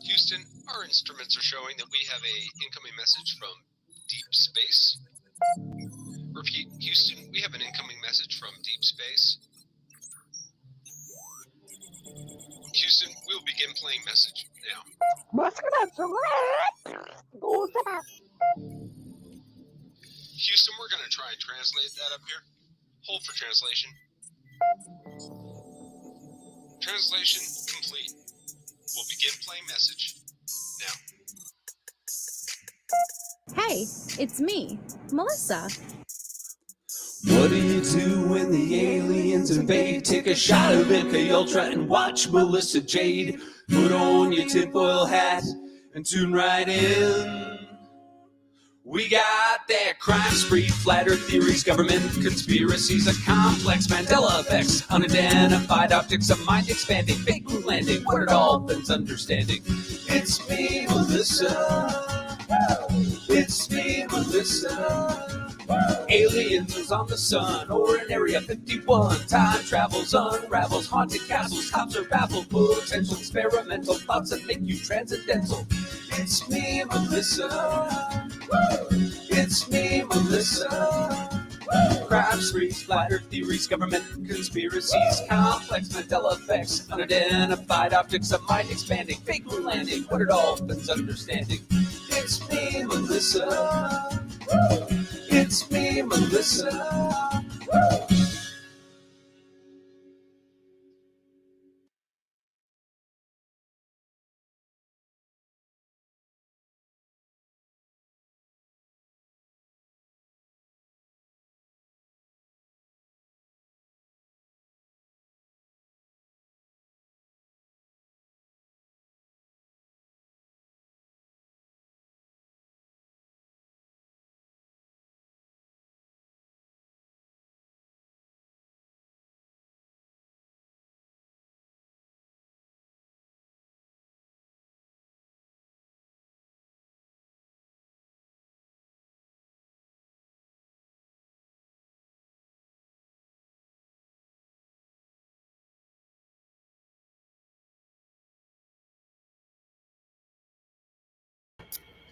Houston, our instruments are showing that we have a incoming message from deep space. Repeat, Houston, we have an incoming message from deep space. Houston, we'll begin playing message now. Houston, we're going to try and translate that up here. Hold for translation. Translation complete. We'll begin playing message now. Hey, it's me, Melissa. What do you do when the aliens invade? Take a shot of MK Ultra and watch Melissa Jade. Put on your tinfoil hat and tune right in. We got that crime spree, flat earth theories, government conspiracies, a complex Mandela effects, unidentified objects, a mind expanding, fake moon landing, what it all bends understanding. It's me, Melissa. It's me, Melissa. Aliens is on the sun or in Area 51. Time travels, unravels, haunted castles, cops are baffled, potential experimental thoughts that make you transcendental. It's me, Melissa. It's me, Melissa. Crime sprees, flat earth theories, government conspiracies, complex Mandela effects, unidentified objects, a mind expanding, fake moon landing, what it all bends understanding. It's me, Melissa. It's me, Melissa.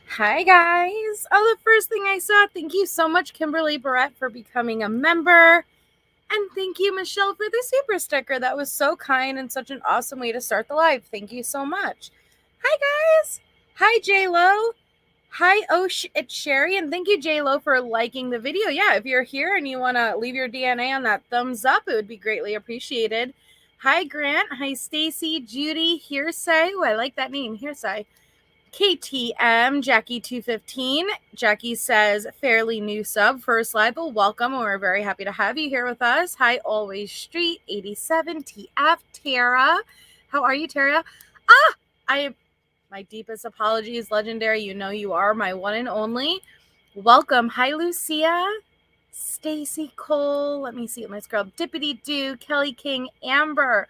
Hi, guys. Oh, the first thing I saw, thank you so much, Kimberly Brat, for becoming a member. And thank you, Michelle, for the super sticker. That was so kind and such an awesome way to start the live. Thank you so much. Hi, guys. Hi, J-Lo. Hi, it's Sherry. And thank you, J-Lo, for liking the video. Yeah, if you're here and you want to leave your DNA on that thumbs up, it would be greatly appreciated. Hi, Grant. Hi, Stacy, Judy, Hearsay. Oh, I like that name, Hearsay. KTM, Jackie215. Jackie says, fairly new sub, first live. Well, welcome. We're very happy to have you here with us. Hi, Always Street, 87, TF, Tara. How are you, Tara? My deepest apologies, Legendary. You know you are my one and only. Welcome. Hi, Lucia. Stacy Cole. Let me see what my scrub. Dippity Doo, Kelly King, Amber.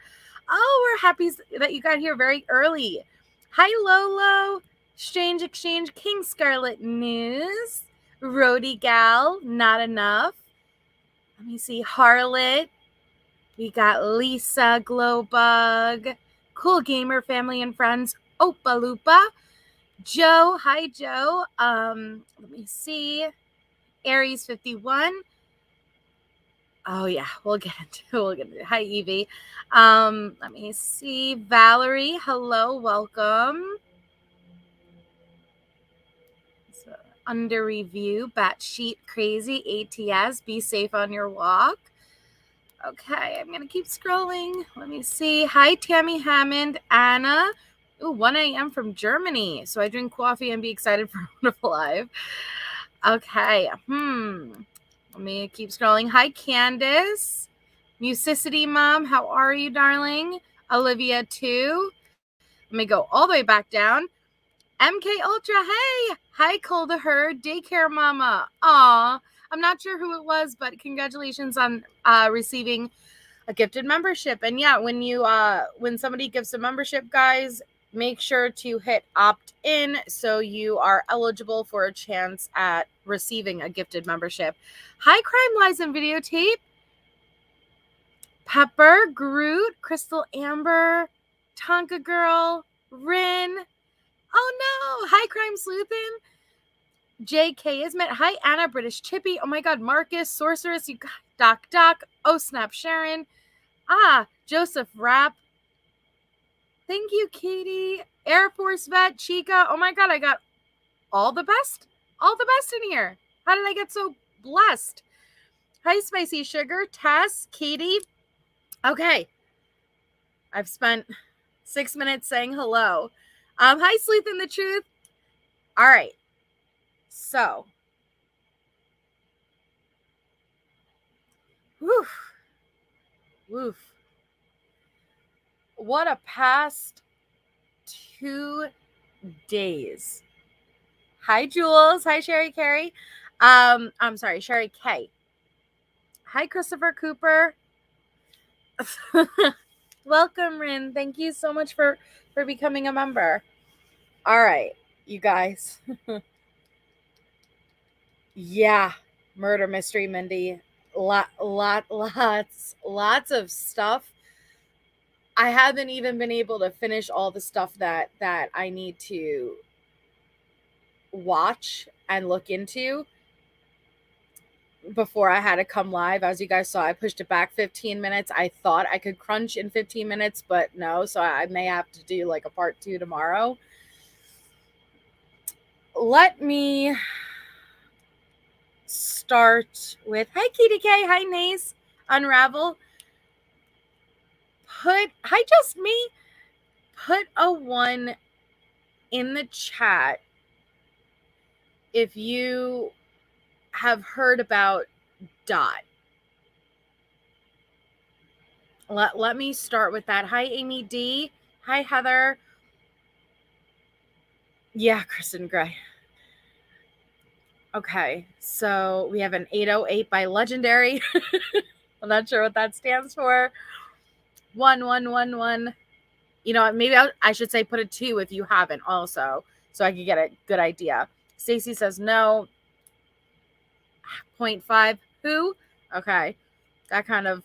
Oh, we're happy that you got here very early. Hi, Lolo. Strange Exchange, King Scarlet News. Roadie Gal, Not Enough. Let me see, Harlot. We got Lisa, Glowbug. Cool Gamer Family and Friends, Opa Lupa. Joe, hi, Joe. Let me see. Aries 51. Oh, yeah, we'll get into it. Hi, Evie. Let me see. Valerie, hello, welcome. So, under review, Batshit Crazy, ATS, be safe on your walk. Okay, I'm going to keep scrolling. Let me see. Hi, Tammy Hammond, Anna. Ooh, 1 a.m. from Germany. So I drink coffee and be excited for Wonderful Live. Okay, let me keep scrolling. Hi, Candace. Musicity Mom, how are you, darling? Olivia, too. Let me go all the way back down. MK Ultra, hey! Hi, Colda Herd, Daycare Mama. Aw, I'm not sure who it was, but congratulations on receiving a gifted membership. And yeah, when somebody gives a membership, guys, make sure to hit opt in so you are eligible for a chance at receiving a gifted membership. Hi, Crime Lies and Videotape. Pepper, Groot, Crystal Amber, Tonka Girl, Rin. Oh no. Hi, Crime Sleuthin. JK is met. Hi, Anna, British Chippy. Oh my God, Marcus, Sorceress, you got Doc. Oh snap, Sharon. Joseph Rapp. Thank you, Katie. Air Force Vet, Chica. Oh my God, I got all the best in here. How did I get so blessed? Hi, Spicy Sugar, Tess, Katie. Okay, I've spent 6 minutes saying hello. Hi, Sleep in the Truth. All right, so, woof. What a past 2 days. Hi, Jules. Hi, Sherry Carey. I'm sorry, Sherry K. Hi, Christopher Cooper. Welcome, Rin. Thank you so much for becoming a member. All right, you guys. Yeah, murder mystery, Mindy. Lots of stuff. I haven't even been able to finish all the stuff that I need to watch and look into before I had to come live. As you guys saw, I pushed it back 15 minutes. I thought I could crunch in 15 minutes, but no. So I may have to do like a part 2 tomorrow. Let me start with, hi, Kitty K. Hi, Nace. Unravel. Hi, just me. Put a 1 in the chat if you have heard about Dot. Let me start with that. Hi, Amy D. Hi, Heather. Yeah, Kristen Gray. Okay, so we have an 808 by Legendary. I'm not sure what that stands for. 1111. You know, maybe I should say put a 2 if you haven't also, so I could get a good idea. Stacy says no. 0.5. Who? Okay, that kind of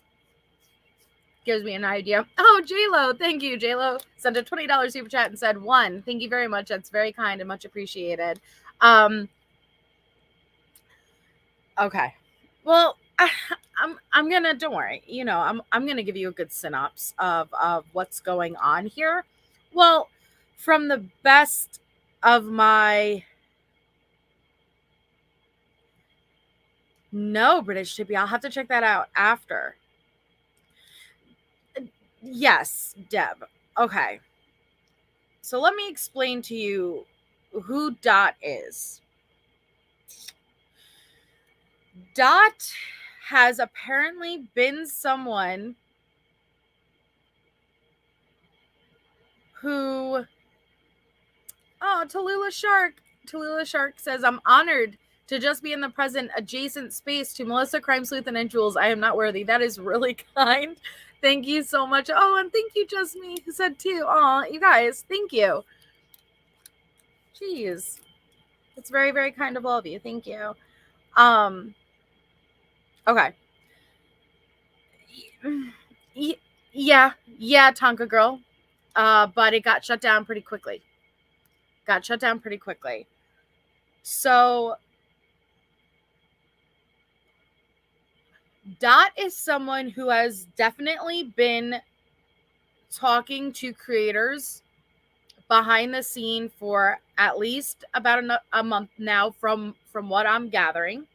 gives me an idea. Oh, J-Lo. Thank you, J-Lo. Sent a $20 super chat and said 1. Thank you very much. That's very kind and much appreciated. Okay. Well, I'm gonna, don't worry. You know, I'm gonna give you a good synopsis of what's going on here. Well, from the best of my British Chippy, I'll have to check that out after. Yes, Deb. Okay. So let me explain to you who Dot is. Dot has apparently been someone who, Tallulah Shark says, I'm honored to just be in the present adjacent space to Melissa, Crime Sleuth, and Jules. I am not worthy. That is really kind. Thank you so much. Oh, and thank you, Just Me, who said too. Oh, you guys, thank you. Jeez. It's very, very kind of all of you. Thank you. Okay. Yeah, Tonka girl. But it got shut down pretty quickly. So Dot is someone who has definitely been talking to creators behind the scene for at least about a month now, from what I'm gathering.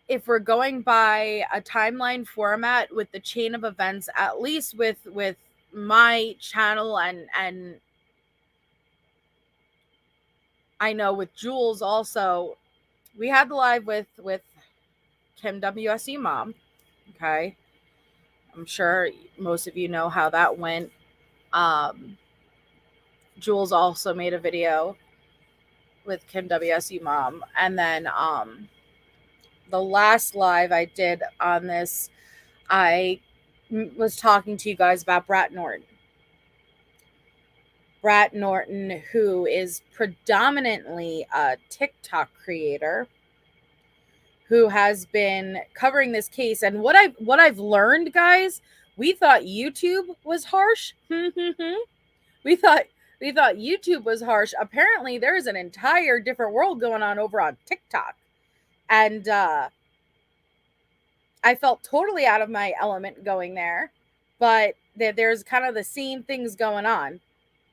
If we're going by a timeline format with the chain of events, at least with my channel and I know with Jules also, we had the live with Kim WSU Mom. Okay. I'm sure most of you know how that went. Jules also made a video with Kim WSU Mom. And then the last live I did on this, I was talking to you guys about Brat Norton, who is predominantly a TikTok creator who has been covering this case. And what I've learned, guys, we thought YouTube was harsh. we thought YouTube was harsh. Apparently, there is an entire different world going on over on TikTok. And I felt totally out of my element going there, but there's kind of the same things going on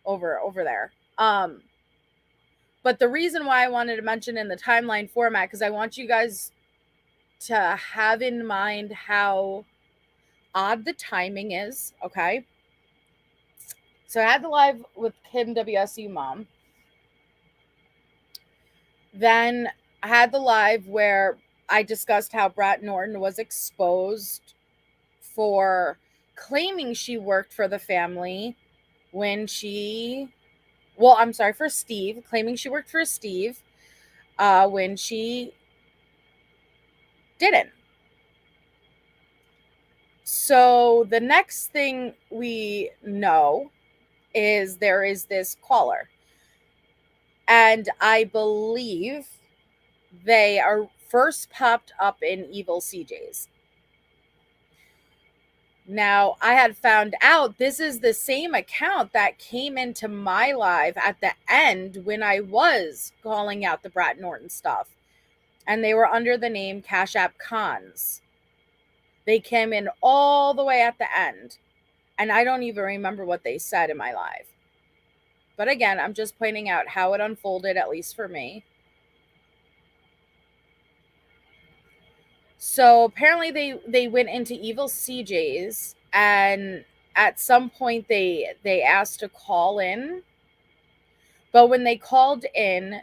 over there. But the reason why I wanted to mention in the timeline format, because I want you guys to have in mind how odd the timing is, okay? So I had the live with Kim WSU Mom. Then I had the live where I discussed how Brat Norton was exposed for claiming she worked for the family when she, well, I'm sorry, for Steve, claiming she worked for Steve when she didn't. So the next thing we know is there is this caller. And I believe they are first popped up in Evil CJ's. Now, I had found out this is the same account that came into my live at the end when I was calling out the Brat Norton stuff. And they were under the name CashApp Cons. They came in all the way at the end. And I don't even remember what they said in my live. But again, I'm just pointing out how it unfolded, at least for me. So apparently they went into Evil CJ's, and at some point they asked to call in. But when they called in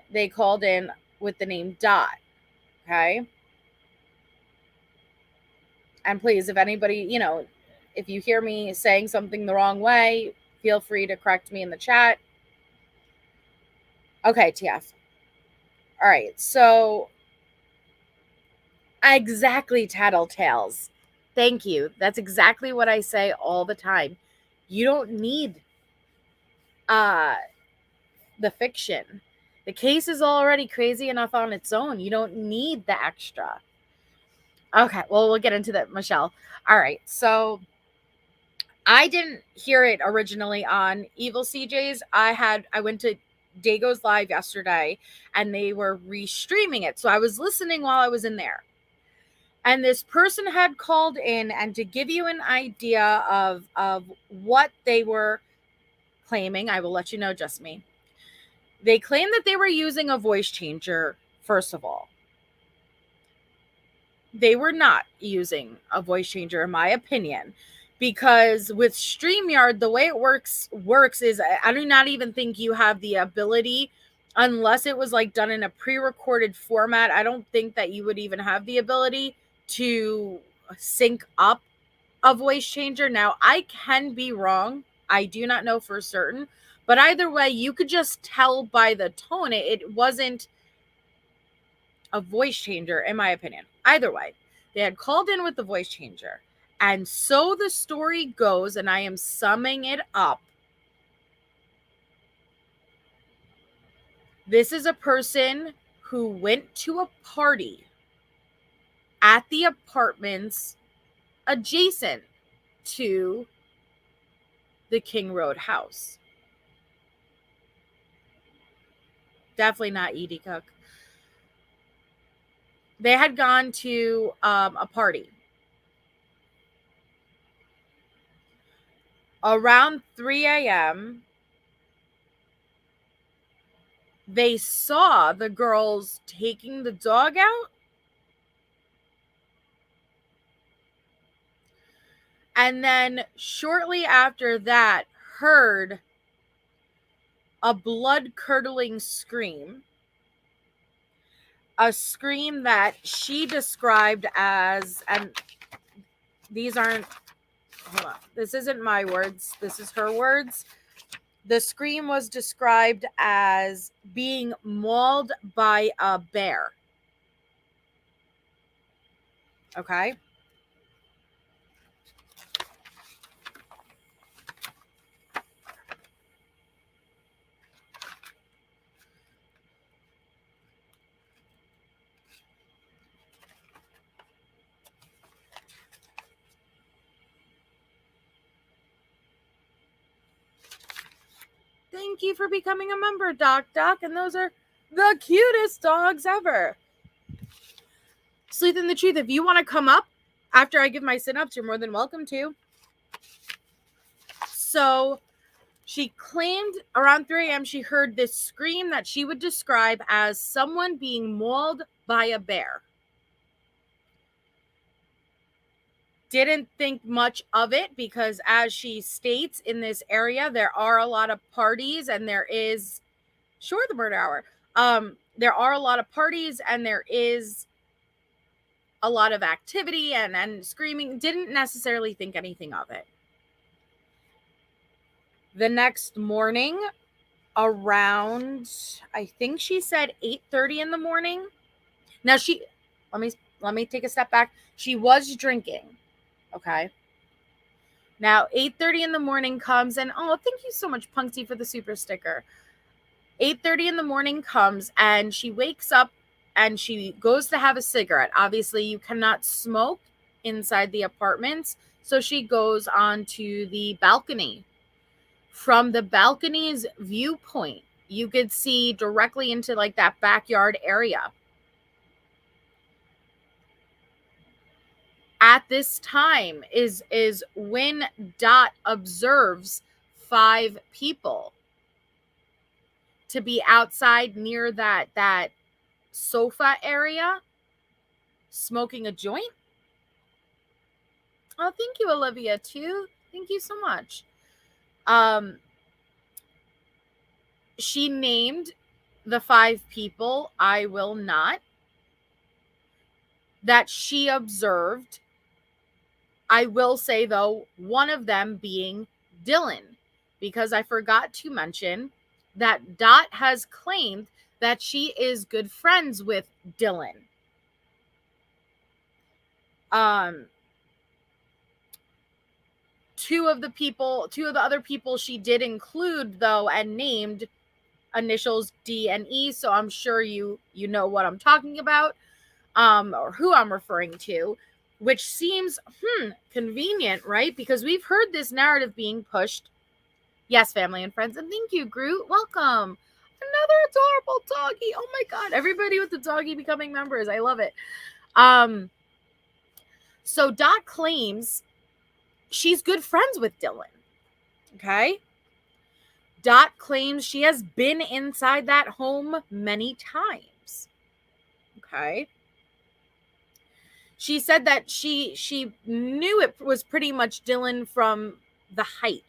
with the name Dot. Okay. And please, if anybody, if you hear me saying something the wrong way, feel free to correct me in the chat. Okay, TF. All right, so exactly, Tattletales. Thank you. That's exactly what I say all the time. You don't need the fiction. The case is already crazy enough on its own. You don't need the extra. Okay, well, we'll get into that, Michelle. All right, so I didn't hear it originally on Evil CJ's. I went to Dago's Live yesterday, and they were restreaming it. So I was listening while I was in there. And this person had called in, and to give you an idea of what they were claiming, I will let you know, just me. They claimed that they were using a voice changer, first of all. They were not using a voice changer, in my opinion, because with StreamYard, the way it works is I do not even think you have the ability, unless it was like done in a pre-recorded format. I don't think that you would even have the ability to sync up a voice changer. Now, I can be wrong. I do not know for certain. But either way, you could just tell by the tone. It wasn't a voice changer, in my opinion. Either way, they had called in with the voice changer. And so the story goes, and I am summing it up. This is a person who went to a party at the apartments adjacent to the King Road house. Definitely not Edie Cook. They had gone to a party. Around 3 a.m., they saw the girls taking the dog out. And then shortly after that, heard a blood-curdling scream. A scream that she described as, and these aren't, hold on, this isn't my words, this is her words. The scream was described as being mauled by a bear. Okay? thank you for becoming a member, Doc. And those are the cutest dogs ever. Sleuth in the Truth, if you want to come up after I give my sit-ups, you're more than welcome to. So she claimed around 3 a.m. she heard this scream that she would describe as someone being mauled by a bear. Didn't think much of it because, as she states, in this area there are a lot of parties and there is the murder hour. There are a lot of parties and there is a lot of activity and screaming. Didn't necessarily think anything of it. The next morning, around, I think she said 8:30 in the morning. Now let me take a step back. She was drinking. Okay. Now 8:30 in the morning comes, and thank you so much, Punksy, for the super sticker. 8:30 in the morning comes and she wakes up and she goes to have a cigarette. Obviously, you cannot smoke inside the apartments. So she goes onto the balcony. From the balcony's viewpoint, you could see directly into like that backyard area. At this time is when Dot observes 5 people to be outside near that sofa area smoking a joint. Oh, thank you, Olivia, too. Thank you so much. She named the 5 people, I will not, that she observed. I will say, though, one of them being Dylan, because I forgot to mention that Dot has claimed that she is good friends with Dylan. Two of the other people she did include, though, and named initials D and E, so I'm sure you know what I'm talking about, or who I'm referring to, which seems convenient, right? Because we've heard this narrative being pushed. Yes, family and friends, and thank you, Groot. Welcome. Another adorable doggy. Oh my god, everybody with the doggy becoming members. I love it. So Dot claims she's good friends with Dylan. Okay? Dot claims she has been inside that home many times. Okay? She said that she knew it was pretty much Dylan from the height.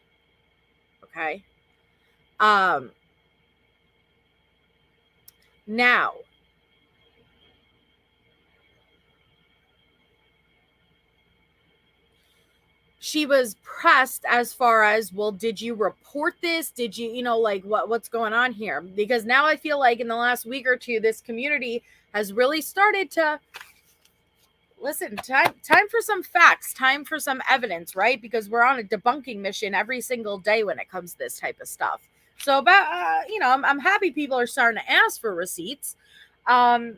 Okay? Now, she was pressed as far as, well, did you report this? Did you, like what's going on here? Because now I feel like in the last week or two, this community has really started to listen. Time for some facts, time for some evidence, right? Because we're on a debunking mission every single day when it comes to this type of stuff. So about, I'm happy people are starting to ask for receipts. Did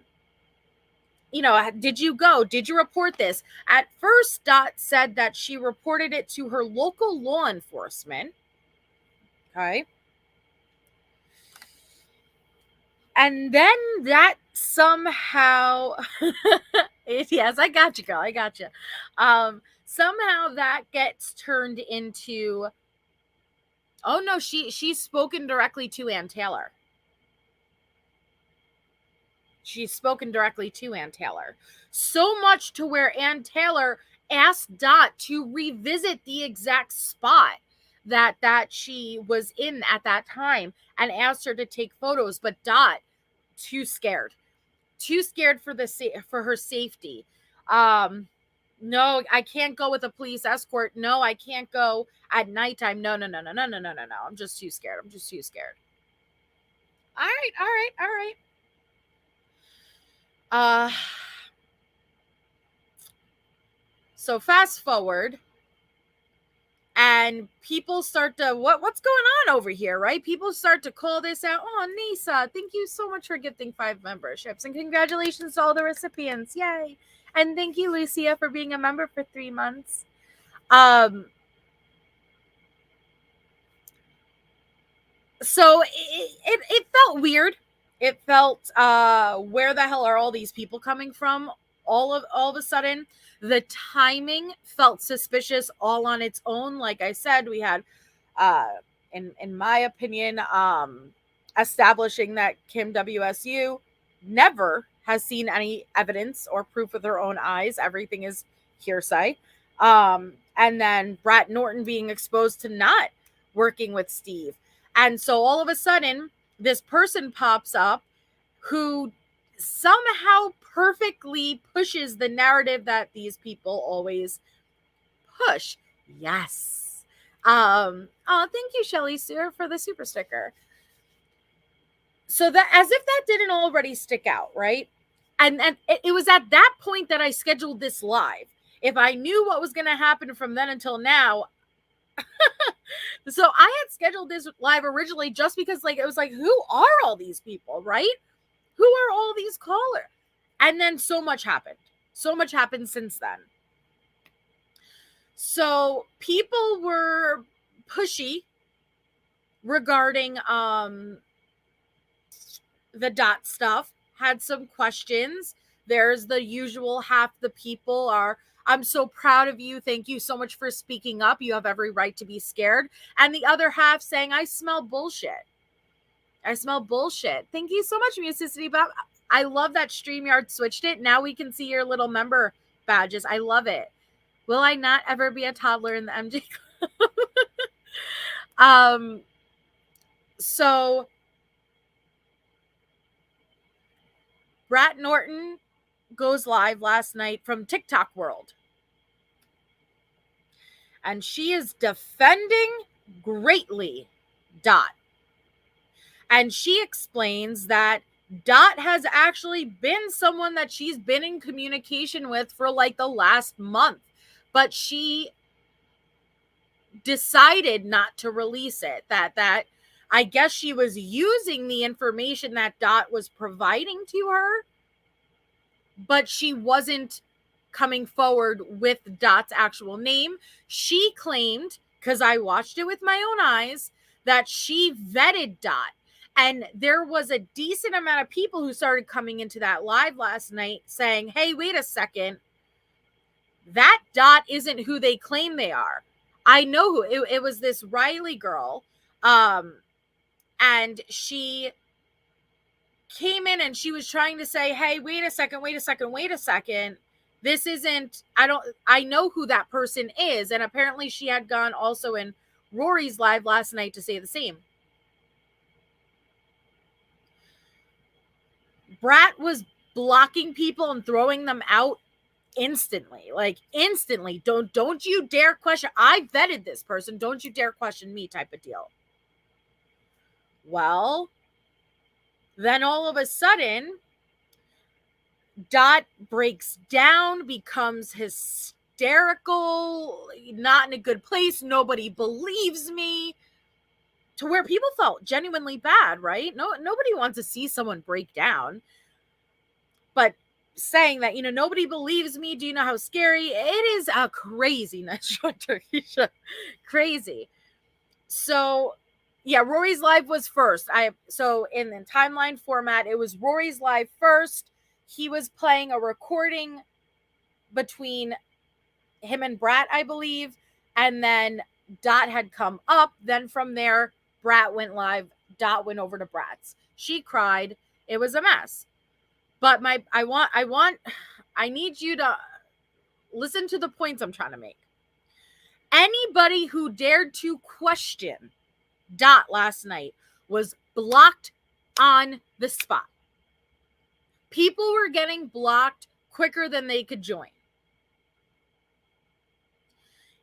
you go? Did you report this? At first, Dot said that she reported it to her local law enforcement. Okay. And then that somehow, yes, I got you, girl. I got you. Somehow that gets turned into, oh no, she's spoken directly to Ann Taylor. She's spoken directly to Ann Taylor. So much to where Ann Taylor asked Dot to revisit the exact spot that she was in at that time and asked her to take photos. But Dot, too scared for her safety. No, I can't go with a police escort. No, I can't go at nighttime. No. I'm just too scared. All right. So fast forward, and people start to, what's going on over here, right? People start to call this out. Oh, Nisa, thank you so much for gifting 5 memberships, and congratulations to all the recipients. Yay. And thank you, Lucia, for being a member for 3 months. So it felt weird. It felt, where the hell are all these people coming from? All of a sudden, the timing felt suspicious all on its own. Like I said, we had, uh, in my opinion, establishing that Kim WSU never has seen any evidence or proof with her own eyes. Everything is hearsay. And then Brat Norton being exposed to not working with Steve. And so all of a sudden, this person pops up who somehow perfectly pushes the narrative that these people always push. Yes. Oh, thank you, Shelly Sear, for the super sticker. So that, as if that didn't already stick out, right? And it was at that point that I scheduled this live. If I knew what was going to happen from then until now, so I had scheduled this live originally just because, like, it was like, who are all these people, right? Who are all these callers? And then so much happened. So much happened since then. So people were pushy regarding the dot stuff, had some questions. There's the usual half the people are, I'm so proud of you. Thank you so much for speaking up. You have every right to be scared. And the other half saying, I smell bullshit. I smell bullshit. Thank you so much, Musicity Bob. I love that StreamYard switched it. Now we can see your little member badges. I love it. Will I not ever be a toddler in the MJ Club? So Brat Norton goes live last night from TikTok World. And she is defending greatly Dot. And she explains that Dot has actually been someone that she's been in communication with for like the last month, but she decided not to release it. That I guess she was using the information that Dot was providing to her, but she wasn't coming forward with Dot's actual name. She claimed, because I watched it with my own eyes, that she vetted Dot. And there was a decent amount of people who started coming into that live last night saying, hey, wait a second. That Dot isn't who they claim they are. I know who. It was this Riley girl. And she came in and she was trying to say, hey, wait a second. This isn't, I know who that person is. And apparently she had gone also in Rory's live last night to say the same. Brat was blocking people and throwing them out instantly. Like instantly. Don't you dare question. I vetted this person. Don't you dare question me type of deal. Well, then all of a sudden, Dot breaks down, becomes hysterical, not in a good place. Nobody believes me. To where people felt genuinely bad, right? Nobody wants to see someone break down. But saying that, nobody believes me. Do you know how scary? It is a craziness, crazy. So, yeah, Rory's live was first. So in the timeline format, it was Rory's live first. He was playing a recording between him and Brat, I believe. And then Dot had come up. Then from there, Brat went live. Dot went over to Brat's. She cried. It was a mess. But I need you to listen to the points I'm trying to make. Anybody who dared to question Dot last night was blocked on the spot. People were getting blocked quicker than they could join.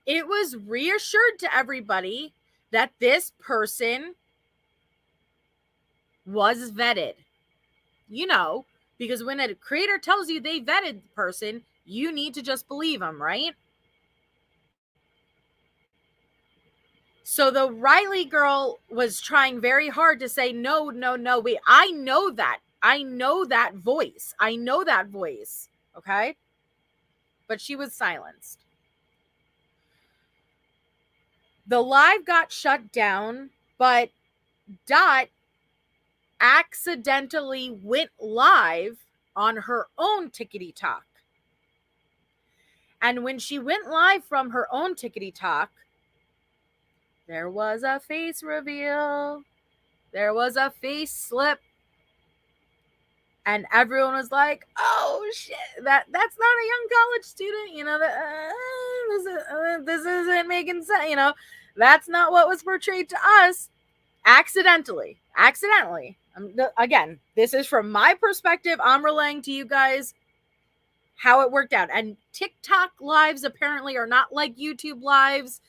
It was reassured to everybody that this person was vetted. Because when a creator tells you they vetted the person, you need to just believe them, right? So the Riley girl was trying very hard to say, no, wait, I know that voice. Okay? But she was silenced. The live got shut down, but Dot accidentally went live on her own Tickety Talk. And when she went live from her own Tickety Talk, there was a face reveal. There was a face slip. And everyone was like, "Oh shit, that's not a young college student, you know, this isn't making sense, you know, that's not what was portrayed to us." Accidentally. Again, this is from my perspective. I'm relaying to you guys how it worked out. And TikTok lives apparently are not like YouTube lives.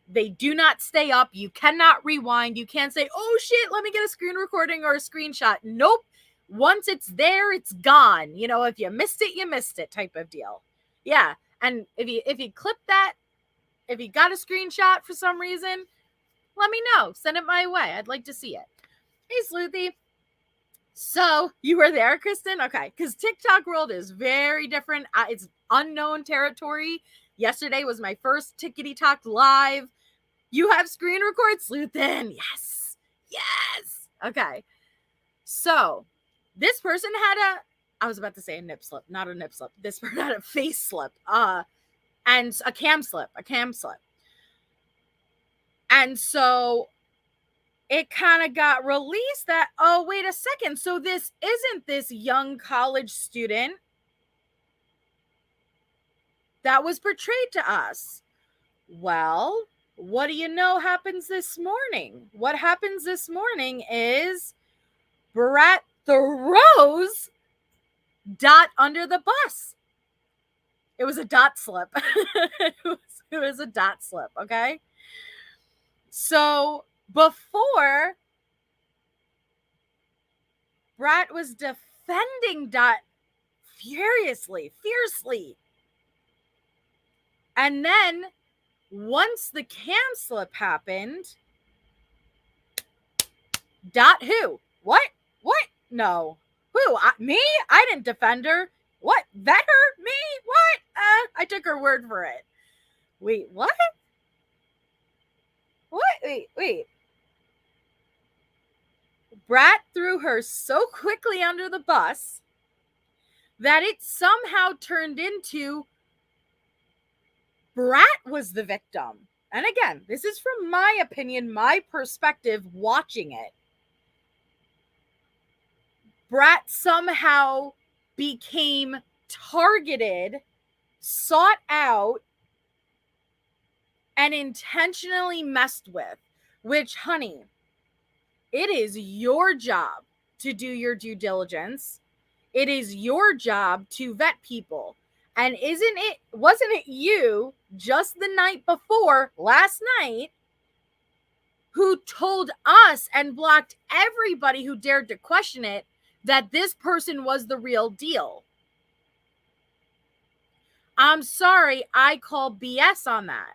They do not stay up. You cannot rewind. You can't say, "Oh shit, let me get a screen recording or a screenshot." Nope. Once it's there, it's gone. You know, if you missed it, you missed it type of deal. Yeah. And if you clip that, if you got a screenshot for some reason, let me know. Send it my way. I'd like to see it. Hey, Sleuthy. So you were there, Kristen? Okay. Because TikTok world is very different. It's unknown territory. Yesterday was my first Tickety Talk live. You have screen record, Sleuthin. Yes. Yes. Okay. So this person had I was about to say a nip slip, not a nip slip. This person had a face slip, and a cam slip. And so it kind of got released that, oh, wait a second. So this isn't this young college student that was portrayed to us. Well, what do you know happens this morning? What happens this morning is Brat throws Dot under the bus. It was a dot slip. it was a dot slip, okay? So before, Brat was defending Dot fiercely. And then once the cam slip happened, Dot who? What? No. Who? Me? I didn't defend her. What? That her? Me? What? I took her word for it. Wait, what? What? Wait. Brat threw her so quickly under the bus that it somehow turned into Brat was the victim. And again, this is from my opinion, my perspective watching it. Brat somehow became targeted, sought out, and intentionally messed with. Which, honey, it is your job to do your due diligence. It is your job to vet people. And wasn't it you just the night before, last night, who told us and blocked everybody who dared to question it that this person was the real deal? I'm sorry, I call BS on that.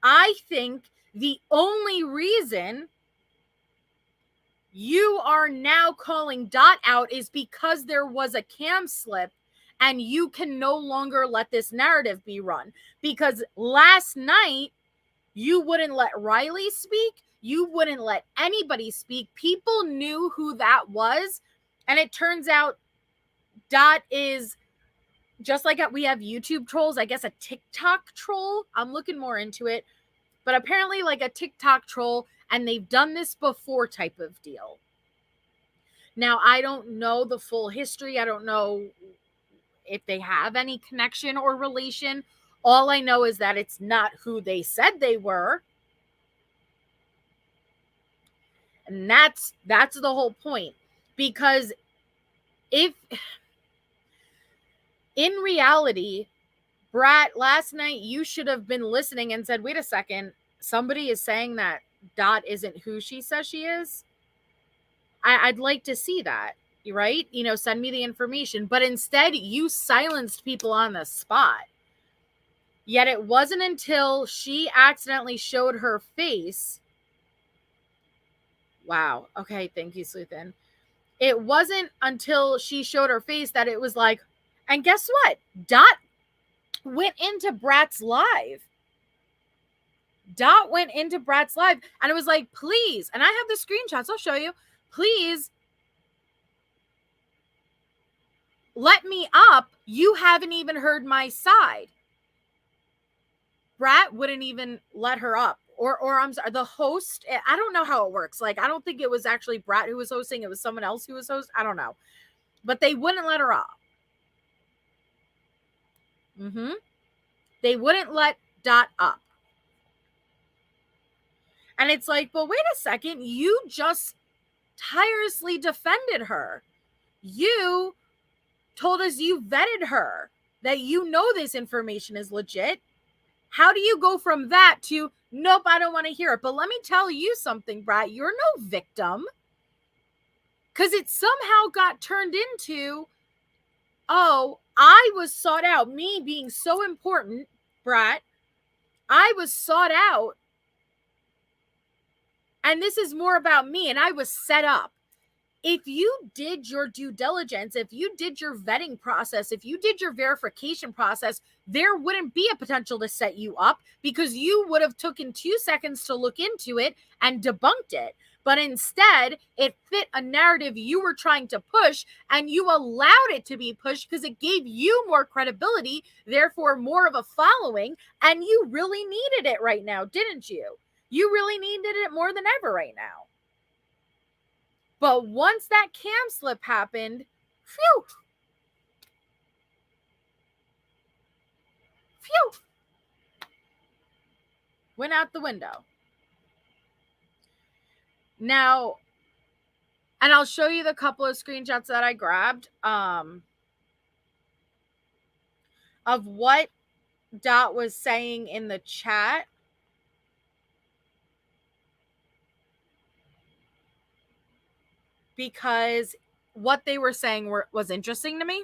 I think the only reason you are now calling Dot out is because there was a cam slip and you can no longer let this narrative be run. Because last night, you wouldn't let Riley speak. You wouldn't let anybody speak. People knew who that was. And it turns out Dot is, just like we have YouTube trolls, I guess a TikTok troll. I'm looking more into it. But apparently like a TikTok troll, and they've done this before type of deal. Now, I don't know the full history. I don't know if they have any connection or relation. All I know is that it's not who they said they were. And that's the whole point. Because if in reality, Brat, last night you should have been listening and said, wait a second, somebody is saying that Dot isn't who she says she is. I'd like to see that, right? You know, send me the information. But instead, you silenced people on the spot. Yet it wasn't until she accidentally showed her face. Wow. Okay. Thank you, Sleuthin. It wasn't until she showed her face that it was like, and guess what? Dot went into Brat's live Dot went into Brat's live and it was like, please, and I have the screenshots, I'll show you, please let me up. You haven't even heard my side. Brat wouldn't even let her up. Or I'm sorry, the host, I don't know how it works. Like, I don't think it was actually Brat who was hosting. It was someone else who was hosting. I don't know. But they wouldn't let her up. They wouldn't let Dot up. And it's like, but wait a second. You just tirelessly defended her. You told us you vetted her, that you know this information is legit. How do you go from that to, nope, I don't want to hear it? But let me tell you something, Brat. You're no victim. Because it somehow got turned into, oh, I was sought out. Me being so important, Brat, I was sought out. And this is more about me. And I was set up. If you did your due diligence, if you did your vetting process, if you did your verification process, there wouldn't be a potential to set you up because you would have taken 2 seconds to look into it and debunked it. But instead, it fit a narrative you were trying to push, and you allowed it to be pushed because it gave you more credibility, therefore more of a following, and you really needed it right now, didn't you? You really needed it more than ever right now. But once that cam slip happened, phew. Went out the window. Now, and I'll show you the couple of screenshots that I grabbed of what Dot was saying in the chat. Because what they were saying was interesting to me.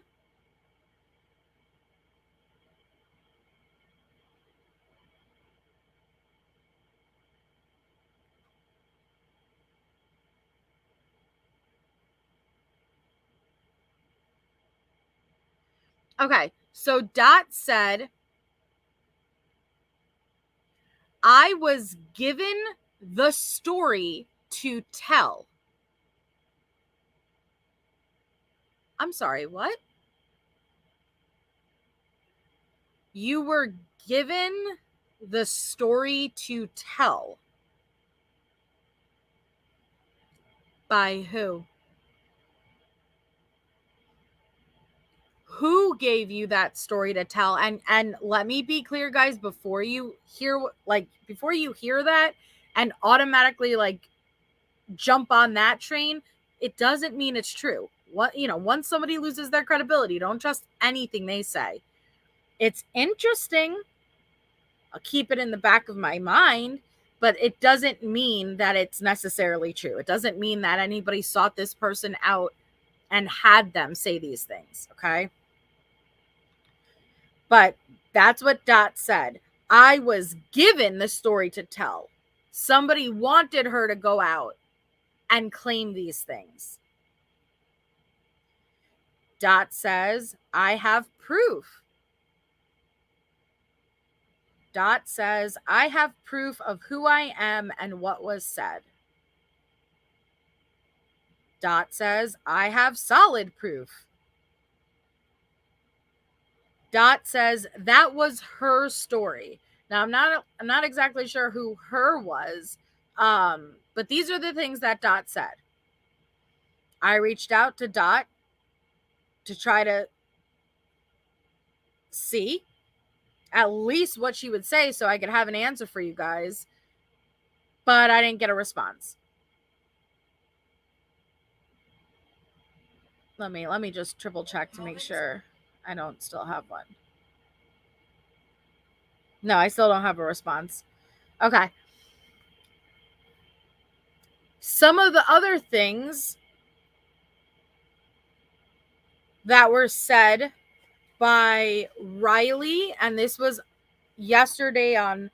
Okay, so Dot said, I was given the story to tell. I'm sorry, what? You were given the story to tell. By who? Who gave you that story to tell? And let me be clear, guys, before you hear that and automatically jump on that train, it doesn't mean it's true. Once somebody loses their credibility, don't trust anything they say. It's interesting. I'll keep it in the back of my mind, but it doesn't mean that it's necessarily true. It doesn't mean that anybody sought this person out and had them say these things, okay? But that's what Dot said. I was given the story to tell. Somebody wanted her to go out and claim these things. Dot says, I have proof. Dot says, I have proof of who I am and what was said. Dot says, I have solid proof. Dot says, that was her story. Now, I'm not exactly sure who her was, but these are the things that Dot said. I reached out to Dot to try to see at least what she would say so I could have an answer for you guys, but I didn't get a response. Let me just triple check to make sure I don't still have one. No, I still don't have a response. Okay. Some of the other things that were said by Riley, and this was yesterday on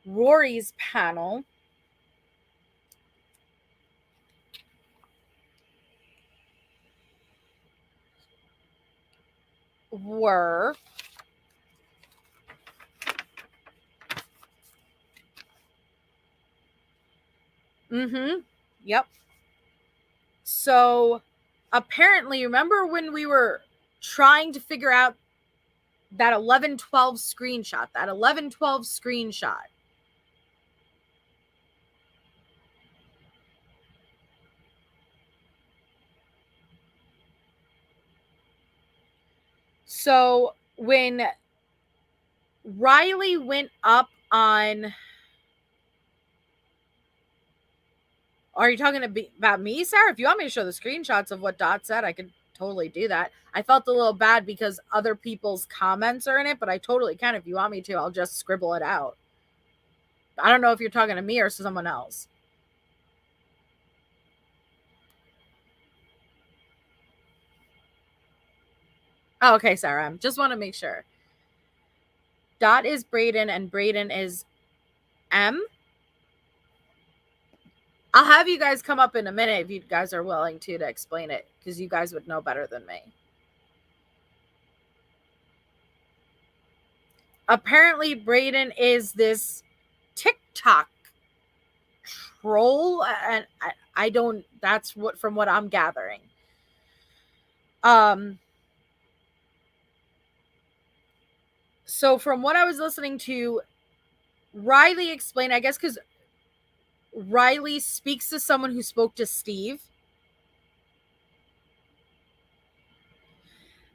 Rory's panel, were Yep. So apparently, remember when we were trying to figure out that 1112 screenshot, So when Riley went up on, are you talking about me, Sarah? If you want me to show the screenshots of what Dot said, I could totally do that. I felt a little bad because other people's comments are in it, but I totally can. If you want me to, I'll just scribble it out. I don't know if you're talking to me or someone else. Oh, okay, Sarah. I just want to make sure. Dot is Brayden and Brayden is M. I'll have you guys come up in a minute if you guys are willing to explain it, because you guys would know better than me. Apparently, Brayden is this TikTok troll, and I don't. That's what, from what I'm gathering. So from what I was listening to, Riley explained, I guess, because Riley speaks to someone who spoke to Steve.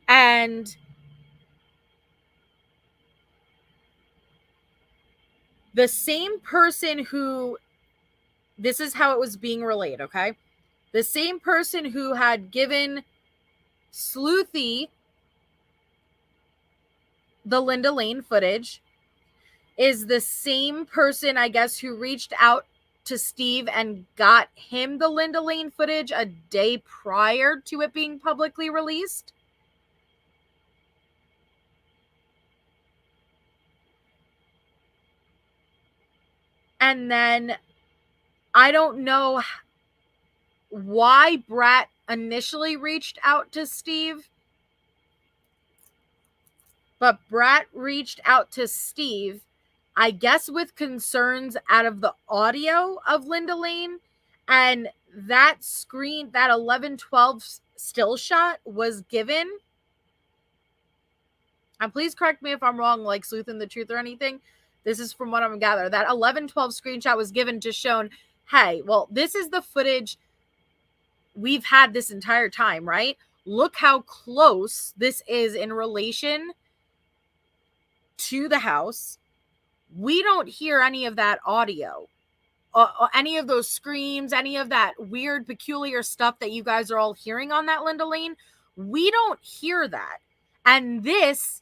And the same person who, this is how it was being relayed, okay? The same person who had given Sleuthy the Linda Lane footage is the same person, I guess, who reached out to Steve and got him the Linda Lane footage a day prior to it being publicly released. And then I don't know why Brat initially reached out to Steve, but Brat reached out to Steve, I guess, with concerns out of the audio of Linda Lane. And that screen, that 1112 still shot was given. And please correct me if I'm wrong, like Sleuth in the Truth or anything. This is from what I'm gathering. That 1112 screenshot was given to shown, hey, well, this is the footage we've had this entire time, right? Look how close this is in relation to the house. We don't hear any of that audio, any of those screams, any of that weird, peculiar stuff that you guys are all hearing on that Linda Lane. We don't hear that. And this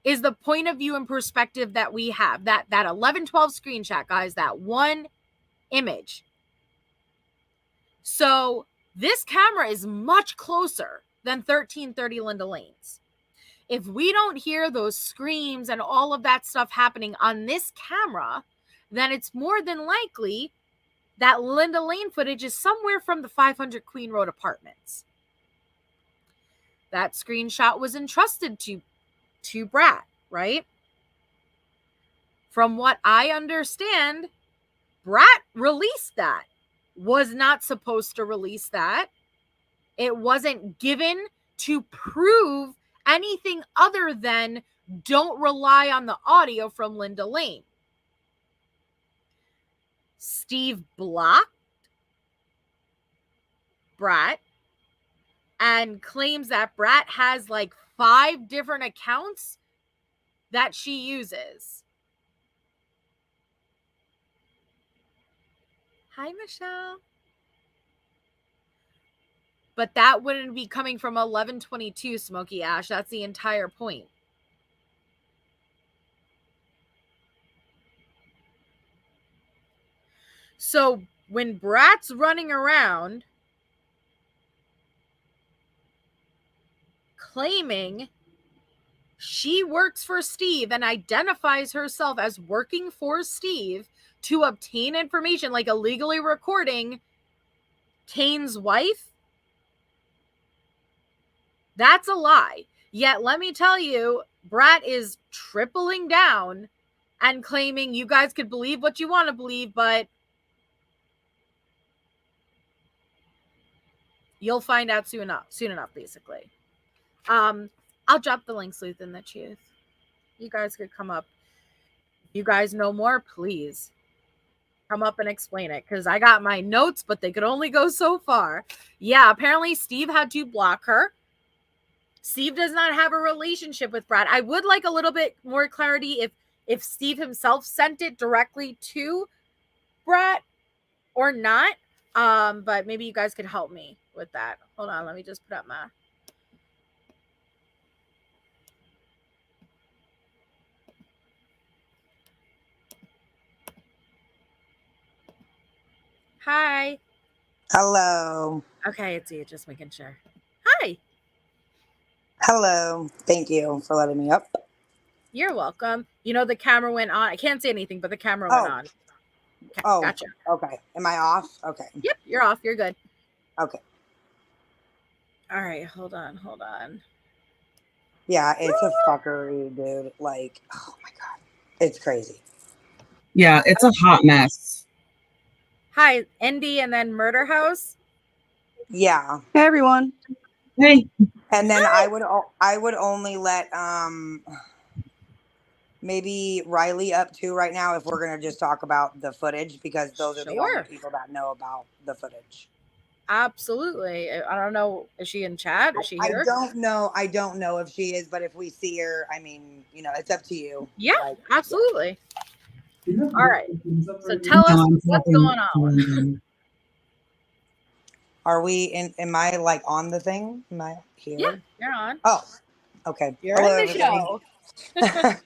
is the point of view and perspective that we have. That 1112 screenshot, guys, that one image. So this camera is much closer than 1330 Linda Lane's. If we don't hear those screams and all of that stuff happening on this camera, then it's more than likely that Linda Lane footage is somewhere from the 500 Queen Road apartments. That screenshot was entrusted to Brat, right? From what I understand, Brat released that. Was not supposed to release that. It wasn't given to prove anything other than don't rely on the audio from Linda Lane. Steve blocked Brat and claims that Brat has like 5 different accounts that she uses. Hi, Michelle. But that wouldn't be coming from 1122 Smoky Ash. That's the entire point. So when Brat's running around claiming she works for Steve and identifies herself as working for Steve to obtain information, like illegally recording Kane's wife, that's a lie. Yet, let me tell you, Brat is tripling down and claiming you guys could believe what you want to believe, but You'll find out soon enough, basically. I'll drop the link, Sleuth in the Truth. You guys could come up. You guys know more, please come up and explain it, because I got my notes, but they could only go so far. Yeah, apparently Steve had to block her. Steve does not have a relationship with Brat. I would like a little bit more clarity if Steve himself sent it directly to Brat or not. But maybe you guys could help me with that. Hold on, let me just put up my... Hi. Hello. Okay, it's you, just making sure. Hi. Hello. Thank you for letting me up. You're welcome. You know, the camera went on. I can't say anything, but the camera went on. Okay, Oh, gotcha. Okay. Am I off? Okay. Yep, you're off. You're good. Okay. All right, hold on. Yeah, it's a fuckery, dude. Like, oh my God. It's crazy. Yeah, it's a hot mess. Hi, Indy, and then Murder House. Yeah. Hey everyone. Hey, And then I would only let maybe Riley up too right now if we're gonna just talk about the footage, because those are the only Sure. people that know about the footage. Absolutely. I don't know. Is she in chat? Is she here? I don't know if she is, but if we see her, I mean, you know, it's up to you. Yeah, Like, absolutely. All right. So tell us what's going on. Are we am I like on the thing? Am I here? Yeah, you're on. Oh, okay. You're Hello, in the everybody. show.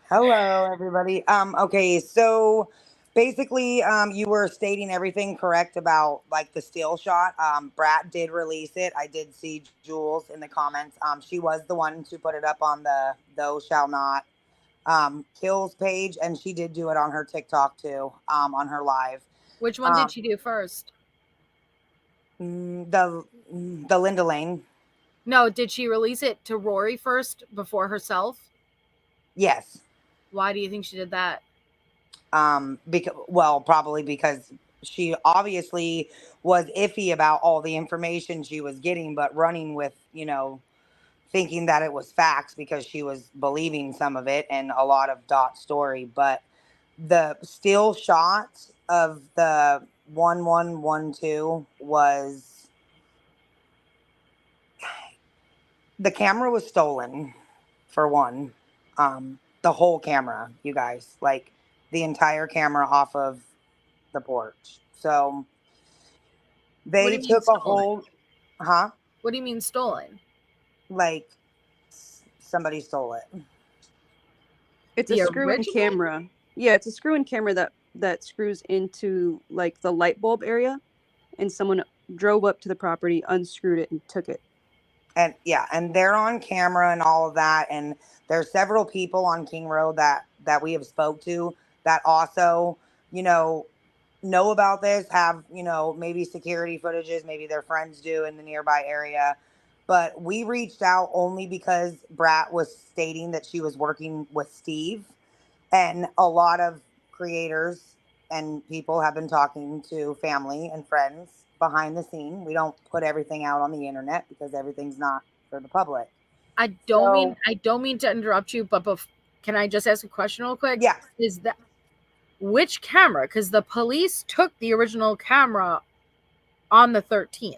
Hello, everybody. Okay, so basically, you were stating everything correct about like the still shot. Brat did release it. I did see Jules in the comments. She was the one to put it up on the Thou Shall Not Kills page, and she did do it on her TikTok too, on her live. Which one did she do first? The Linda Lane. No, did she release it to Rory first before herself? Yes. Why do you think she did that? Probably because she obviously was iffy about all the information she was getting, but running with, you know, thinking that it was facts because she was believing some of it and a lot of Dot's story. But the still shot of the 1112 was, the camera was stolen, for one. The whole camera, you guys, like the entire camera off of the porch. So they took a whole, What do you mean stolen? like somebody stole it. It's The a screw-in original? camera. Yeah, it's a screw-in camera that screws into like the light bulb area, and someone drove up to the property, unscrewed it, and took it. And yeah, and they're on camera and all of that. And there's several people on King Road that we have spoke to that also, you know about this, have, you know, maybe security footages, maybe their friends do in the nearby area. But we reached out only because Brat was stating that she was working with Steve, and a lot of creators and people have been talking to family and friends behind the scene. We don't put everything out on the internet because everything's not for the public. I don't mean to interrupt you, but can I just ask a question real quick? Yeah. Is that which camera? Because the police took the original camera on the 13th.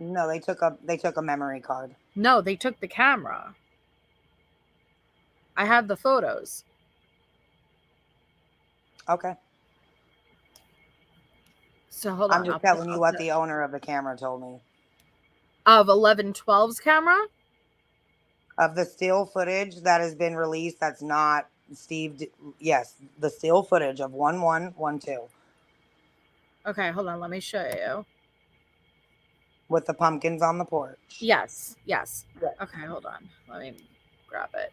No, they took a memory card. No, they took the camera. I have the photos. Okay. So hold on. I'm just telling you what the owner of the camera told me. Of 1112's camera? Of the still footage that has been released, that's not Steve. Yes, the still footage of 1112. Okay, hold on. Let me show you. With the pumpkins on the porch. Yes. Okay, hold on. Let me grab it.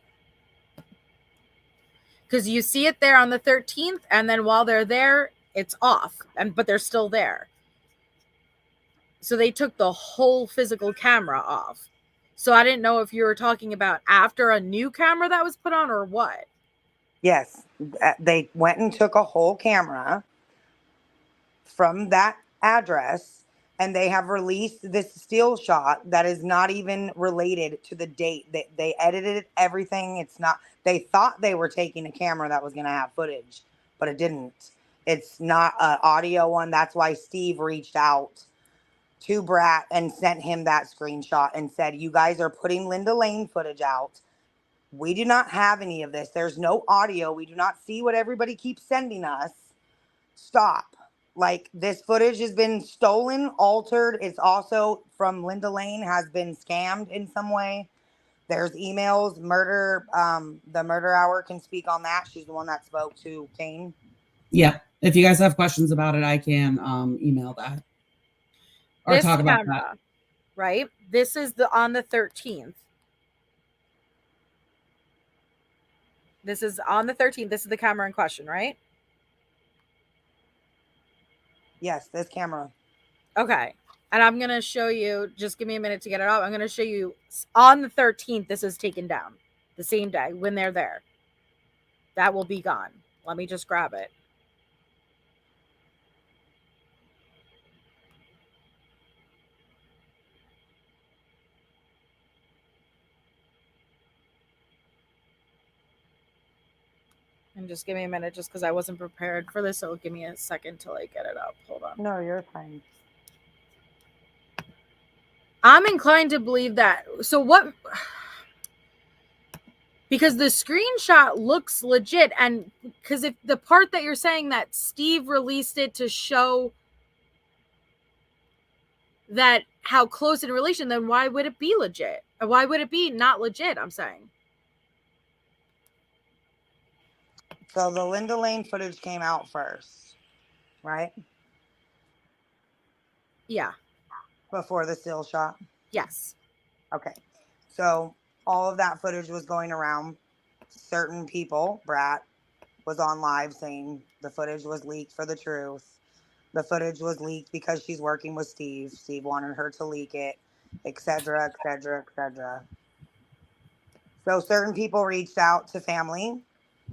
Because you see it there on the 13th, and then while they're there, it's off, but they're still there. So they took the whole physical camera off. So I didn't know if you were talking about after a new camera that was put on or what. Yes, they went and took a whole camera, from that address, and they have released this still shot that is not even related to the date. They edited everything. It's not, they thought they were taking a camera that was going to have footage, but it didn't. It's not an audio one. That's why Steve reached out to Brat and sent him that screenshot and said, you guys are putting Linda Lane footage out. We do not have any of this. There's no audio. We do not see what everybody keeps sending us. Stop. Like, this footage has been stolen, altered. It's also from Linda Lane, has been scammed in some way. There's emails, murder. The murder hour can speak on that. She's the one that spoke to Kane. Yeah. If you guys have questions about it, I can email that or This talk about camera, that. right? This is on the 13th. This is on the 13th. This is the camera in question, right? Yes, this camera. Okay. And I'm going to show you, just give me a minute to get it out. I'm going to show you on the 13th, this is taken down the same day when they're there. That will be gone. Let me just grab it. And just give me a minute just because I wasn't prepared for this. So give me a second till I get it up. Hold on. No, you're fine. I'm inclined to believe that. So what? Because the screenshot looks legit. And because if the part that you're saying that Steve released it to show that how close in relation, then why would it be legit? Or why would it be not legit? I'm saying. So the Linda Lane footage came out first, right? Yeah. Before the still shot. Yes. Okay. So all of that footage was going around. Certain people, Brat, was on live saying the footage was leaked for the truth. The footage was leaked because she's working with Steve. Steve wanted her to leak it, etc., etc., etc. So certain people reached out to family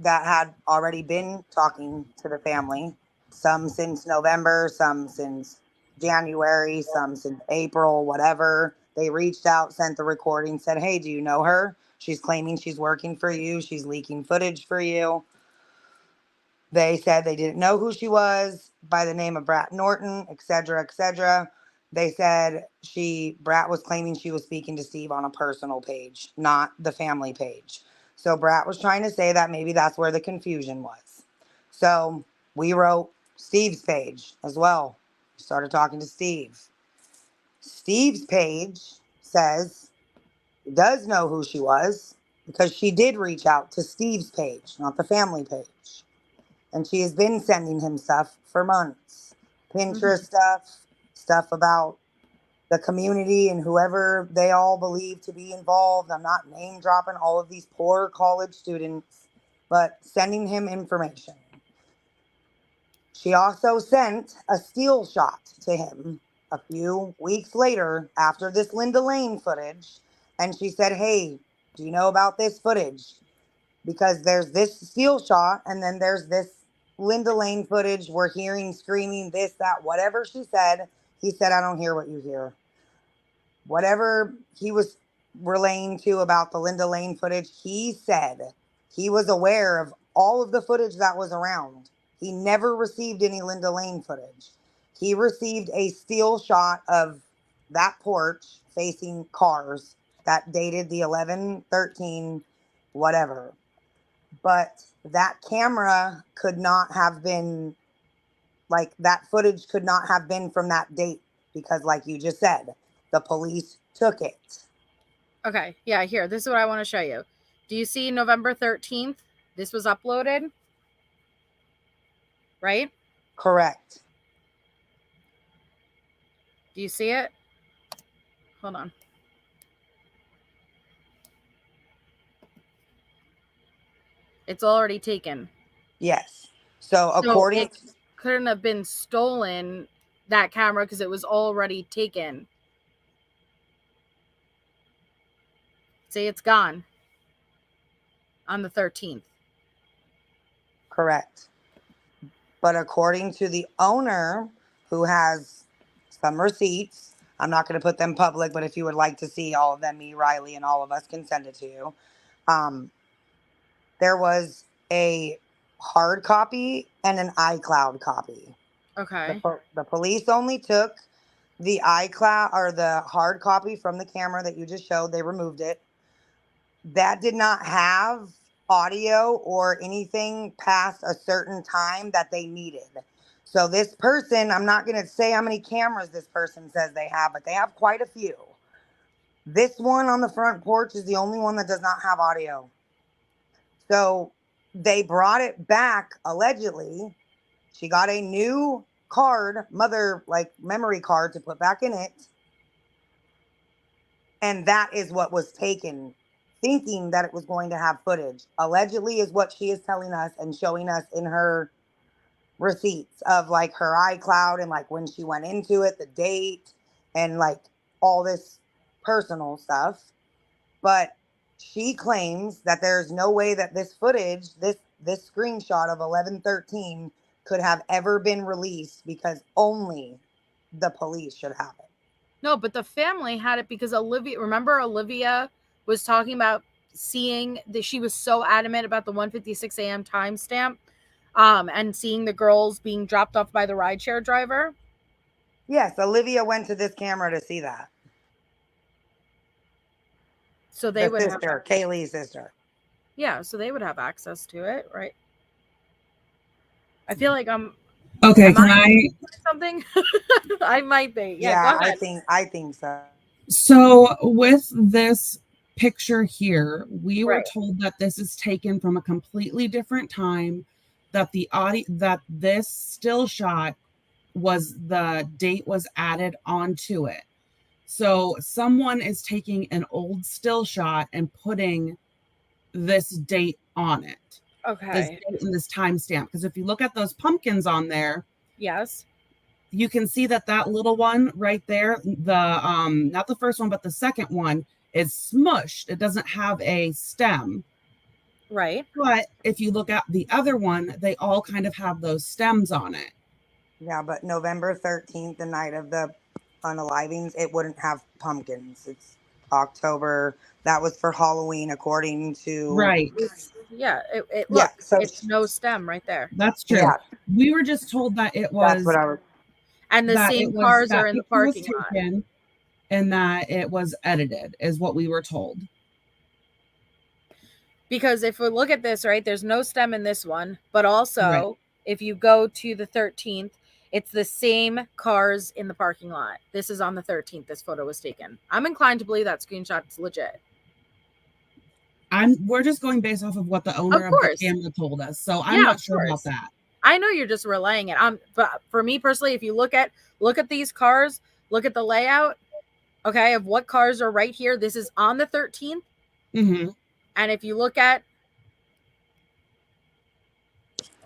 that had already been talking to the family. Some since November, some since January, some since April, whatever. They reached out, sent the recording, said, hey, do you know her? She's claiming she's working for you. She's leaking footage for you. They said they didn't know who she was by the name of Brat Norton, etc., etc. They said Brat was claiming she was speaking to Steve on a personal page, not the family page. So Brat was trying to say that maybe that's where the confusion was. So we wrote Steve's page as well. Started talking to Steve. Steve's page says he does know who she was because she did reach out to Steve's page, not the family page. And she has been sending him stuff for months. Pinterest stuff about the community and whoever they all believe to be involved. I'm not name dropping all of these poor college students, but sending him information. She also sent a still shot to him a few weeks later after this Linda Lane footage. And she said, hey, do you know about this footage? Because there's this still shot and then there's this Linda Lane footage. We're hearing screaming, this, that, whatever she said. He said, I don't hear what you hear. Whatever he was relaying to about the Linda Lane footage, he said he was aware of all of the footage that was around. He never received any Linda Lane footage. He received a still shot of that porch facing cars that dated the 11/13, whatever. But that camera could not have been, like, that footage could not have been from that date because, like you just said, the police took it. Okay. Yeah. Here. This is what I want to show you. Do you see November 13th? This was uploaded. Right? Correct. Do you see it? Hold on. It's already taken. Yes. So according it couldn't have been stolen, that camera, because it was already taken. See, it's gone on the 13th. Correct. But according to the owner who has some receipts. I'm not going to put them public, but if you would like to see all of them, me, Riley, and all of us can send it to you. There was a hard copy and an iCloud copy. Okay. The police only took the iCloud or the hard copy from the camera that you just showed. They removed it. That did not have audio or anything past a certain time that they needed. So this person, I'm not going to say how many cameras this person says they have, but they have quite a few. This one on the front porch is the only one that does not have audio. So they brought it back, allegedly. She got a new card, memory card to put back in it. And that is what was taken, thinking that it was going to have footage. Allegedly is what she is telling us and showing us in her receipts of like her iCloud and like when she went into it, the date, and like all this personal stuff. But she claims that there's no way that this footage, this screenshot of 1113 could have ever been released because only the police should have it. No, but the family had it because remember Olivia was talking about seeing that she was so adamant about the 1:56 a.m. timestamp, and seeing the girls being dropped off by the rideshare driver. Yes, Olivia went to this camera to see that. So they would have Kaylee's sister. Yeah, so they would have access to it, right? I feel like Okay, can I? Something? I might be. Yeah, go ahead. I think so. So with this picture here, we were Right. told that this is taken from a completely different time, that that this still shot the date was added onto it. So someone is taking an old still shot and putting this date on it. Okay. This date and this timestamp. Because if you look at those pumpkins on there, yes, you can see that little one right there, not the first one, but the second one is smushed. It doesn't have a stem. Right. But if you look at the other one, they all kind of have those stems on it. Yeah, but November 13th, the night of the unalivings, it wouldn't have pumpkins. It's October. That was for Halloween, according to... Right. Yeah, it's no stem right there. That's true. Yeah. We were just told that it was... That's what I was... And the same cars are in the parking lot. And that it was edited, is what we were told. Because if we look at this, right, there's no stem in this one. But also, if you go to the 13th, it's the same cars in the parking lot. This is on the 13th. This photo was taken. I'm inclined to believe that screenshot is legit. We're just going based off of what the owner of the camera told us. So I'm not sure about that. I know you're just relaying it. But for me personally, if you look at these cars, look at the layout, okay, of what cars are right here. This is on the 13th. Mm-hmm. And if you look at,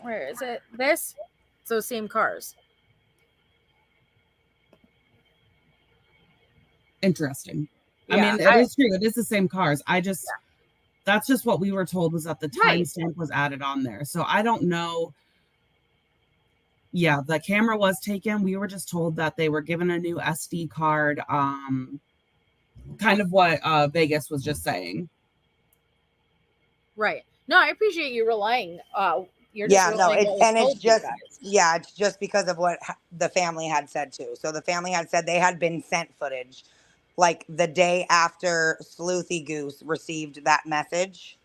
where is it? This, it's those same cars. Interesting. Yeah, I mean, it is true. It is the same cars. That's just what we were told, was that the timestamp was added on there. So I don't know. Yeah, the camera was taken. We were just told that they were given a new SD card. Kind of what Vegas was just saying. Right. No, I appreciate you relying. It's just because of what the family had said too. So the family had said they had been sent footage, like the day after Sleuthy Goose received that message.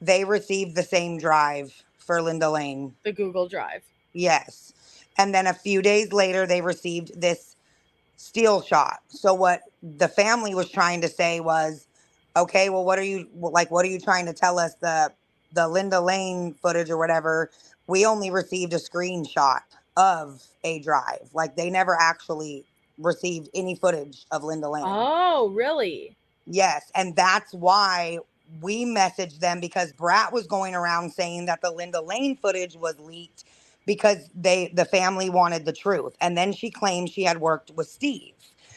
They received the same drive for Linda Lane. The Google Drive. Yes. And then a few days later, they received this steel shot. So what the family was trying to say was, okay, well, what are you trying to tell us? The Linda Lane footage or whatever, we only received a screenshot of a drive. Like, they never actually received any footage of Linda Lane. Oh, really? Yes. And that's why we messaged them, because Brat was going around saying that the Linda Lane footage was leaked because the family wanted the truth. And then she claimed she had worked with Steve.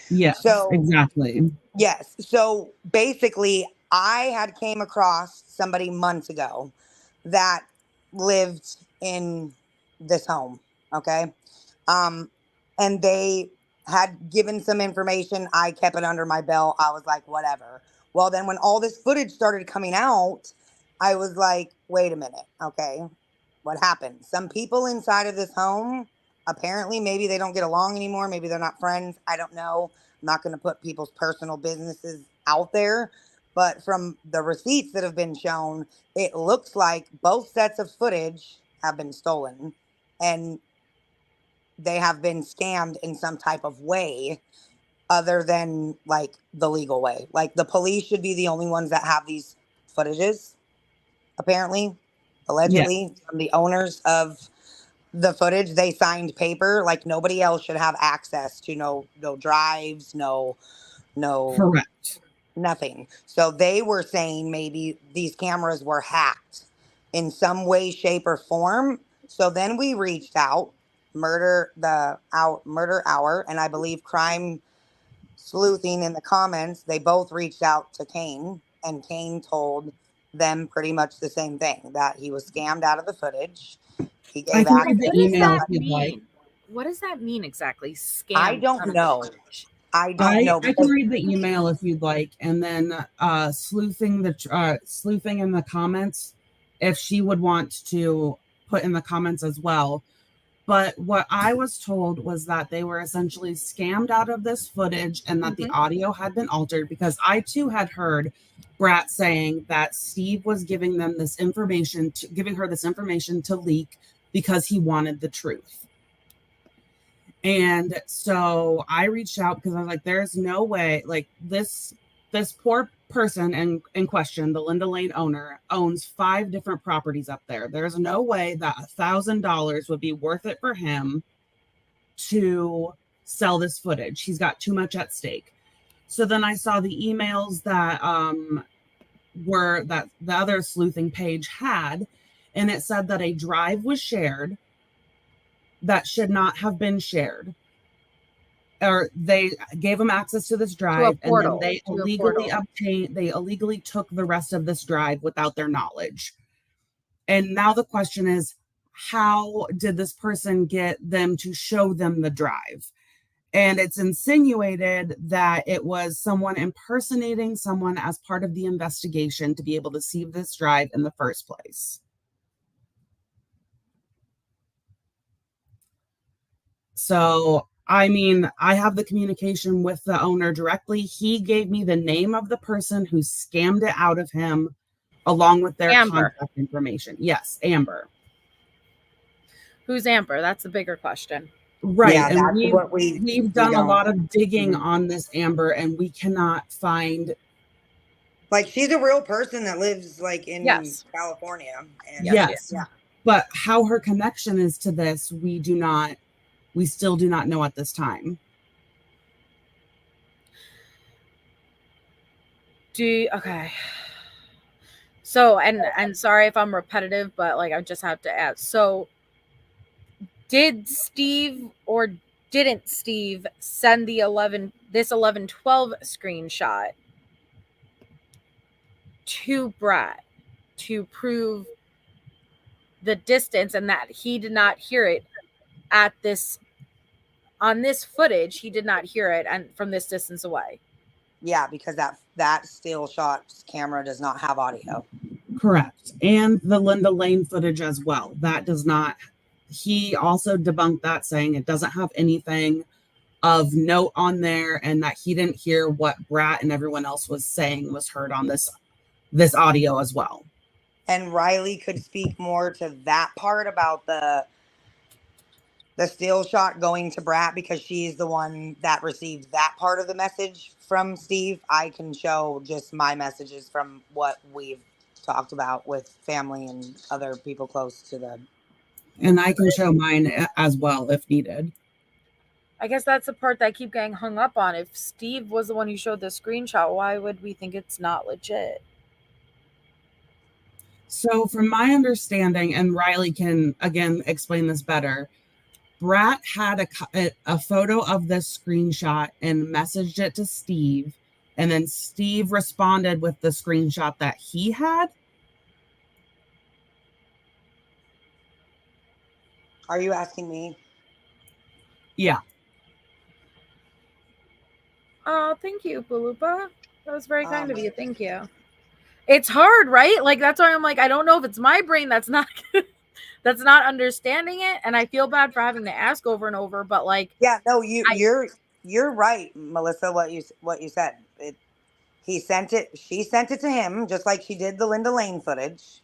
Yes, so, exactly. Yes. So basically, I had came across somebody months ago that lived in this home. Okay. and they had given some information. I kept it under my belt. I was like, whatever. Well, then when all this footage started coming out, I was like, wait a minute. Okay. What happened? Some people inside of this home, apparently, maybe they don't get along anymore. Maybe they're not friends. I don't know. I'm not going to put people's personal businesses out there. But from the receipts that have been shown, it looks like both sets of footage have been stolen and they have been scammed in some type of way other than like the legal way. Like the police should be the only ones that have these footages, apparently, Yeah, allegedly, from the owners of the footage. They signed paper. Like nobody else should have access to no drives, no correct. nothing. So they were saying maybe these cameras were hacked in some way, shape, or form. So then we reached out, Murder Hour, and I believe Crime Sleuthing in the comments. They both reached out to Kane, and Kane told them pretty much the same thing, that he was scammed out of the footage. He I gave can access. read the What does email if that you'd like. mean? What does that mean exactly? I Scam don't out of the know. footage. I don't know I can because read the email if you'd like, and then sleuthing in the comments if she would want to put in the comments as well. But what I was told was that they were essentially scammed out of this footage and that the audio had been altered, because I too had heard Brat saying that Steve was giving her this information to leak because he wanted the truth. And so I reached out because I was like, there's no way, like this poor person in question, the Linda Lane owner, owns 5 different properties up there. There's no way that $1,000 would be worth it for him to sell this footage. He's got too much at stake. So then I saw the emails that that the other sleuthing page had, and it said that a drive was shared that should not have been shared, or they gave them access to this drive, and then they illegally took the rest of this drive without their knowledge. And now the question is, how did this person get them to show them the drive? And it's insinuated that it was someone impersonating someone as part of the investigation to be able to see this drive in the first place. So, I mean, I have the communication with the owner directly. He gave me the name of the person who scammed it out of him, along with their contact information. Yes, Amber. Who's Amber? That's a bigger question. Right. Yeah, and that's what we've done a lot of digging Mhm. on this Amber, and we cannot find. Like, she's a real person that lives like in Yes. California. And Yes. yeah. But how her connection is to this, we still do not know at this time. Okay. So, and sorry if I'm repetitive, but like I just have to ask. So, did Steve or didn't Steve send the 1112 screenshot to Brat to prove the distance, and that he did not hear it on this footage? He did not hear it and from this distance away. Yeah, because that still shot's camera does not have audio. Correct. And the Linda Lane footage as well. That does not. He also debunked that, saying it doesn't have anything of note on there, and that he didn't hear what Brat and everyone else was saying was heard on this audio as well. And Riley could speak more to that part about the still shot going to Brat, because she's the one that received that part of the message from Steve. I can show just my messages from what we've talked about with family and other people close to them. And I can show mine as well if needed. I guess that's the part that I keep getting hung up on. If Steve was the one who showed the screenshot, why would we think it's not legit? So from my understanding, and Riley can again explain this better, Brat had a photo of this screenshot and messaged it to Steve, and then Steve responded with the screenshot that he had. Are you asking me? Yeah. Oh, thank you, Balupa. That was very kind of you. Thank you. It's hard, right? Like that's why I'm like, I don't know if it's my brain that's not that's not understanding it, and I feel bad for having to ask over and over. But like, Yeah, no, you're right, Melissa. What you said. She sent it to him, just like she did the Linda Lane footage.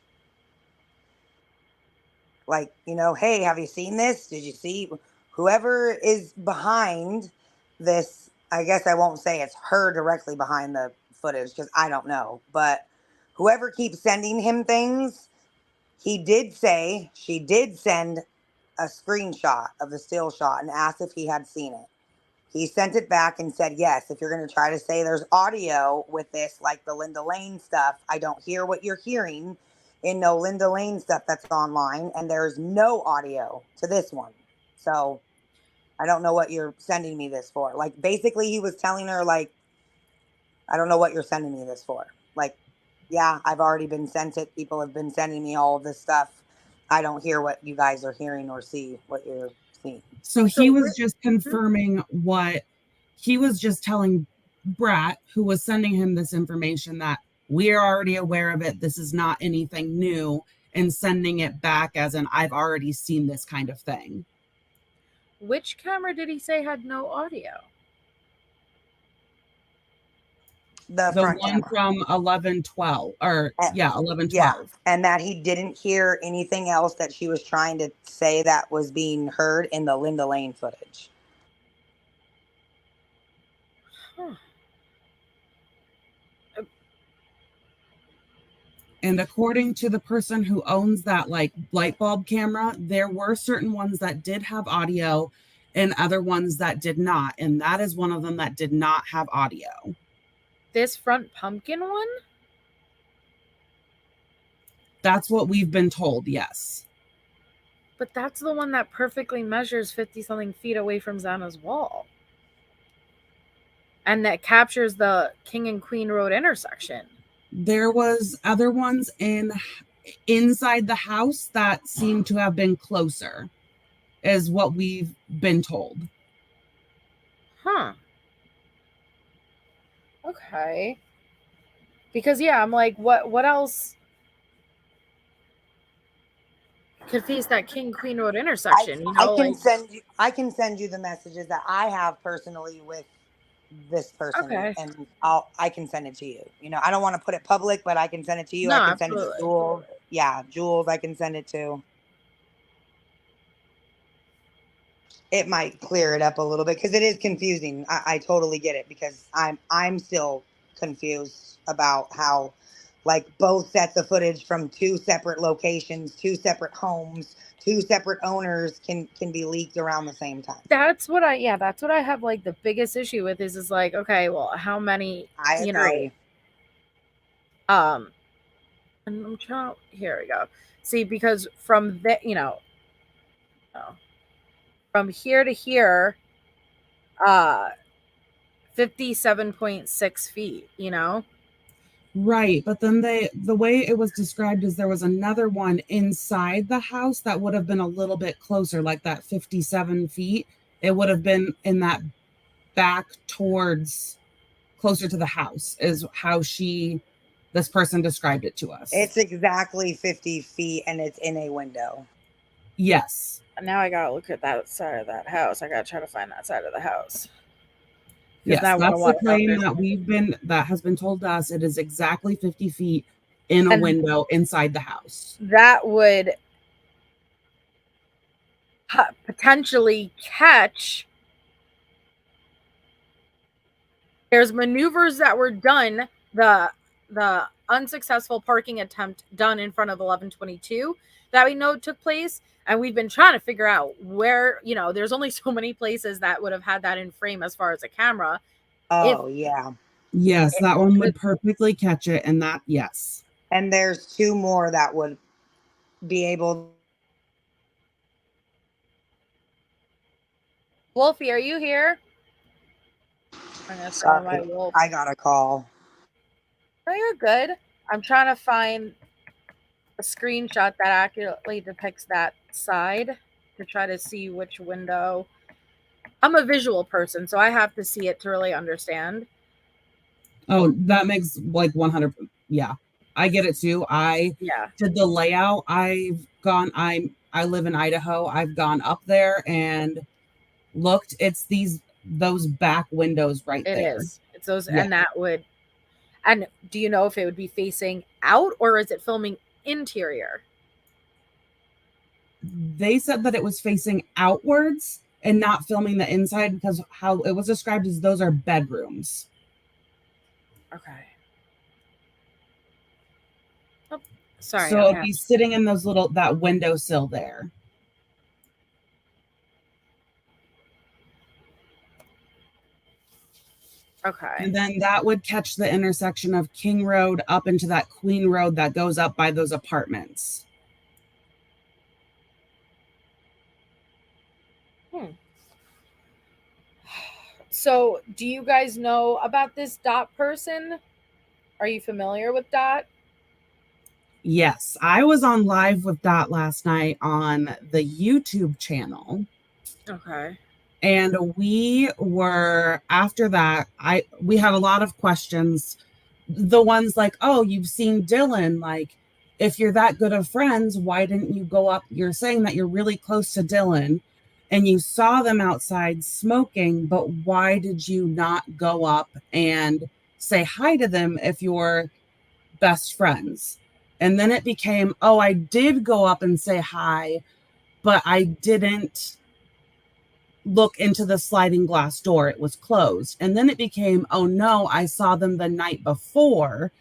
Like, hey, have you seen this? Did you see whoever is behind this? I guess I won't say it's her directly behind the footage because I don't know. But whoever keeps sending him things, she did send a screenshot of the still shot and asked if he had seen it. He sent it back and said, yes, if you're going to try to say there's audio with this, like the Linda Lane stuff, I don't hear what you're hearing in no Linda Lane stuff that's online. And there's no audio to this one. So I don't know what you're sending me this for. Like, basically, he was telling her, like, I don't know what you're sending me this for. Like, yeah, I've already been sent it. People have been sending me all of this stuff. I don't hear what you guys are hearing or see what you're seeing. So he was just confirming what he was just telling Brat, who was sending him this information, that we're already aware of it. This is not anything new, and sending it back as an I've already seen this kind of thing. which camera did he say had no audio? The The front one camera. from 1112, or yeah, 1112. Yeah, and that he didn't hear anything else that she was trying to say that was being heard in the Linda Lane footage. Huh. And according to the person who owns that like light bulb camera, there were certain ones that did have audio and other ones that did not. And that is one of them that did not have audio. This front pumpkin one? That's what we've been told, yes. But that's the one that perfectly measures 50-something feet away from Xana's wall. And that captures the King and Queen Road intersection. There was other ones inside the house that seemed to have been closer, is what we've been told. Huh. Okay. Because yeah, I'm like, what else could face that King Queen Road intersection? I can send you the messages that I have personally with this person, Okay. and I can send it to you. I don't want to put it public, but I can send it to you. No, I can absolutely. send it to Jules. Yeah, Jules, I can send it to. It might clear it up a little bit because it is confusing. I totally get it because I'm still confused about how, like, both sets of footage from two separate locations, two separate homes, two separate owners can be leaked around the same time. That's what I have like the biggest issue with is like, okay, well, how many I agree. And I'm trying, here we go. See, because from the from here to here, 57.6 feet, Right, but then the way it was described is there was another one inside the house that would have been a little bit closer, like that 57 feet. It would have been in that back towards closer to the house, is how this person described it to us. It's exactly 50 feet and it's in a window. Yes. And now I gotta look at that side of that house. I gotta try to find that side of the house. Yes, that's the claim that has been told to us. It is exactly 50 feet in a window inside the house. That would potentially catch. There's maneuvers that were done, the unsuccessful parking attempt done in front of 1122 that we know took place, and we've been trying to figure out where, there's only so many places that would have had that in frame as far as a camera. Yeah. Yes, that one would perfectly catch it, and that, yes. And there's two more that would be able. Wolfie, are you here? I'm gonna call my wolf. I got a call. Oh, you're good. I'm trying to find a screenshot that accurately depicts that side to try to see which window I'm a visual person, so I have to see it to really understand. Oh, that makes like 100. Yeah, I get it too. I Yeah. did the layout. I live in Idaho. I've gone up there and looked. It's those back windows right It there. is. It's those, Yeah. and that would. And do you know if it would be facing out or is it filming interior? They said that it was facing outwards and not filming the inside because how it was described as those are bedrooms. Okay. Oh, sorry. So Okay. it'd be sitting in that windowsill there. Okay. And then that would catch the intersection of King Road up into that Queen Road that goes up by those apartments. So, do you guys know about this Dot person? Are you familiar with Dot? Yes, I was on live with Dot last night on the YouTube channel. Okay. And we were after that, we had a lot of questions. The ones like, oh, you've seen Dylan. Like, if you're that good of friends, why didn't you go up? You're saying that you're really close to Dylan and you saw them outside smoking, but why did you not go up and say hi to them if you're best friends? And then it became, oh, I did go up and say hi, but I didn't look into the sliding glass door. It was closed. And then it became, oh no, I saw them the night before.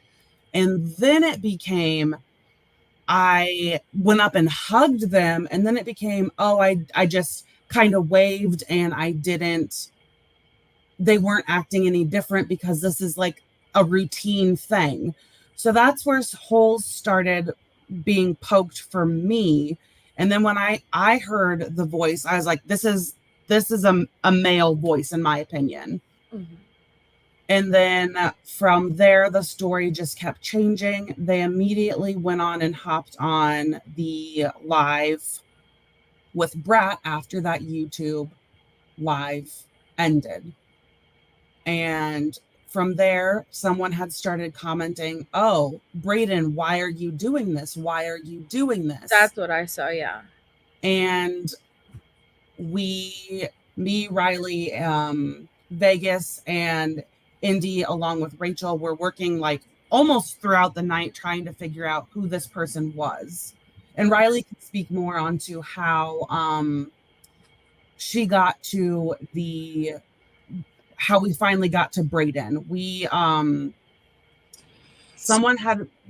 And then it became, I went up and hugged them. And then it became, oh, I just kind of waved and they weren't acting any different because this is like a routine thing. So that's where holes started being poked for me. And then when I heard the voice, I was like, this is a male voice, in my opinion. Mm-hmm. And then from there, the story just kept changing. They immediately went on and hopped on the live with Brat after that YouTube live ended. And from there, someone had started commenting, oh, Brayden, why are you doing this? Why are you doing this? That's what I saw, yeah. And me, Riley, Vegas, and Indy, along with Rachel, were working like almost throughout the night trying to figure out who this person was. And Riley can speak more onto how she got to how we finally got to Brayden.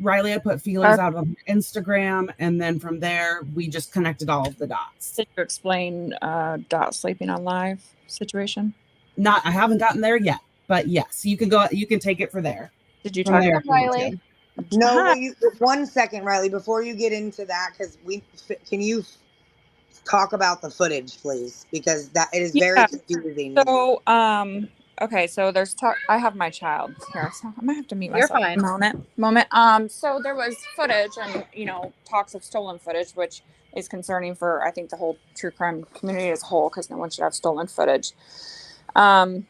Riley had put feelers out on Instagram, and then from there we just connected all of the dots. Did you explain Dot sleeping on live situation? I haven't gotten there yet, but yes, you can take it for there. Did you talk about Riley? No, 1 second, Riley, before you get into that, because can you talk about the footage, please? Because it is very confusing. So, okay, so there's I have my child here, so I might have to mute myself. You're fine. Moment. So there was footage and, talks of stolen footage, which is concerning for, I think, the whole true crime community as a whole, because no one should have stolen footage. And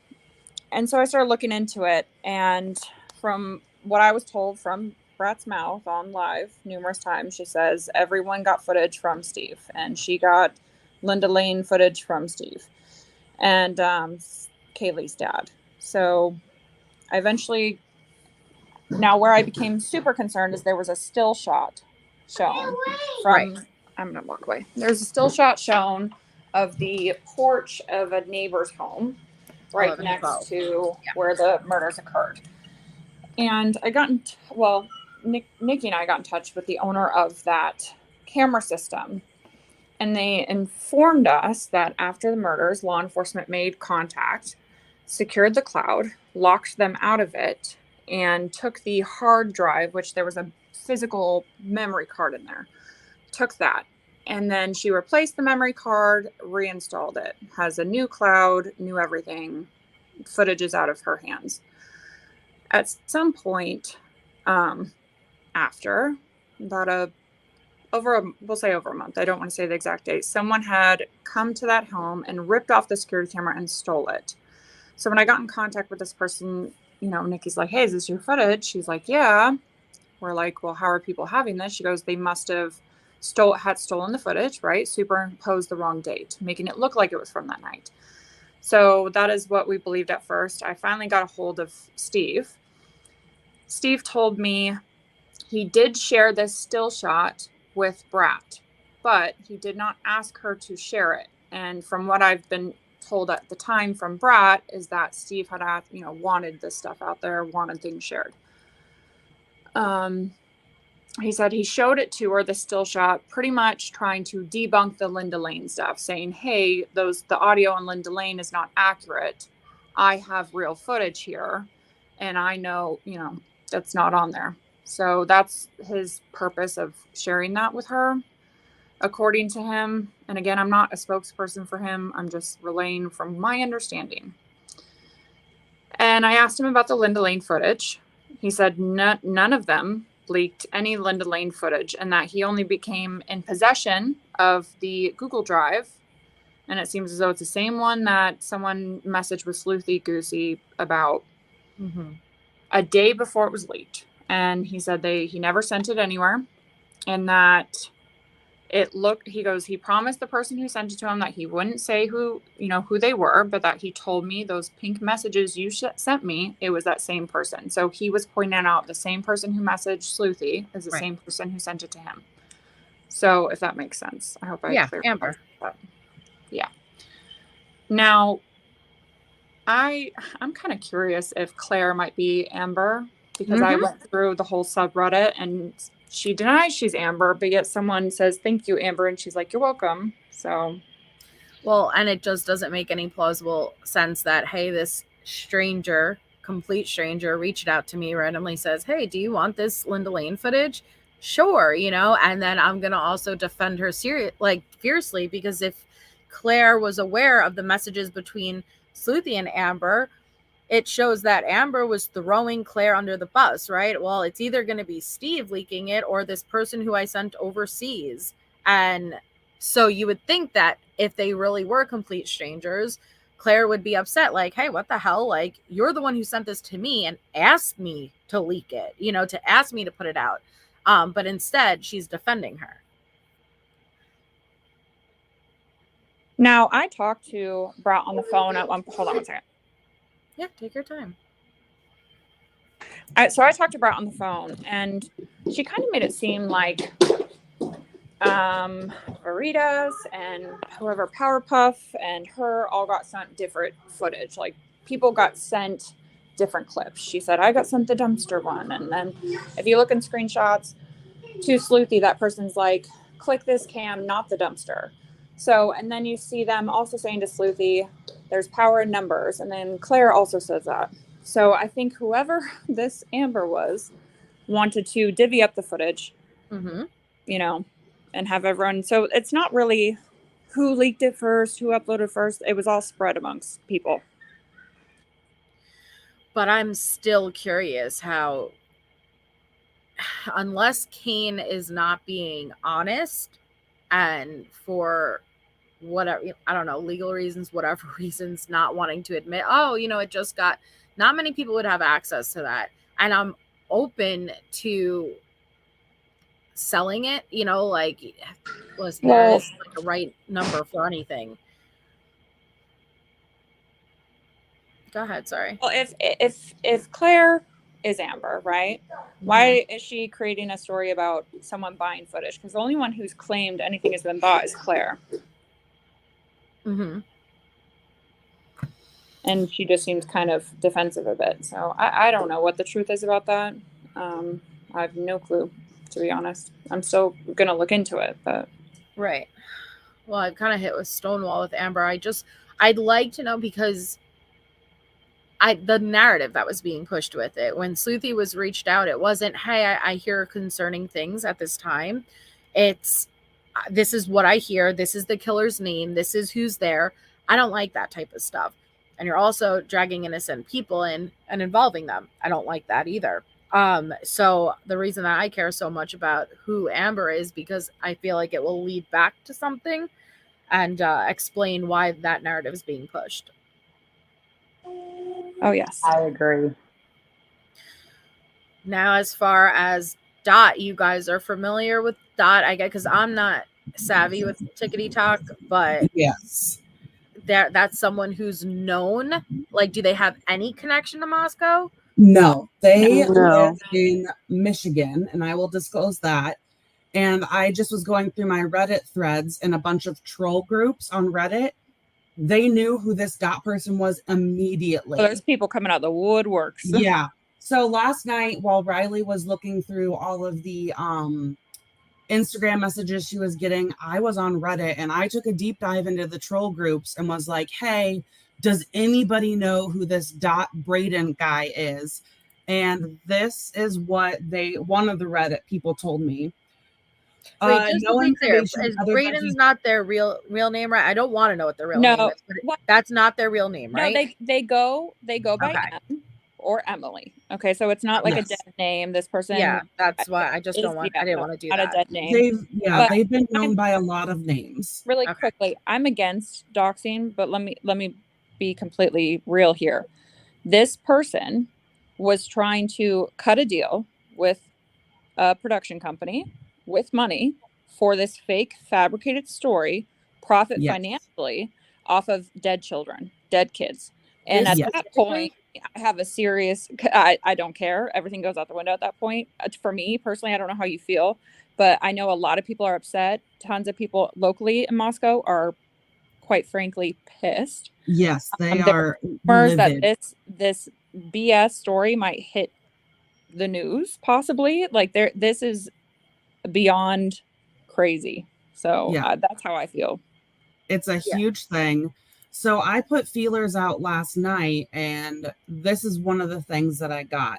so I started looking into it, and from what I was told from Brat's mouth on live numerous times, she says everyone got footage from Steve, and she got Linda Lane footage from Steve and Kaylee's dad. So I eventually, now where I became super concerned is there was a still shot shown from, I'm going to walk away. There's a still shot shown of the porch of a neighbor's home right next to where the murders occurred. And I got Nikki and I got in touch with the owner of that camera system. And they informed us that after the murders, law enforcement made contact, secured the cloud, locked them out of it, and took the hard drive, which there was a physical memory card in there, took that. And then she replaced the memory card, reinstalled it, has a new cloud, new everything. Footage is out of her hands. At some point after, about we'll say over a month. I don't want to say the exact date. Someone had come to that home and ripped off the security camera and stole it. So when I got in contact with this person, you know, Nikki's like, hey, is this your footage? She's like, yeah. We're like, well, how are people having this? She goes, they must have stolen the footage, right? Superimposed the wrong date, making it look like it was from that night. So that is what we believed at first. I finally got a hold of Steve. Steve told me he did share this still shot with Brat, but he did not ask her to share it. And from what I've been told at the time from Brat is that Steve had asked, you know, wanted this stuff out there, wanted things shared. He said he showed it to her, the still shot, pretty much trying to debunk the Linda Lane stuff, saying, hey, the audio on Linda Lane is not accurate. I have real footage here, and I know, you know, that's not on there. So that's his purpose of sharing that with her, according to him. And again, I'm not a spokesperson for him. I'm just relaying from my understanding. And I asked him about the Linda Lane footage. He said none of them leaked any Linda Lane footage, and that he only became in possession of the Google Drive. And it seems as though it's the same one that someone messaged with Sleuthy Goosey about a day before it was leaked. And he said he never sent it anywhere, and that he goes, he promised the person who sent it to him that he wouldn't say who they were, but that he told me those pink messages you sent me, it was that same person. So he was pointing out the same person who messaged Sleuthy is the same person who sent it to him. So if that makes sense, I hope I cleared Amber. that. Yeah. Now, I'm kind of curious if Claire might be Amber, because I went through the whole subreddit and she denies she's Amber, but yet someone says, thank you, Amber. And she's like, you're welcome. So. Well, and it just doesn't make any plausible sense that, hey, this complete stranger reached out to me, randomly says, hey, do you want this Linda Lane footage? Sure. You know, and then I'm going to also defend her fiercely, because if Claire was aware of the messages between Sleuthy and Amber, it shows that Amber was throwing Claire under the bus, right? Well, it's either going to be Steve leaking it or this person who I sent overseas. And so you would think that if they really were complete strangers, Claire would be upset, like, hey, what the hell? Like, you're the one who sent this to me and asked me to leak it, you know, to ask me to put it out. But instead, she's defending her. Now, I talked to Brat on the phone hold on one second. Yeah, take your time. So I talked to Brat on the phone, and she kind of made it seem like Veritas and whoever Powerpuff and her all got sent different footage. Like, people got sent different clips. She said, I got sent the dumpster one. And then if you look in screenshots to Sleuthy, that person's like, click this cam, not the dumpster. So, and then you see them also saying to Sleuthy, there's power in numbers. And then Claire also says that. So I think whoever this Amber was wanted to divvy up the footage, you know, and have everyone. So it's not really who leaked it first, who uploaded first. It was all spread amongst people. But I'm still curious how, unless Kane is not being honest and for whatever, I don't know, legal reasons, whatever reasons, not wanting to admit, oh, you know, it just got, not many people would have access to that. And I'm open to selling it, you know, like, listen, there is like a right number for anything. Go ahead, sorry. Well, if Claire is Amber, right? Why is she creating a story about someone buying footage? Because the only one who's claimed anything has been bought is Claire. And she just seems kind of defensive a bit. So I don't know what the truth is about that. I have no clue, to be honest. I'm still going to look into it, but. Right. Well, I kind of hit with Stonewall with Amber. I'd like to know, because the narrative that was being pushed with it, when Sleuthy was reached out, it wasn't, hey, I hear concerning things at this time. It's, this is what I hear. This is the killer's name. This is who's there. I don't like that type of stuff. And you're also dragging innocent people in and involving them. I don't like that either. So the reason that I care so much about who Amber is, because I feel like it will lead back to something and explain why that narrative is being pushed. Oh yes. I agree. Now, as far as Dot, you guys are familiar with Dot, I get, because I'm not savvy with Tickety Talk, but Yes. that's someone who's known. Like, do they have any connection to Moscow? No, they No. live in Michigan, and I will disclose that. And I just was going through my Reddit threads and a bunch of troll groups on Reddit. They knew who this Dot person was immediately. So there's people coming out the woodworks. Yeah. So last night, while Riley was looking through all of the Instagram messages she was getting, I was on Reddit and I took a deep dive into the troll groups and was like, hey, does anybody know who this Dot Braden guy is? And this is what one of the Reddit people told me. Wait, just No to be clear, information is other than Braden's not their real name, right? I don't want to know what their real No. name is, but What? that's not their real name, No, right? they go by Okay. M or Emily. Okay, so it's not like Yes. a dead name. This person, Yeah, that's why I just is- don't want. yeah, I didn't no, want to do not that. a dead name. But they've been known by a lot of names. really Okay. quickly, I'm against doxing, but let me be completely real here. This person was trying to cut a deal with a production company with money for this fake fabricated story, profit Yes. financially off of dead children, dead kids. And This at that point, I have a serious, I don't care. Everything goes out the window at that point. For me personally, I don't know how you feel, but I know a lot of people are upset. Tons of people locally in Moscow are quite frankly pissed. Yes, they There are rumors livid. that this BS story might hit the news, possibly. Like this is beyond crazy. So Yeah. that's how I feel. It's a huge thing. So I put feelers out last night, and this is one of the things that I got.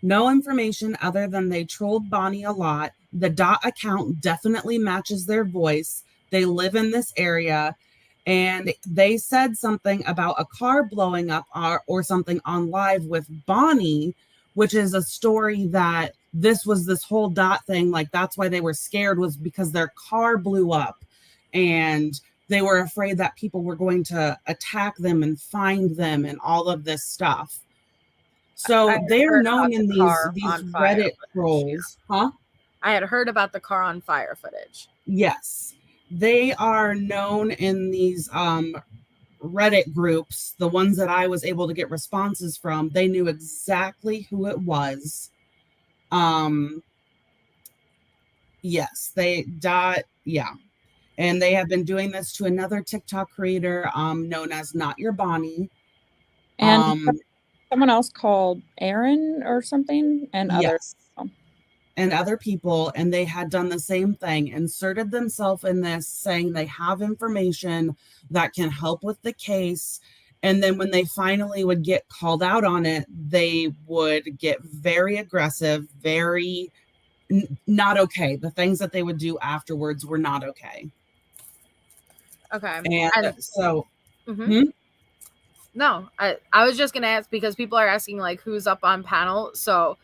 No information other than they trolled Bonnie a lot. The Dot account definitely matches their voice. They live in this area, and they said something about a car blowing up or something on live with Bonnie, which is a story that this whole Dot thing. Like, that's why they were scared, was because their car blew up, and they were afraid that people were going to attack them and find them and all of this stuff. So they're known in these Reddit trolls. Huh? I had heard about the car on fire footage. Yes. They are known in these Reddit groups, the ones that I was able to get responses from. They knew exactly who it was. Yes, yeah. And they have been doing this to another TikTok creator known as Not Your Bonnie. And someone else called Aaron or something, and yes. And other people, and they had done the same thing, inserted themselves in this, saying they have information that can help with the case. And then when they finally would get called out on it, they would get very aggressive, very not okay. The things that they would do afterwards were not okay. Okay. And so no, I was just gonna ask, because people are asking like who's up on panel. So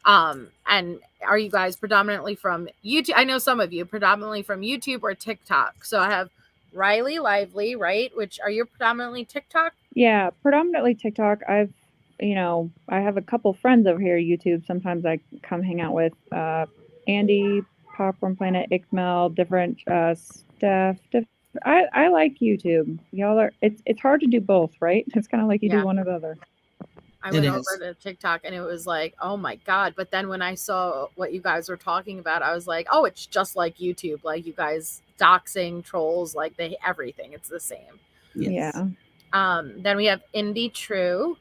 and are you guys predominantly from YouTube? I know some of you predominantly from YouTube or TikTok. So I have Riley Lively, right? Which, are you predominantly TikTok? Yeah, predominantly TikTok. I have a couple friends over here YouTube. Sometimes I come hang out with Andy, Popcorn Planet, Ixmel, different stuff. I like YouTube. Y'all are. It's hard to do both, right? It's kind of like you do one or the other. I went over to TikTok and it was like, oh my God. But then when I saw what you guys were talking about, I was like, oh, it's just like YouTube. Like, you guys doxing, trolls, like everything. It's the same. Yes. Yeah. Then we have Indie True.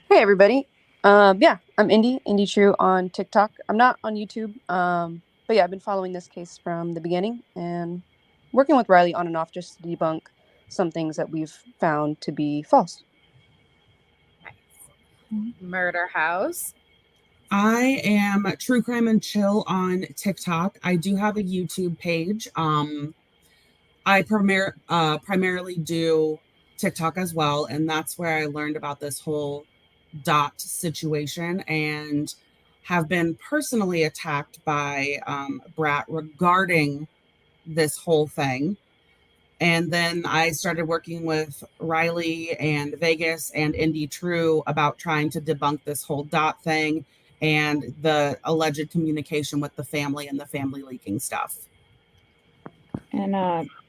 Hey everybody. Yeah, I'm Indie True on TikTok. I'm not on YouTube. But yeah, I've been following this case from the beginning and working with Riley on and off just to debunk some things that we've found to be false. Murder House. I am True Crime and Chill on TikTok. I do have a YouTube page. I primarily do TikTok as well, and that's where I learned about this whole Dot situation. And have been personally attacked by Brat regarding this whole thing. And then I started working with Riley and Vegas and Indy True about trying to debunk this whole dot thing and the alleged communication with the family and the family leaking stuff. And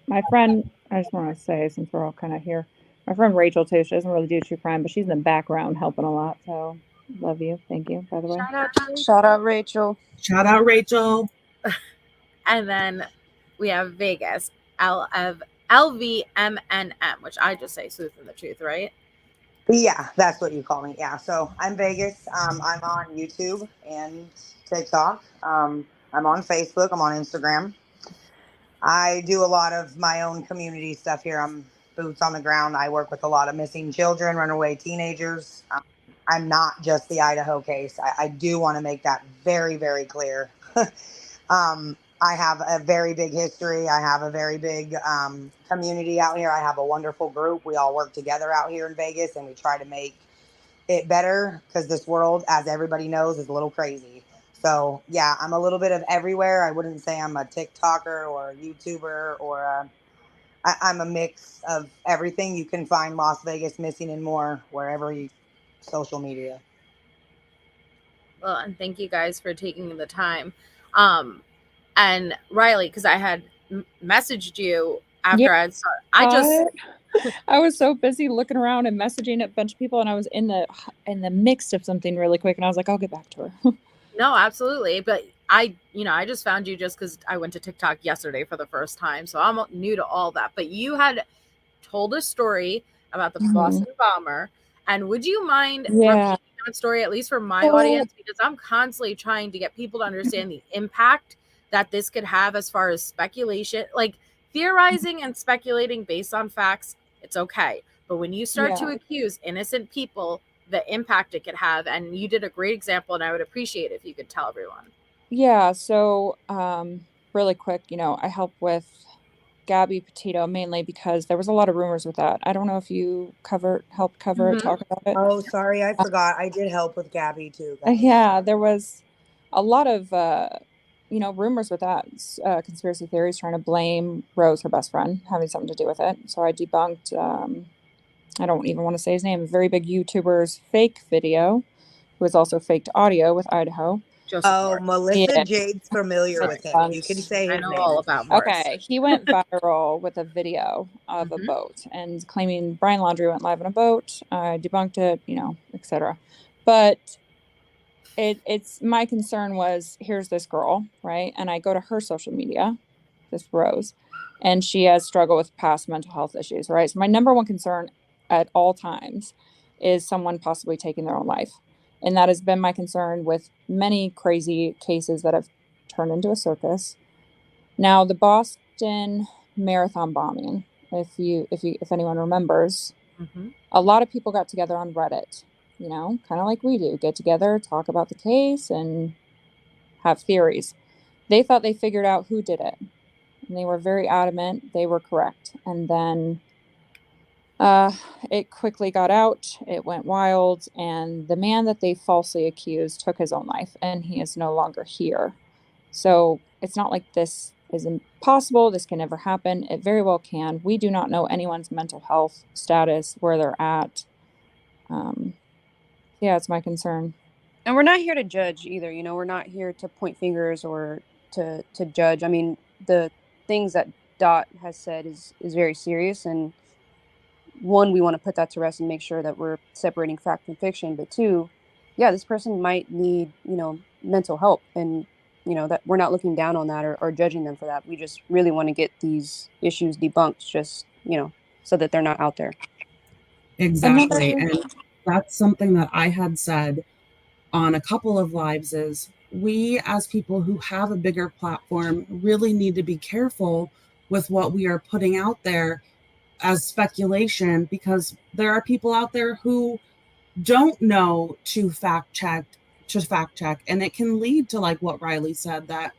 my friend, I just want to say, since we're all kind of here, my friend Rachel too. She doesn't really do true crime, but she's in the background helping a lot. So love you, thank you. By the way, Shout out to Shout out Rachel. Shout out Rachel. And then we have Vegas, LVMNM, which I just say Sleuth and the Truth, right? Yeah, that's what you call me. Yeah. So I'm Vegas. I'm on YouTube and TikTok. I'm on Facebook. I'm on Instagram. I do a lot of my own community stuff here. I'm boots on the ground. I work with a lot of missing children, runaway teenagers. I'm not just the Idaho case. I do want to make that very, very clear. I have a very big history. I have a very big community out here. I have a wonderful group. We all work together out here in Vegas, and we try to make it better because this world, as everybody knows, is a little crazy. So, yeah, I'm a little bit of everywhere. I wouldn't say I'm a TikToker or a YouTuber or I'm a mix of everything. You can find Las Vegas Missing and more wherever you social media. Well, and thank you guys for taking the time. And Riley, because I had messaged you after I was so busy looking around and messaging a bunch of people, and I was in the mix of something really quick, and I was like, I'll get back to her. No, absolutely. But I just found you just because I went to TikTok yesterday for the first time, so I'm new to all that. But you had told a story about the Boston bomber, and would you mind repeating that story, at least for my audience, because I'm constantly trying to get people to understand the impact that this could have as far as speculation, like theorizing and speculating based on facts. It's okay, but when you start to accuse innocent people, the impact it could have, and you did a great example, and I would appreciate it if you could tell everyone. Yeah, so really quick, I help with Gabby Petito mainly because there was a lot of rumors with that. I don't know if you helped cover it, talk about it. Oh, sorry, I forgot. I did help with Gabby too. Yeah, there was a lot of rumors with that, conspiracy theories trying to blame Rose, her best friend, having something to do with it. So I debunked, I don't even want to say his name, a very big YouTuber's fake video, who was also faked audio with Idaho. Melissa Jade's familiar with him. You can say his I know name. all about Morris. Okay, he went viral with a video of a boat and claiming Brian Laundrie went live on a boat. I debunked it, etc. But it's my concern was, here's this girl, right? And I go to her social media, this Rose, and she has struggled with past mental health issues, right? So my number one concern at all times is someone possibly taking their own life. And that has been my concern with many crazy cases that have turned into a circus. Now, the Boston Marathon bombing, if anyone remembers, a lot of people got together on Reddit, kind of like we do, get together, talk about the case, and have theories. They thought they figured out who did it, and they were very adamant they were correct. And then it quickly got out, it went wild, and the man that they falsely accused took his own life, and he is no longer here. So it's not like this is impossible, this can never happen. It very well can. We do not know anyone's mental health status, where they're at. It's my concern. And we're not here to judge either. We're not here to point fingers or to judge. I mean, the things that Dot has said is very serious. And one, we want to put that to rest and make sure that we're separating fact from fiction. But two, this person might need, mental help. And, that we're not looking down on that or judging them for that. We just really want to get these issues debunked, just, so that they're not out there. Exactly. And that's something that I had said on a couple of lives is we, as people who have a bigger platform, really need to be careful with what we are putting out there as speculation, because there are people out there who don't know to fact check, and it can lead to, like what Riley said, that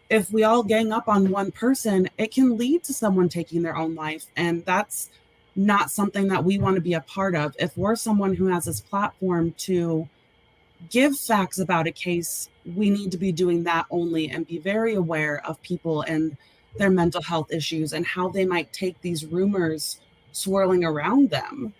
if we all gang up on one person, it can lead to someone taking their own life, and that's not something that we want to be a part of. If we're someone who has this platform to give facts about a case, we need to be doing that only and be very aware of people and their mental health issues and how they might take these rumors swirling around them.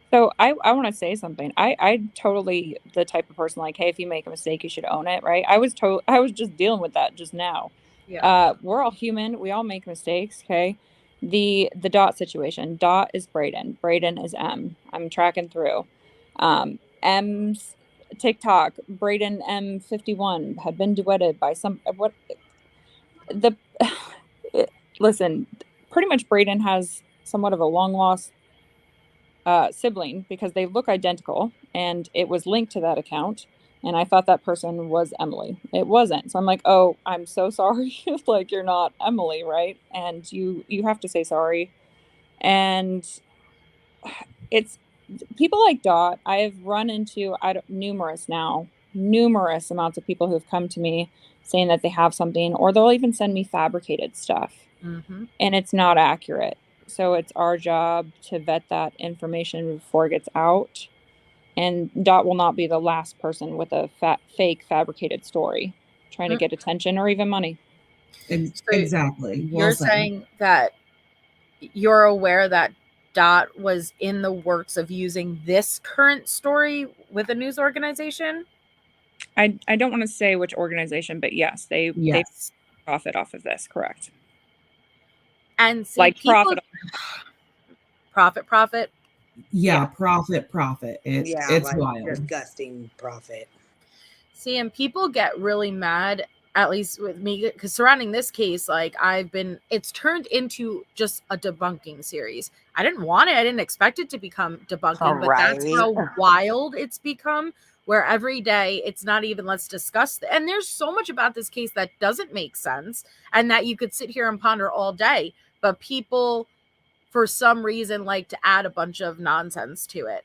So I want to say something. I totally the type of person like, hey, if you make a mistake, you should own it, right? I was just dealing with that just now. Yeah. We're all human. We all make mistakes, okay? The Dot situation. Dot is Braden. Braden is M. I'm tracking through. M's TikTok. Braden M51 had been duetted by some what the listen, pretty much Braden has somewhat of a long lost sibling because they look identical and it was linked to that account, and I thought that person was Emily. It wasn't. So I'm like, oh, I'm so sorry. Like, you're not Emily, right? And you have to say sorry. And it's people like Dot. I have run into numerous amounts of people who have come to me saying that they have something, or they'll even send me fabricated stuff, and it's not accurate. So it's our job to vet that information before it gets out. And Dot will not be the last person with a fake fabricated story trying to get attention or even money. Exactly. Well You're said. saying that you're aware that Dot was in the works of using this current story with a news organization? I don't want to say which organization, but yes, they profit off of this, correct? And see, like people profit. Yeah, profit. It's like wild. Disgusting profit. See, and people get really mad, at least with me, because surrounding this case, like it's turned into just a debunking series. I didn't want it. I didn't expect it to become debunking, but that's how wild it's become, where every day it's not even let's discuss and there's so much about this case that doesn't make sense and that you could sit here and ponder all day, but people for some reason like to add a bunch of nonsense to it,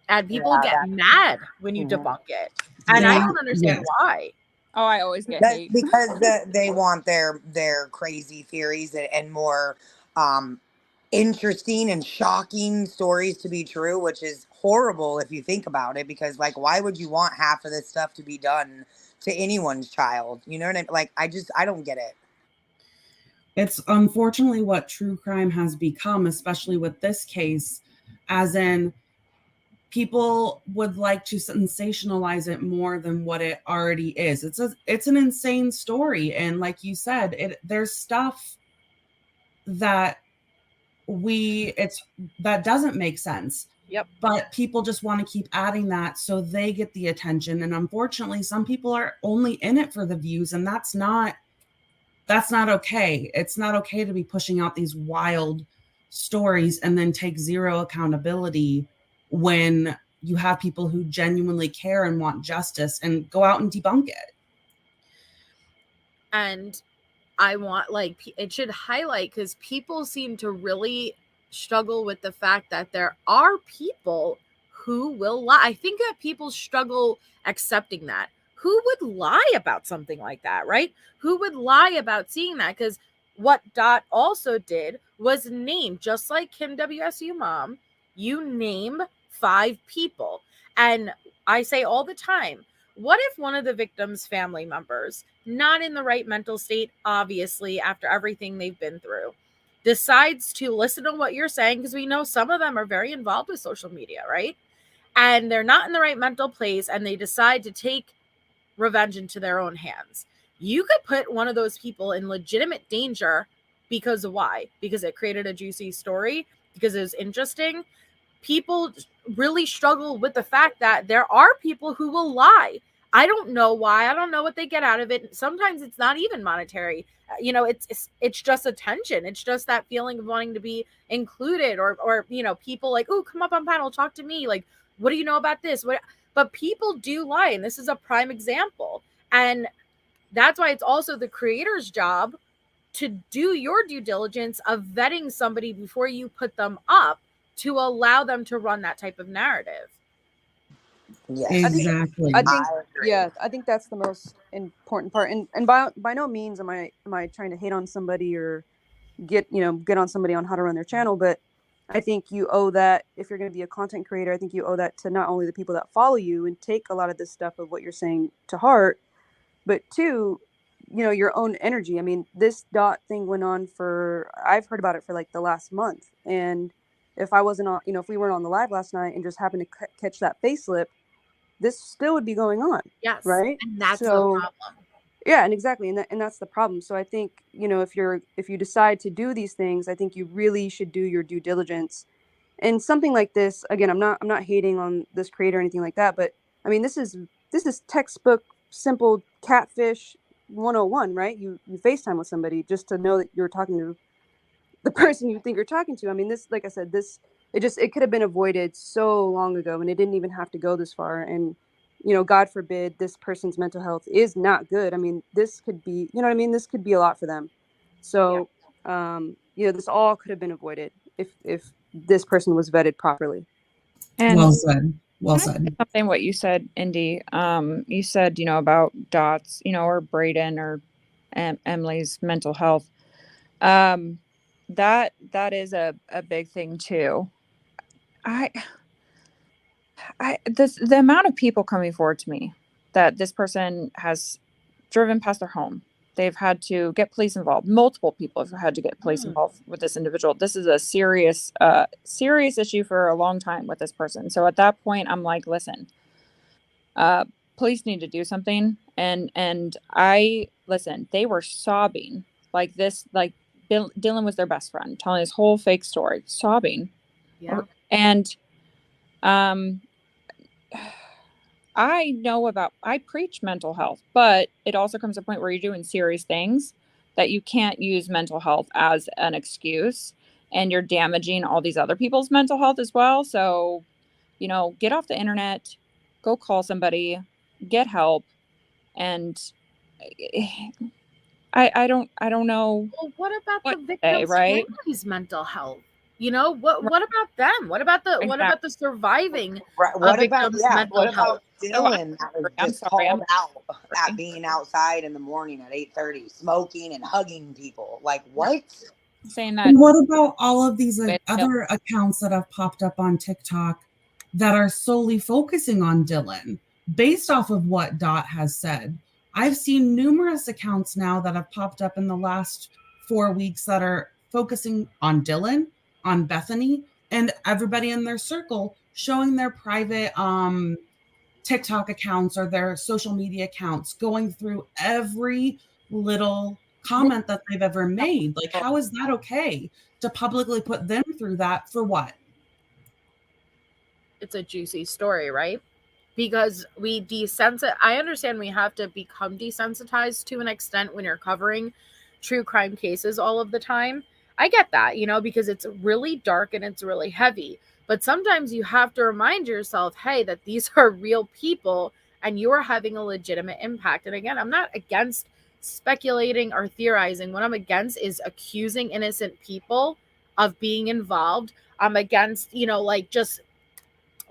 and people get mad when you debunk it, and I don't understand why. Oh, I always get hate because they want their crazy theories and more interesting and shocking stories to be true, which is horrible if you think about it, because like, why would you want half of this stuff to be done to anyone's child? You know what I mean? Like, I don't get it. It's unfortunately what true crime has become, especially with this case, as in people would like to sensationalize it more than what it already is. It's an insane story, and like you said, there's stuff that that doesn't make sense. Yep. But people just want to keep adding that so they get the attention, and unfortunately some people are only in it for the views, and that's not okay. It's not okay to be pushing out these wild stories and then take zero accountability when you have people who genuinely care and want justice and go out and debunk it. And I want, like, it should highlight, because people seem to really struggle with the fact that there are people who will lie. I think that people struggle accepting that. Who would lie about something like that, right? Who would lie about seeing that? Because what Dot also did was name, just like Kim WSU Mom, you name 5 people. And I say all the time, what if one of the victims' family members, not in the right mental state, obviously, after everything they've been through, decides to listen to what you're saying, because we know some of them are very involved with social media, right? And they're not in the right mental place, and they decide to take revenge into their own hands. You could put one of those people in legitimate danger because of why? Because it created a juicy story, because it was interesting. People really struggle with the fact that there are people who will lie. I don't know why. I don't know what they get out of it. Sometimes it's not even monetary. It's just attention. It's just that feeling of wanting to be included, or people like, oh, come up on panel, talk to me. Like, what do you know about this? But people do lie, and this is a prime example. And that's why it's also the creator's job to do your due diligence of vetting somebody before you put them up, to allow them to run that type of narrative. Yes. Exactly. I think that's the most important part. And by no means am I trying to hate on somebody or get on somebody on how to run their channel, but I think you owe that, if you're going to be a content creator, I think you owe that to not only the people that follow you and take a lot of this stuff of what you're saying to heart, but two, you know, your own energy. I mean, this dot thing went on for, I've heard about it for like the last month. And if I wasn't on, you know, if we weren't on the live last night and just happened to catch that facelift, this still would be going on. Yes. Right. And that's the So, problem. yeah, and exactly. And that's the problem. So I think, you know, if you decide to do these things, I think you really should do your due diligence. And something like this, again, I'm not hating on this creator or anything like that, but I mean, this is textbook simple catfish 101, right? You FaceTime with somebody just to know that you're talking to the person you think you're talking to. I mean, this, like I said, it could have been avoided so long ago, and it didn't even have to go this far. And, you know, God forbid this person's mental health is not good. I mean, this could be, you know what I mean? This could be a lot for them. So, you know, this all could have been avoided if this person was vetted properly. And Well said. Well can I say said. something what you said, Indy? You said, you know, about Dot's, you know, or Braden or Emily's mental health. That is a big thing too. The amount of people coming forward to me that this person has driven past their home. They've had to get police involved. Multiple people have had to get police involved with this individual. This is a serious issue for a long time with this person. So at that point, I'm like, listen, police need to do something. And I listen. They were sobbing like this, like Dylan was their best friend, telling his whole fake story, sobbing. Yeah. And I preach mental health, but it also comes to a point where you're doing serious things that you can't use mental health as an excuse, and you're damaging all these other people's mental health as well. So, you know, get off the internet, go call somebody, get help. And I don't know. Well, what about what the to say, victims' right? families' mental health? You know, what about them? What about the surviving What about victims' mental health? Dylan that was I'm just sorry, called out at being outside in the morning at 8:30, smoking and hugging people? Like what? saying that. And what about all of these But other accounts that have popped up on TikTok that are solely focusing on Dylan based off of what Dot has said? I've seen numerous accounts now that have popped up in the last 4 weeks that are focusing on Dylan, on Bethany, and everybody in their circle showing their private TikTok accounts or their social media accounts, going through every little comment that they've ever made. Like, how is that okay to publicly put them through that for what? It's a juicy story, right? Because we desensitize. I understand we have to become desensitized to an extent when you're covering true crime cases all of the time. I get that, you know, because it's really dark and it's really heavy. But sometimes you have to remind yourself, hey, that these are real people and you are having a legitimate impact. And again, I'm not against speculating or theorizing. What I'm against is accusing innocent people of being involved. I'm against, you know, like just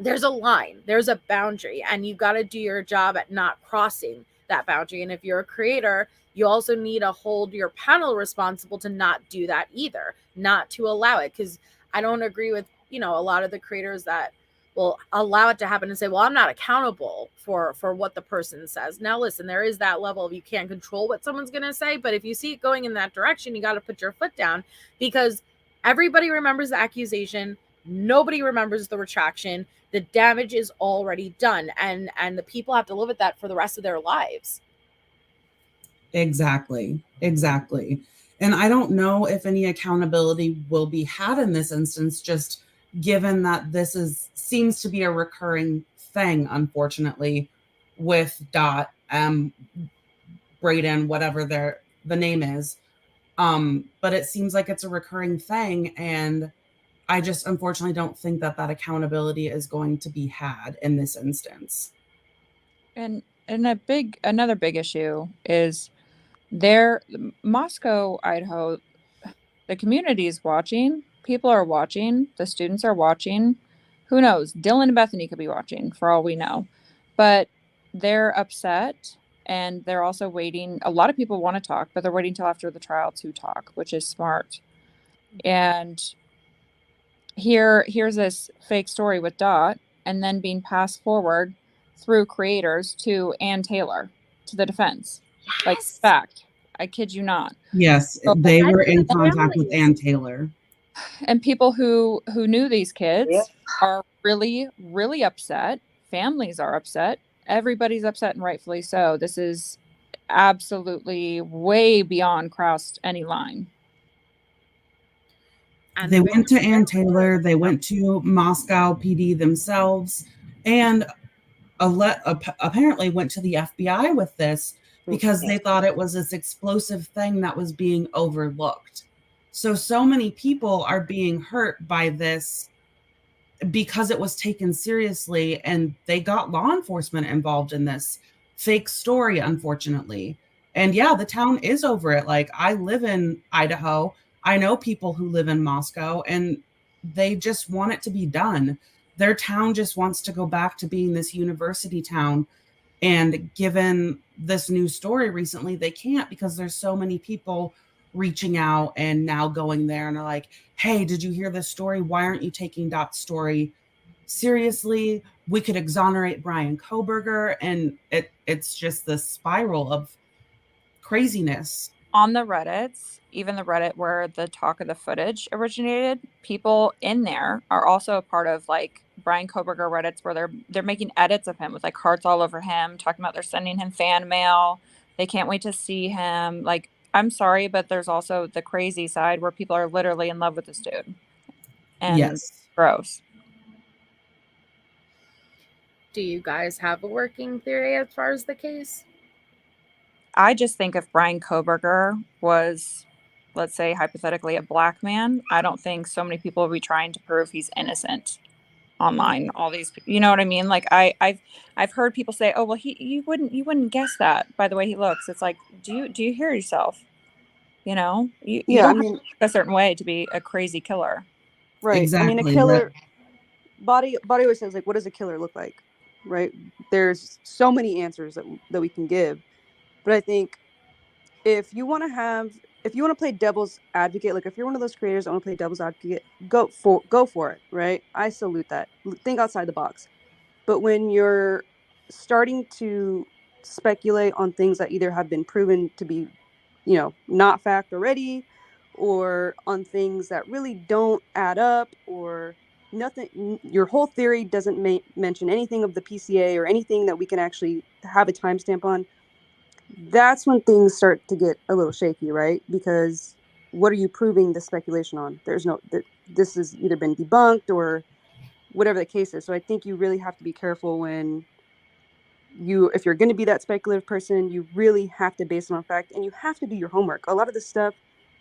there's a line, there's a boundary, and you got to do your job at not crossing that boundary. And if you're a creator, you also need to hold your panel responsible to not do that either, not to allow it. Because I don't agree with, you know, a lot of the creators that will allow it to happen and say, well, I'm not accountable for what the person says. Now listen, there is that level of, you can't control what someone's going to say, but if you see it going in that direction, you got to put your foot down, because everybody remembers the accusation, nobody remembers the retraction. The damage is already done, and the people have to live with that for the rest of their lives. Exactly. And I don't know if any accountability will be had in this instance, just given that this seems to be a recurring thing, unfortunately, with Dot, Braden, whatever the name is. But it seems like it's a recurring thing, and I just unfortunately don't think that accountability is going to be had in this instance. And another big issue is Moscow, Idaho, the community is watching, people are watching, the students are watching. Who knows? Dylan and Bethany could be watching for all we know. But they're upset, and they're also waiting. A lot of people want to talk, but they're waiting till after the trial to talk, which is smart. And here's this fake story with Dot, and then being passed forward through creators to Ann Taylor, to the defense. Like, Yes. fact. I kid you not. Yes, So, they were That's in the contact with families. Ann Taylor. and people who knew these kids Yeah. are really, really upset. Families are upset. Everybody's upset, and rightfully so. This is absolutely way beyond crossed any line. And They the went to Ann parents- Taylor, they went to Moscow PD themselves, and apparently went to the FBI with this because they thought it was this explosive thing that was being overlooked. So many people are being hurt by this because it was taken seriously, and they got law enforcement involved in this fake story, unfortunately. And yeah, the town is over it. Like, I live in Idaho. I know people who live in Moscow, and they just want it to be done. Their town just wants to go back to being this university town. And given this new story recently, they can't, because there's so many people reaching out and now going there and are like, hey, did you hear this story? Why aren't you taking Dot's story seriously? We could exonerate Brian Koberger. And it's just this spiral of craziness. On the Reddits, even the Reddit where the talk of the footage originated, people in there are also a part of like Brian Koberger Reddits where they're making edits of him with like hearts all over him, talking about they're sending him fan mail. They can't wait to see him. Like, I'm sorry, but there's also the crazy side where people are literally in love with this dude. And Yes. gross. Do you guys have a working theory as far as the case? I just think if Brian Koberger was, let's say, hypothetically a black man, I don't think so many people would be trying to prove he's innocent online. All these, you know what I mean? Like, I've heard people say, "Oh, well, you wouldn't guess that by the way he looks." It's like, do you hear yourself? You know, you Yeah, don't I have mean, to look a certain way to be a crazy killer. right. I mean, a Exactly. killer body always says like, what does a killer look like? Right. There's so many answers that we can give. But I think if you want to play devil's advocate, like if you're one of those creators that want to play devil's advocate, go for it, right? I salute that. Think outside the box. But when you're starting to speculate on things that either have been proven to be, not fact already, or on things that really don't add up, or nothing, your whole theory doesn't mention anything of the PCA or anything that we can actually have a timestamp on, that's when things start to get a little shaky, right? Because what are you proving the speculation on? There's no, this has either been debunked or whatever the case is. So I think you really have to be careful when if you're going to be that speculative person, you really have to base it on fact, and you have to do your homework. A lot of this stuff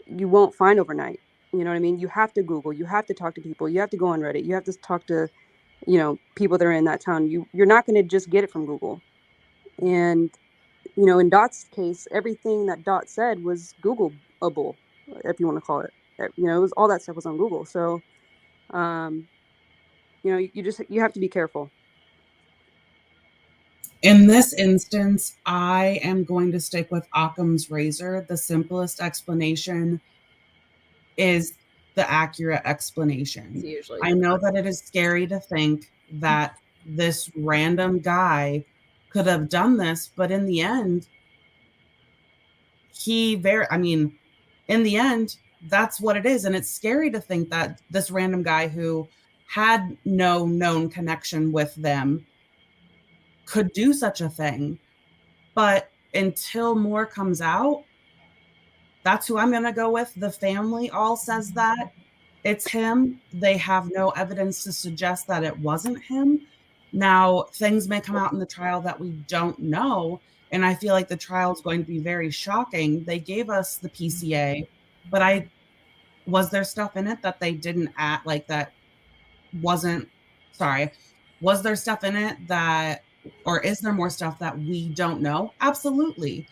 you won't find overnight. You know what I mean? You have to Google, you have to talk to people, you have to go on Reddit, you have to talk to, people that are in that town. You're not going to just get it from Google. And in Dot's case, everything that Dot said was Googleable, if you want to call it. It was all that stuff was on Google. So, you have to be careful. In this instance, I am going to stick with Occam's razor. The simplest explanation is the accurate explanation. It's usually I know that it is scary to think that this random guy could have done this, but in the end, in the end, that's what it is. And it's scary to think that this random guy who had no known connection with them could do such a thing. But until more comes out, that's who I'm going to go with. The family all says that it's him. They have no evidence to suggest that it wasn't him. Now, things may come out in the trial that we don't know, and I feel like the trial is going to be very shocking. They gave us the PCA, but was there stuff in it that they didn't add, like that wasn't, sorry, was there stuff in it that, or is there more stuff that we don't know? Absolutely.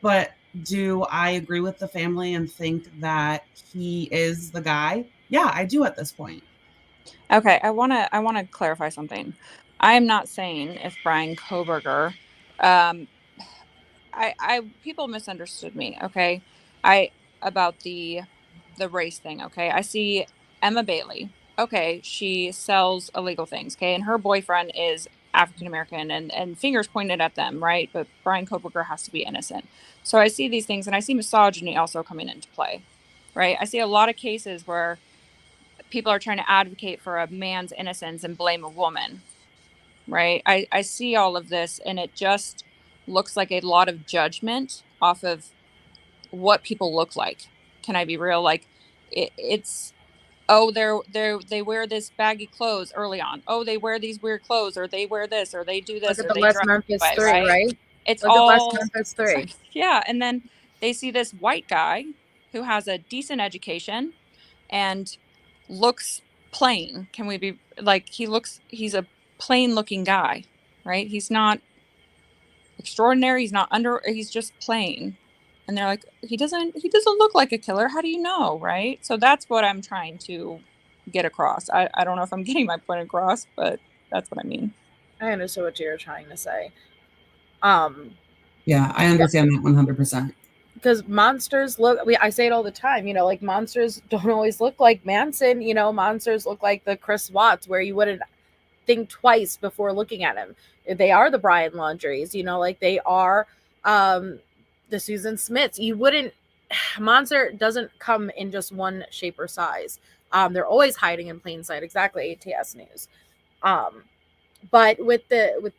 But do I agree with the family and think that he is the guy? Yeah, I do at this point. Okay, I wanna clarify something. I am not saying if Brian Koberger, people misunderstood me. Okay, about the race thing. Okay, I see Emma Bailey. okay, she sells illegal things, okay, and her boyfriend is African American, and fingers pointed at them, right? But Brian Koberger has to be innocent. So I see these things, and I see misogyny also coming into play, right? I see a lot of cases where people are trying to advocate for a man's innocence and blame a woman, right? I see all of this, and it just looks like a lot of judgment off of what people look like. Can I be real? Like it's oh, they wear this baggy clothes early on. Oh, they wear these weird clothes, or they wear this, or they do Look this, at or the they West dress Memphis this way, 3, right? right? It's Look at West all Memphis it's 3. like, yeah. And then they see this white guy who has a decent education and looks plain. Can we be like he's a plain looking guy, right? He's not extraordinary, he's just plain. And they're like, he doesn't look like a killer. How do you know, right? So that's what I'm trying to get across. I don't know if I'm getting my point across, but that's what I mean. I understood what you were trying to say. Yeah, I understand that 100%. Because monsters I say it all the time, like monsters don't always look like Manson, monsters look like the Chris Watts, where you wouldn't think twice before looking at him. They are the Brian Laundries, like they are the Susan Smiths. You wouldn't monster doesn't come in just one shape or size. They're always hiding in plain sight. Exactly, ATS News. But with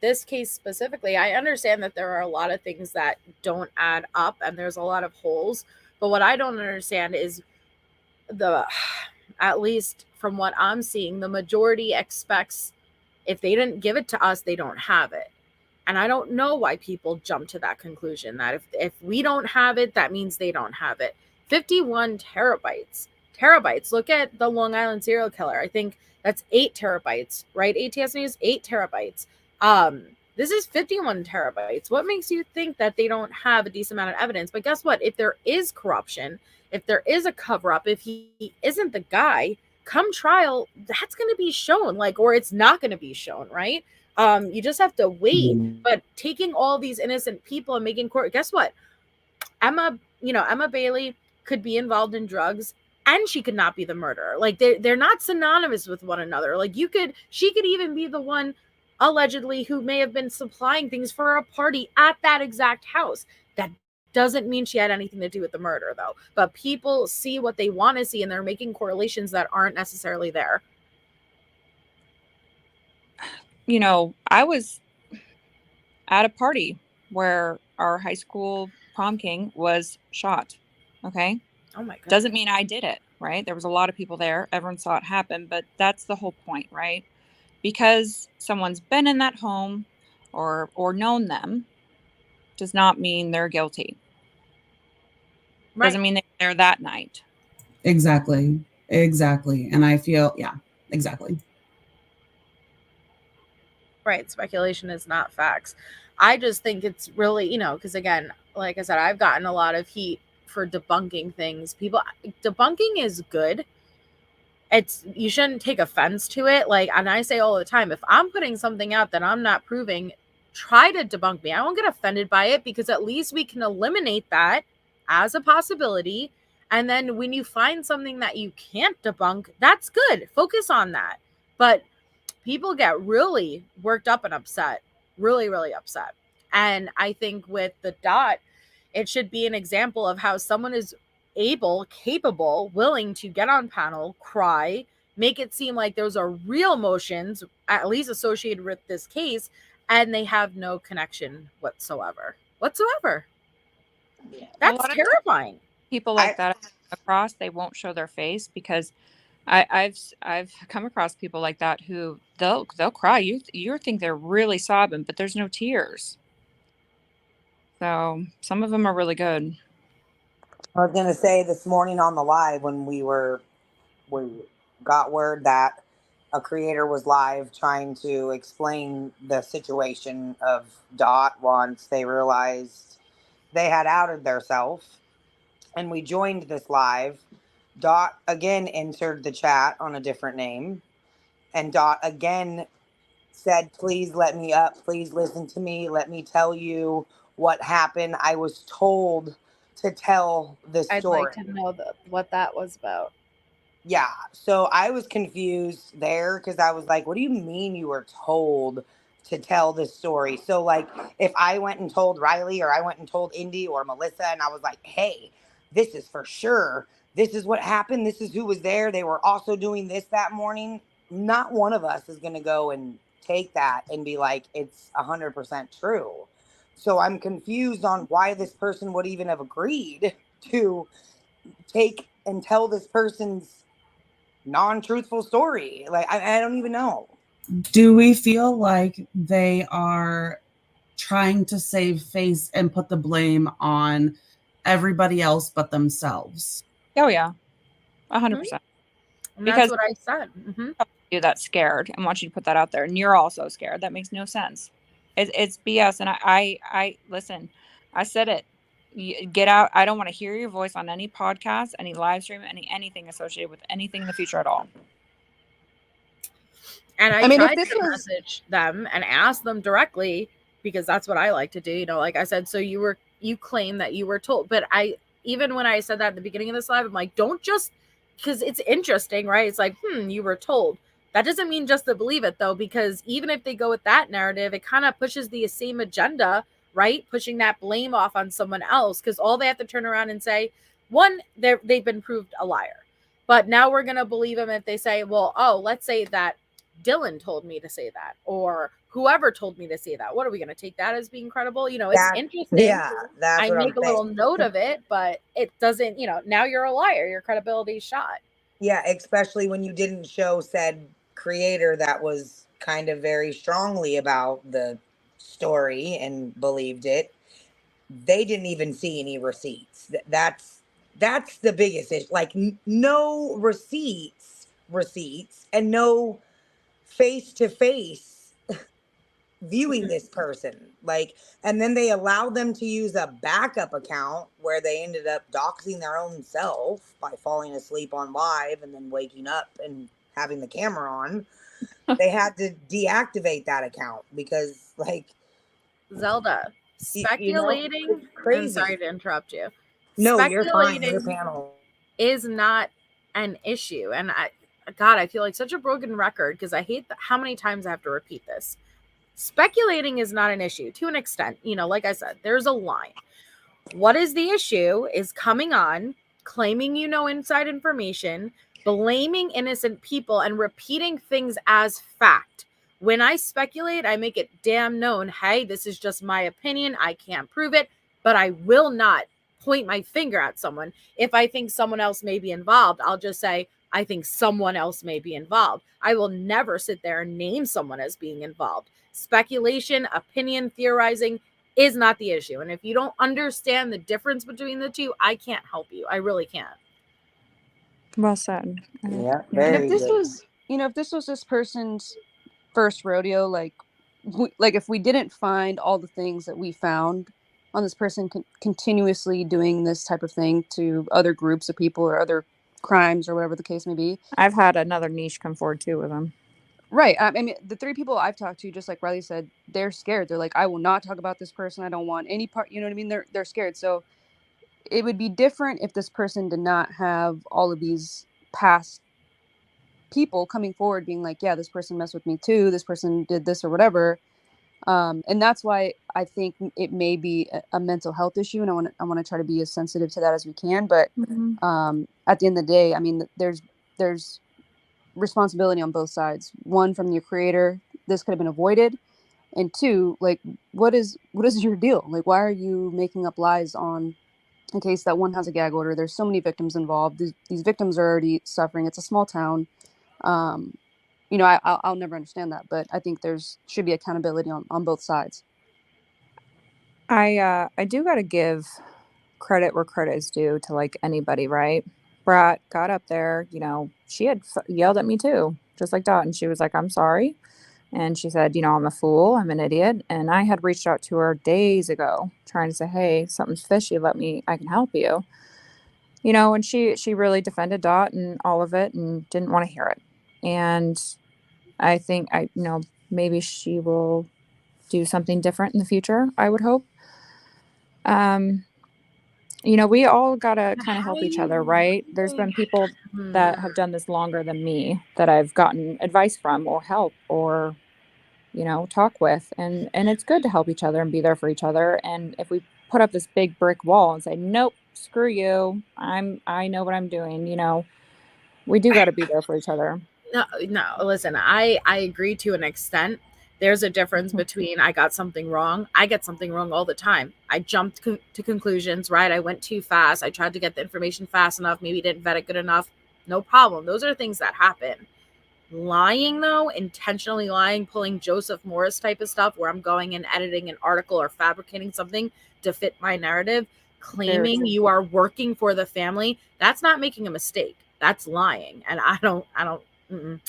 this case specifically, I understand that there are a lot of things that don't add up and there's a lot of holes. But what I don't understand is at least from what I'm seeing, the majority expects if they didn't give it to us, they don't have it. And I don't know why people jump to that conclusion that if we don't have it, that means they don't have it. 51 terabytes. Look at the Long Island serial killer. I think that's 8 terabytes, right? ATS News, 8 terabytes. This is 51 terabytes. What makes you think that they don't have a decent amount of evidence? But guess what? If there is corruption, if there is a cover up, if he isn't the guy, come trial, that's going to be shown, or it's not going to be shown, right? You just have to wait. But taking all these innocent people and making court, guess what? Emma Bailey could be involved in drugs and she could not be the murderer. They're not synonymous with one another. She could even be the one allegedly who may have been supplying things for a party at that exact house. That doesn't mean she had anything to do with the murder, though. But people see what they want to see, and they're making correlations that aren't necessarily there. I was at a party where our high school prom king was shot. Okay. Oh my God. Doesn't mean I did it, right? There was a lot of people there. Everyone saw it happen, but that's the whole point, right? Because someone's been in that home or known them does not mean they're guilty. Right. Doesn't mean they were there that night. Exactly. And I feel, yeah, exactly. Right. Speculation is not facts. I just think it's really, because again, like I said, I've gotten a lot of heat for debunking things. Debunking is good. You shouldn't take offense to it. And I say all the time, if I'm putting something out that I'm not proving, try to debunk me. I won't get offended by it, because at least we can eliminate that as a possibility. And then when you find something that you can't debunk, that's good. Focus on that. But people get really worked up and upset, really, really upset. And I think with the dot, it should be an example of how someone is capable, willing to get on panel, cry, make it seem like those are real emotions, at least associated with this case, and they have no connection whatsoever. That's terrifying. People like that across, they won't show their face, because I've come across people like that who they'll cry. You think they're really sobbing, but there's no tears. So some of them are really good. I was gonna say this morning on the live when we got word that a creator was live trying to explain the situation of Dot once they realized they had outed themselves, and we joined this live. Dot again entered the chat on a different name, and Dot again said, "Please let me up. Please listen to me. Let me tell you what happened. I was told to tell this story." I'd like to know what that was about. Yeah. So I was confused there because I was like, what do you mean you were told to tell this story? So, like, if I went and told Riley or I went and told Indy or Melissa and I was like, hey, this is for sure. This is what happened. This is who was there. They were also doing this that morning. Not one of us is going to go and take that and be like, it's 100% true. So I'm confused on why this person would even have agreed to take and tell this person's non-truthful story. Like I don't even know. Do we feel like they are trying to save face and put the blame on everybody else but themselves? Oh yeah, 100%. And that's Because what I said. you that scared and want you to put that out there, and you're also scared. That makes no sense. It's BS. And I listen. I said it. Get out. I don't want to hear your voice on any podcast, any live stream, anything associated with anything in the future at all. And I mean, if tried this to was message them and ask them directly because that's what I like to do. You know, like I said, so you claim that you were told, but even when I said that at the beginning of this live, I'm like, don't just, because it's interesting, right? It's like, you were told. That doesn't mean just to believe it though, because even if they go with that narrative, it kind of pushes the same agenda, right? Pushing that blame off on someone else, because all they have to turn around and say, one, they've been proved a liar. But now we're going to believe them if they say, well, oh, let's say that Dylan told me to say that, or whoever told me to say that. What are we going to take that as being credible? You know, it's interesting. Yeah, that's I what I'm make a little saying. note of it, but it doesn't, now you're a liar. Your credibility's shot. Yeah, especially when you didn't show said creator that was kind of very strongly about the story and believed it. They didn't even see any receipts. That's the biggest issue. Like no receipts, and no face to face viewing this person. Like, and then they allowed them to use a backup account where they ended up doxing their own self by falling asleep on live and then waking up and having the camera on. They had to deactivate that account because, like, Zelda, speculating, it's and crazy. sorry to interrupt you. No, you're fine. Your Speculating panel is not an issue. And God, I feel like such a broken record because I hate how many times I have to repeat this. Speculating is not an issue to an extent. Like I said, there's a line. What is the issue is coming on, claiming inside information, blaming innocent people, and repeating things as fact. When I speculate, I make it damn known, hey, this is just my opinion. I can't prove it, but I will not point my finger at someone. If I think someone else may be involved, I'll just say, I think someone else may be involved. I will never sit there and name someone as being involved. Speculation, opinion, theorizing is not the issue. And if you don't understand the difference between the two, I can't help you. I really can't. Well said. Yeah, and very if this good. was, if this was this person's first rodeo, like if we didn't find all the things that we found on this person continuously doing this type of thing to other groups of people or other crimes or whatever the case may be. I've had another niche come forward too with them. Right. I mean, the 3 people I've talked to, just like Riley said, they're scared. They're like, I will not talk about this person. I don't want any part. You know what I mean? They're scared. So it would be different if this person did not have all of these past people coming forward being like, yeah, this person messed with me too. This person did this or whatever. And that's why I think it may be a mental health issue. And I want to try to be as sensitive to that as we can. But at the end of the day, I mean, there's responsibility on both sides. One, from your creator, this could have been avoided, and 2, like, what is your deal? Like, why are you making up lies on a case that one has a gag order? There's so many victims involved. These victims are already suffering. It's a small town. I'll never understand that, but I think should be accountability on both sides. I do got to give credit where credit is due to, like, anybody, right? Brat got up there, she had yelled at me too, just like that. And she was like, I'm sorry. And she said, I'm a fool. I'm an idiot. And I had reached out to her days ago trying to say, hey, something's fishy. I can help you. And she really defended Dot and all of it and didn't want to hear it. And I think maybe she will do something different in the future, I would hope. we all gotta kind of help each other, right? There's been people that Hmm. have done this longer than me that I've gotten advice from or help or talk with, and it's good to help each other and be there for each other. And if we put up this big brick wall and say, nope, screw you, I know what I'm doing, we do got to be there for each other. No, listen, I agree to an extent. There's a difference between I got something wrong. I get something wrong all the time. I jumped to conclusions, right? I went too fast. I tried to get the information fast enough. Maybe didn't vet it good enough. No problem. Those are things that happen. Lying, though, intentionally lying, pulling Joseph Morris type of stuff where I'm going and editing an article or fabricating something to fit my narrative, claiming you are working for the family, that's not making a mistake. That's lying. And I don't do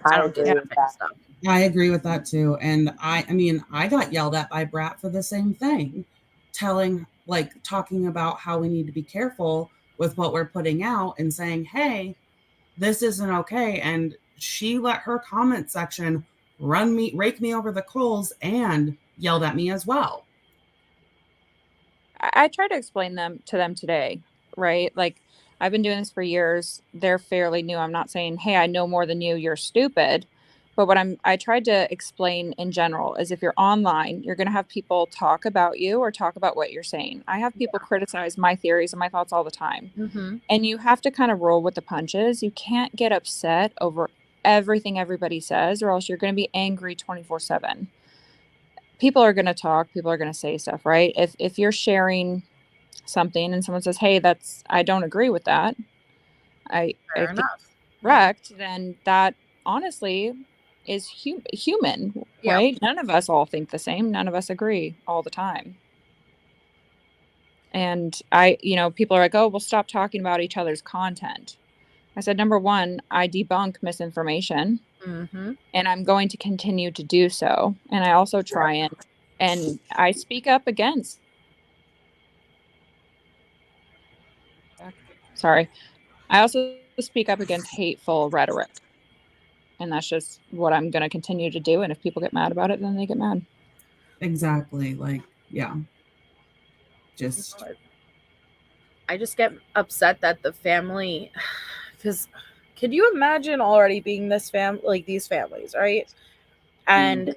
that type of stuff. I agree with that too. And I mean, I got yelled at by Brat for the same thing, talking about how we need to be careful with what we're putting out and saying, hey, this isn't okay. And she let her comment section rake me over the coals and yelled at me as well. I tried to explain to them today, right? Like, I've been doing this for years. They're fairly new. I'm not saying, hey, I know more than you, you're stupid. But what I tried to explain in general is if you're online, you're going to have people talk about you or talk about what you're saying. I have people criticize my theories and my thoughts all the time. Mm-hmm. And you have to kind of roll with the punches. You can't get upset over everything everybody says, or else you're going to be angry 24/7. People are going to talk. People are going to say stuff, right? If you're sharing something and someone says, hey, I don't agree with that, I think correct, then that honestly is human, right? None of us all think the same. None of us agree all the time. And people are like, oh, we'll stop talking about each other's content. I said, number one, I debunk misinformation, and I'm going to continue to do so. And I also try and I speak up against. Sorry. I also speak up against hateful rhetoric. And that's just what I'm going to continue to do. And if people get mad about it, then they get mad. Exactly. I just get upset that the family, because could you imagine already being these families, right? And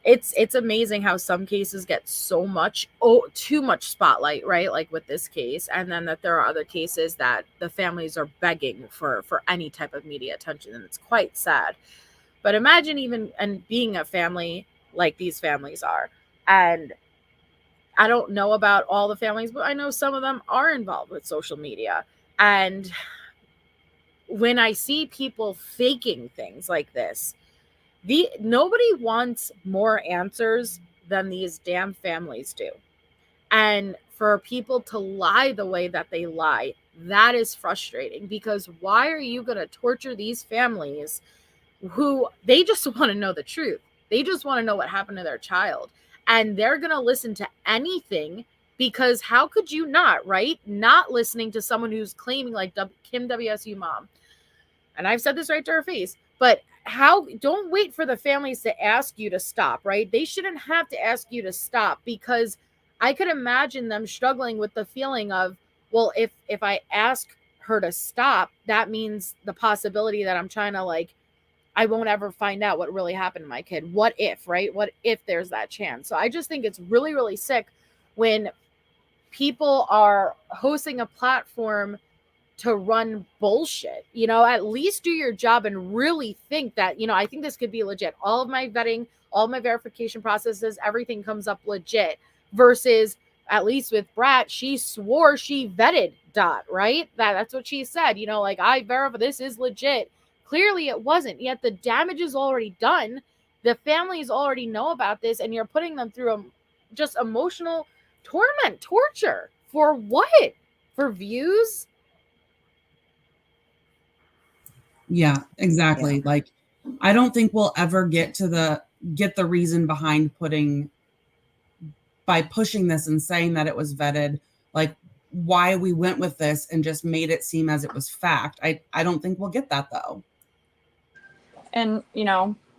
it's amazing how some cases get too much spotlight, right? Like with this case, and then that there are other cases that the families are begging for any type of media attention, and it's quite sad. But imagine even and being a family like these families are, and I don't know about all the families, but I know some of them are involved with social media. And when I see people faking things like this, nobody wants more answers than these damn families do. And for people to lie the way that they lie, that is frustrating, because why are you going to torture these families who they just want to know the truth? They just want to know what happened to their child. And they're going to listen to anything, because how could you not, right? Not listening to someone who's claiming like Kim WSU mom. And I've said this right to her face, but don't wait for the families to ask you to stop, right? They shouldn't have to ask you to stop, because I could imagine them struggling with the feeling of, well, if I ask her to stop, that means the possibility that I'm trying to I won't ever find out what really happened to my kid. What if, right? What if there's that chance? So I just think it's really, really sick when people are hosting a platform to run bullshit. At least do your job and really think that, I think this could be legit. All of my vetting, all of my verification processes, everything comes up legit, versus at least with Brat, she swore she vetted Dot, right? That's what she said, I verify this is legit. Clearly it wasn't, yet the damage is already done. The families already know about this, and you're putting them through just emotional torture. For what? For views? Yeah, exactly. Yeah. I don't think we'll ever get the reason behind by pushing this and saying that it was vetted, why we went with this and just made it seem as it was fact. I don't think we'll get that, though. And,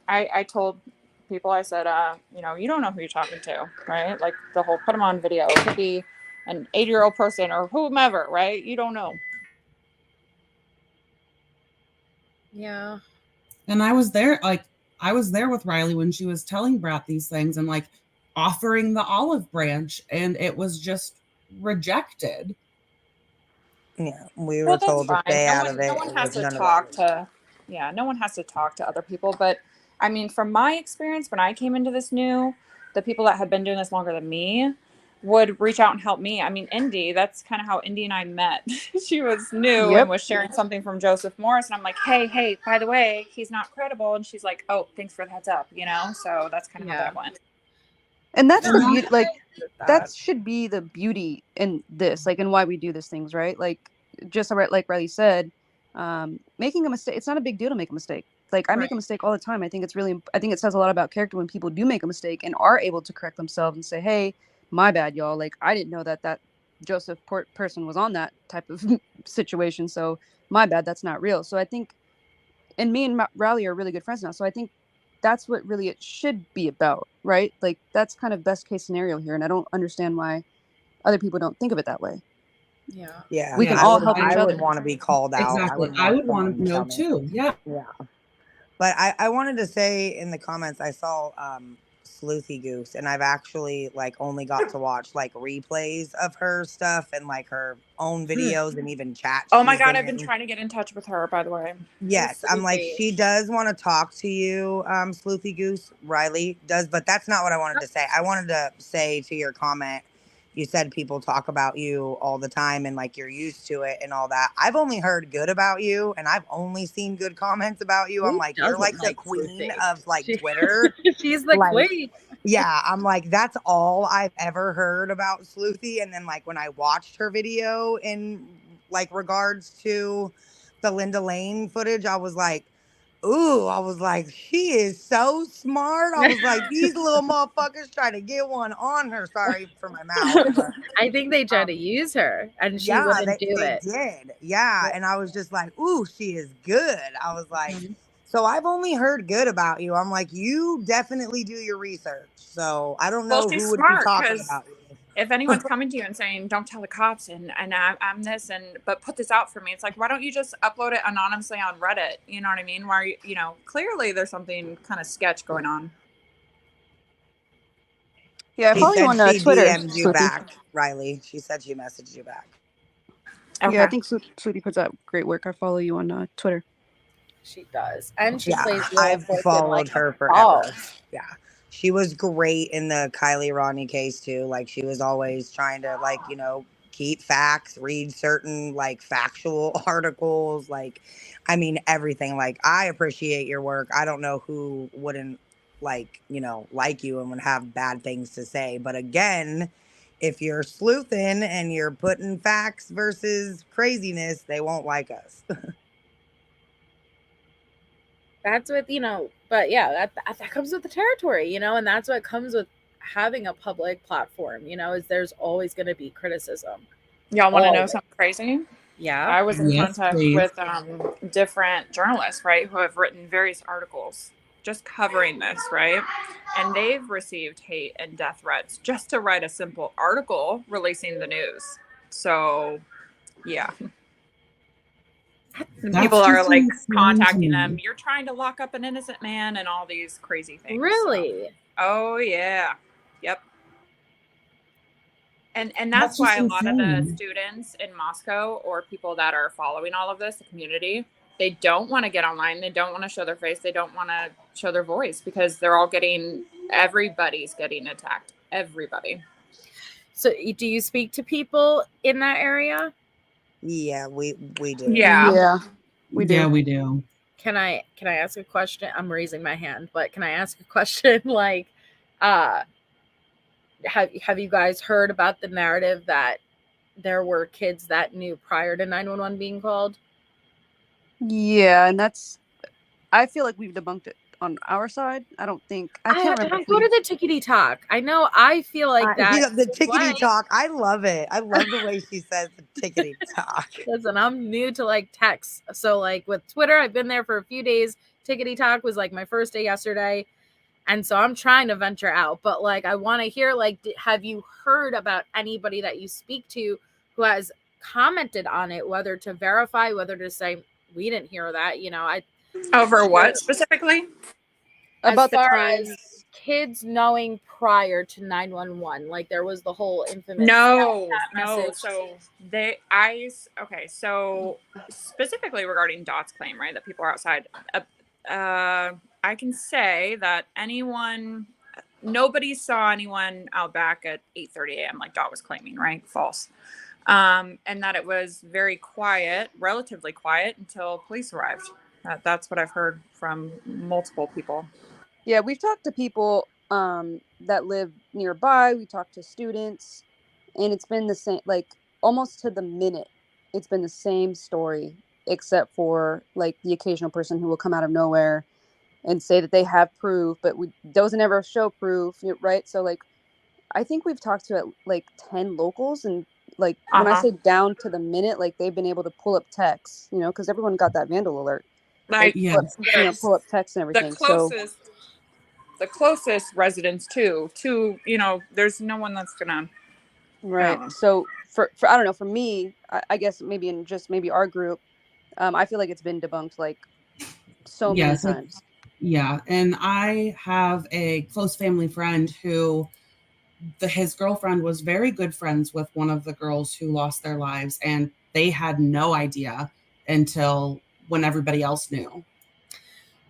I told people, I said, you don't know who you're talking to, right? Like the whole put them on video. It could be an 80-year-old person or whomever, right? You don't know. Yeah. And I was there with Riley when she was telling Brat these things and like offering the olive branch, and it was just rejected. Yeah, we Well, were that's told to fine. stay No out one, of it. no one It has was to none of our talk to, yeah, no one has to talk to other people. But I mean, from my experience, when I came into this new, the people that had been doing this longer than me would reach out and help me. I mean, Indy, that's kind of how Indy and I met. She was new and Yep. was sharing something from Joseph Morris, and I'm like, hey, by the way, he's not credible. And she's like, oh, thanks for the heads up, you know. So that's kind of how Yeah. that went. And that's the And beauty, like That. that should be the beauty in this, like, and why we do these things, right? Like, just like Riley said, making a mistake, it's not a big deal to make a mistake. Like, I make a mistake all the time. I think I think it says a lot about character when people do make a mistake and are able to correct themselves and say, hey, my bad, y'all. Like, I didn't know that Joseph person was on that type of situation. So my bad, that's not real. So I think, and me and Riley are really good friends now. So I think that's what really it should be about, right? Like, that's kind of best case scenario here. And I don't understand why other people don't think of it that way. Yeah. Yeah, We can Yeah, all help each I would other. want to be called out. exactly. I I wouldn't would want want to someone to know tell me. too. Yeah. Yeah. But I wanted to say in the comments, I saw Sleuthy Goose, and I've actually like only got to watch like replays of her stuff and like her own videos and even chats Oh my she's God, been I've been in. trying to get in touch with her, by the way. Yes, I'm like, Sleuthy. she does want to talk to you, Sleuthy Goose. Riley does, but that's not what I wanted to say. I wanted to say to your comment, you said people talk about you all the time and like you're used to it and all that. I've only heard good about you and I've only seen good comments about you. I'm Who like, you're doesn't like the like queen Sleuthy? of like Twitter. She's the Like, queen. yeah, I'm like, that's all I've ever heard about Sleuthy. And then like when I watched her video in like regards to the Linda Lane footage, I was like, ooh, I was like, she is so smart. I was like, these little motherfuckers trying to get one on her. Sorry for my mouth, but I think they tried to use her and she yeah, wouldn't do they it. did. Yeah. And I was just like, ooh, she is good. I was like, Mhm. so I've only heard good about you. I'm like, you definitely do your research. So I don't Well, know she's who would be smart talking because about you. if anyone's coming to you and saying, don't tell the cops and I'm this, but put this out for me, it's like, why don't you just upload it anonymously on Reddit? You know what I mean? Where, you know, clearly there's something kind of sketch going on. Yeah, I She follow you said on she Twitter, DM'd you Sleuthy. back, Riley. She said she messaged you back. Okay. Yeah, I think Sleuthy puts out great work. I follow you on Twitter. She does. And she Yeah, plays I've Wolf followed her Oh, forever. Yeah. She was great in the Kylie Rodney case too. Like she was always trying to like, you know, keep facts, read certain like factual articles, like I mean everything. Like I appreciate your work. I don't know who wouldn't like, you know, like you and would have bad things to say. But again, if you're sleuthing and you're putting facts versus craziness, they won't like us. that's what, but yeah, that comes with the territory, and that's what comes with having a public platform, is there's always going to be criticism. Y'all want to know Always. something crazy? Yeah. I was in Yes, contact please. with different journalists, right, who have written various articles just covering this, right? And they've received hate and death threats just to write a simple article releasing the news. So, yeah. And That's people are just like insane to contacting me. them. You're trying to lock up an innocent man and all these crazy things. Really? So. Oh, yeah. Yep. And That's that's why a just lot of the insane. students in Moscow or people that are following all of this, the community, they don't want to get online. They don't want to show their face. They don't want to show their voice because everybody's getting attacked. Everybody. So do you speak to people in that area? Yeah, we do. Yeah. We do. Yeah, we do. Can I ask a question? I'm raising my hand, but can I ask a question? Like, have you guys heard about the narrative that there were kids that knew prior to 911 being called? Yeah, and I feel like we've debunked it on our side. I can't remember. I go to the tickety talk. I know. I feel like that. The tickety talk. I love it. I love the way she says the tickety talk. Listen, I'm new to like text. So like with Twitter, I've been there for a few days. Tickety talk was like my first day yesterday. And so I'm trying to venture out, but like, I want to hear, like, have you heard about anybody that you speak to who has commented on it, whether to verify, whether to say, we didn't hear that, you know, Over what specifically? About as the far times. as kids knowing prior to 911, like there was the whole infamous No. message. So so specifically regarding Dot's claim, right, that people are outside. I can say that nobody saw anyone out back at 8:30 a.m. like Dot was claiming, right? False. And that it was very quiet, relatively quiet, until police arrived. That's what I've heard from multiple people. Yeah, we've talked to people that live nearby. We talked to students, and it's been the same, like almost to the minute. It's been the same story, except for like the occasional person who will come out of nowhere and say that they have proof, but doesn't ever show proof, right? So like, I think we've talked to like 10 locals, and like when I say down to the minute, like they've been able to pull up texts, you know, because everyone got that vandal alert. Like, Yeah. Pull up texts and everything. The closest residents to you know, there's no one that's gonna. Right. So for I don't know, for me, I guess maybe in just maybe our group, I feel like it's been debunked like so many times. Yeah. And I have a close family friend who his girlfriend was very good friends with one of the girls who lost their lives, and they had no idea until when everybody else knew.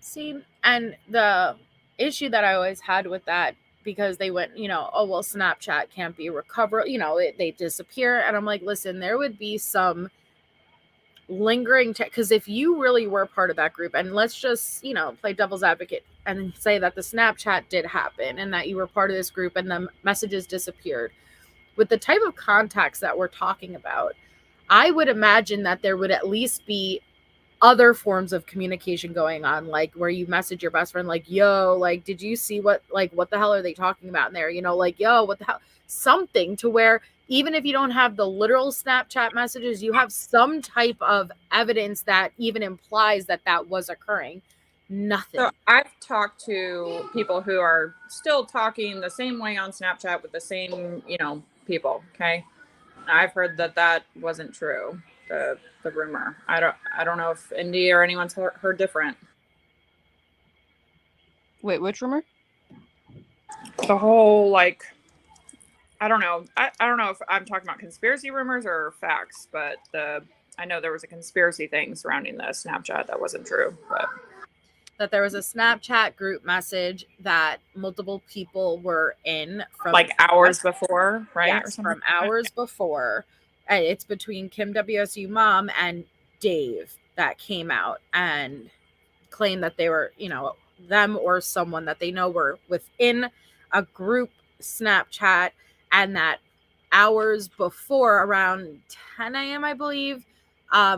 See, and the issue that I always had with that, because they went, you know, oh, well, Snapchat can't be recovered, you know, they disappear. And I'm like, listen, there would be some lingering because if you really were part of that group, and let's just, you know, play devil's advocate and say that the Snapchat did happen and that you were part of this group and the messages disappeared, with the type of contacts that we're talking about, I would imagine that there would at least be other forms of communication going on, like where you message your best friend, like, yo, like, did you see what the hell are they talking about in there? You know, like, yo, what the hell? Something to where even if you don't have the literal Snapchat messages, you have some type of evidence that even implies that that was occurring. Nothing. So I've talked to people who are still talking the same way on Snapchat with the same, you know, people. Okay. I've heard that wasn't true. The rumor. I don't know if Indy or anyone's heard different. Wait, which rumor? The whole, like, I don't know. I don't know if I'm talking about conspiracy rumors or facts, but I know there was a conspiracy thing surrounding the Snapchat that wasn't true, but that there was a Snapchat group message that multiple people were in from like hours before, right? Yes, or something from hours before. It's between Kim WSU mom and Dave that came out and claimed that they were, you know, them or someone that they know were within a group Snapchat, and that hours before, around 10 a.m., I believe,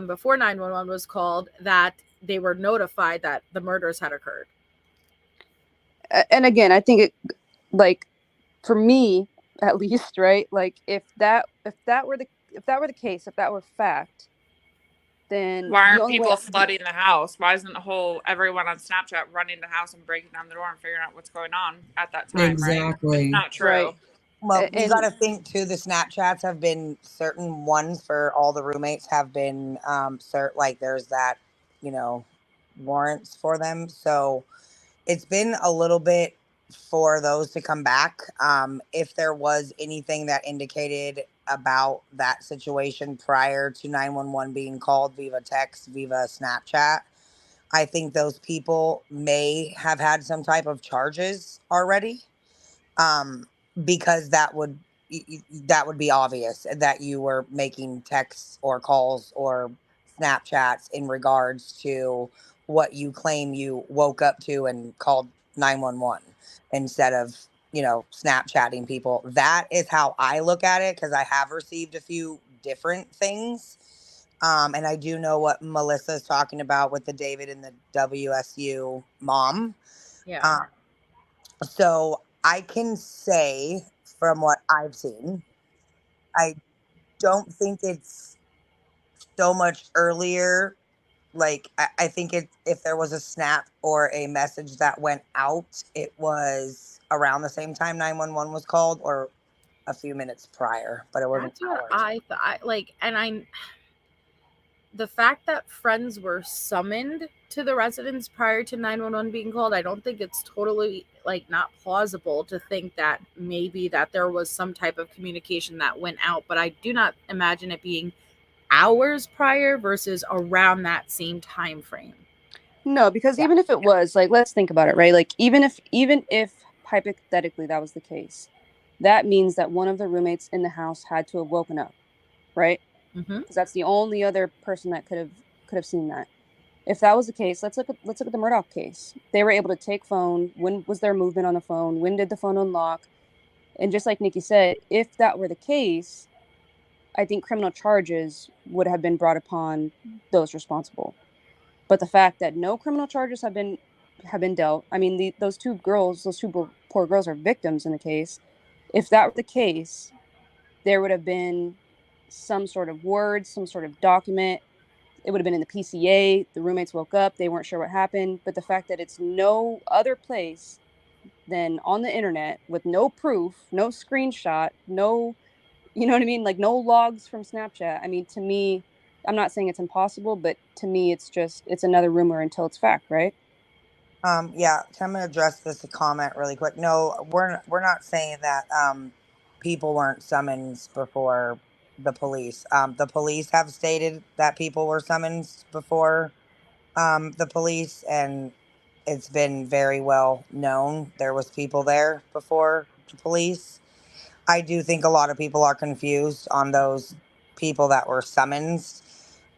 before 911 was called, that they were notified that the murders had occurred. And again, I think it, like, for me at least, right? Like if that were the case, if that were fact, then why aren't people flooding the house? Why isn't everyone on Snapchat running the house and breaking down the door and figuring out what's going on at that time? Exactly. Right? It's not true. Right. Well, you got to think too. The Snapchats have been certain ones for all the roommates have been like there's that, you know, warrants for them. So it's been a little bit for those to come back. If there was anything that indicated about that situation prior to 911 being called via text, via Snapchat, I think those people may have had some type of charges already. Because that would be obvious that you were making texts or calls or Snapchats in regards to what you claim you woke up to and called 911 instead of, you know, Snapchatting people. That is how I look at it, because I have received a few different things. And I do know what Melissa's talking about with the David and the WSU mom. Yeah. So I can say from what I've seen, I don't think it's so much earlier like I think if there was a snap or a message that went out, it was around the same time 911 was called or a few minutes prior, but it wasn't That's what hours. I thought. Like, and the fact that friends were summoned to the residence prior to 911 being called, I don't think it's totally like not plausible to think that maybe that there was some type of communication that went out, but I do not imagine it being hours prior versus around that same time frame. No, because Yeah. even if it was, like, let's think about it, right? Like, even if hypothetically that was the case, that means that one of the roommates in the house had to have woken up, right? Mm-hmm. Because that's the only other person that could have seen that. If that was the case, let's look at the Murdoch case. They were able to take phone. When was there movement on the phone? When did the phone unlock? And just like Nikki said, if that were the case, I think criminal charges would have been brought upon those responsible. But the fact that no criminal charges have been dealt, I mean, those two poor girls are victims in the case. If that were the case, there would have been some sort of word, some sort of document. It would have been in the PCA. The roommates woke up, they weren't sure what happened. But the fact that it's no other place than on the internet with no proof, no screenshot, no, you know what I mean? Like no logs from Snapchat. I mean, to me, I'm not saying it's impossible, but to me, it's another rumor until it's fact, right? Yeah, so I'm gonna address this comment really quick. No, we're not saying that people weren't summoned before the police. The police have stated that people were summoned before the police, and it's been very well known there was people there before the police. I do think a lot of people are confused on those people that were summoned.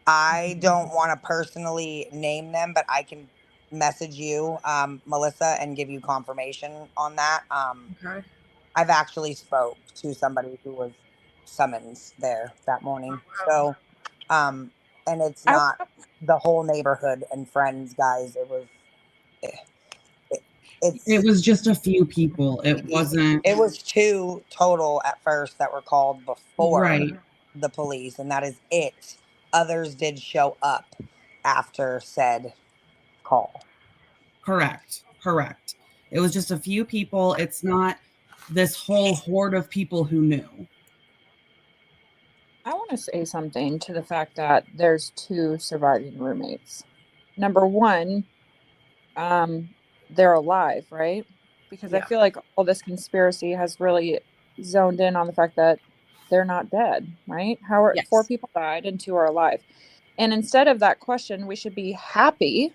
I don't want to personally name them, but I can message you, Melissa, and give you confirmation on that. Okay. I've actually spoke to somebody who was summoned there that morning. So, and it's I, not the whole neighborhood and friends, guys. It was, eh, it, It it's, was just a few people. It wasn't it was two total at first that were called before right. the police, and that is it. Others did show up after said call. Correct. Correct. It was just a few people. It's not this whole horde of people who knew. I want to say something to the fact that there's two surviving roommates. Number one, they're alive, right? Because I Yeah. feel like all this conspiracy has really zoned in on the fact that they're not dead, right? How are four Yes. people died and two are alive? And instead of that question, we should be happy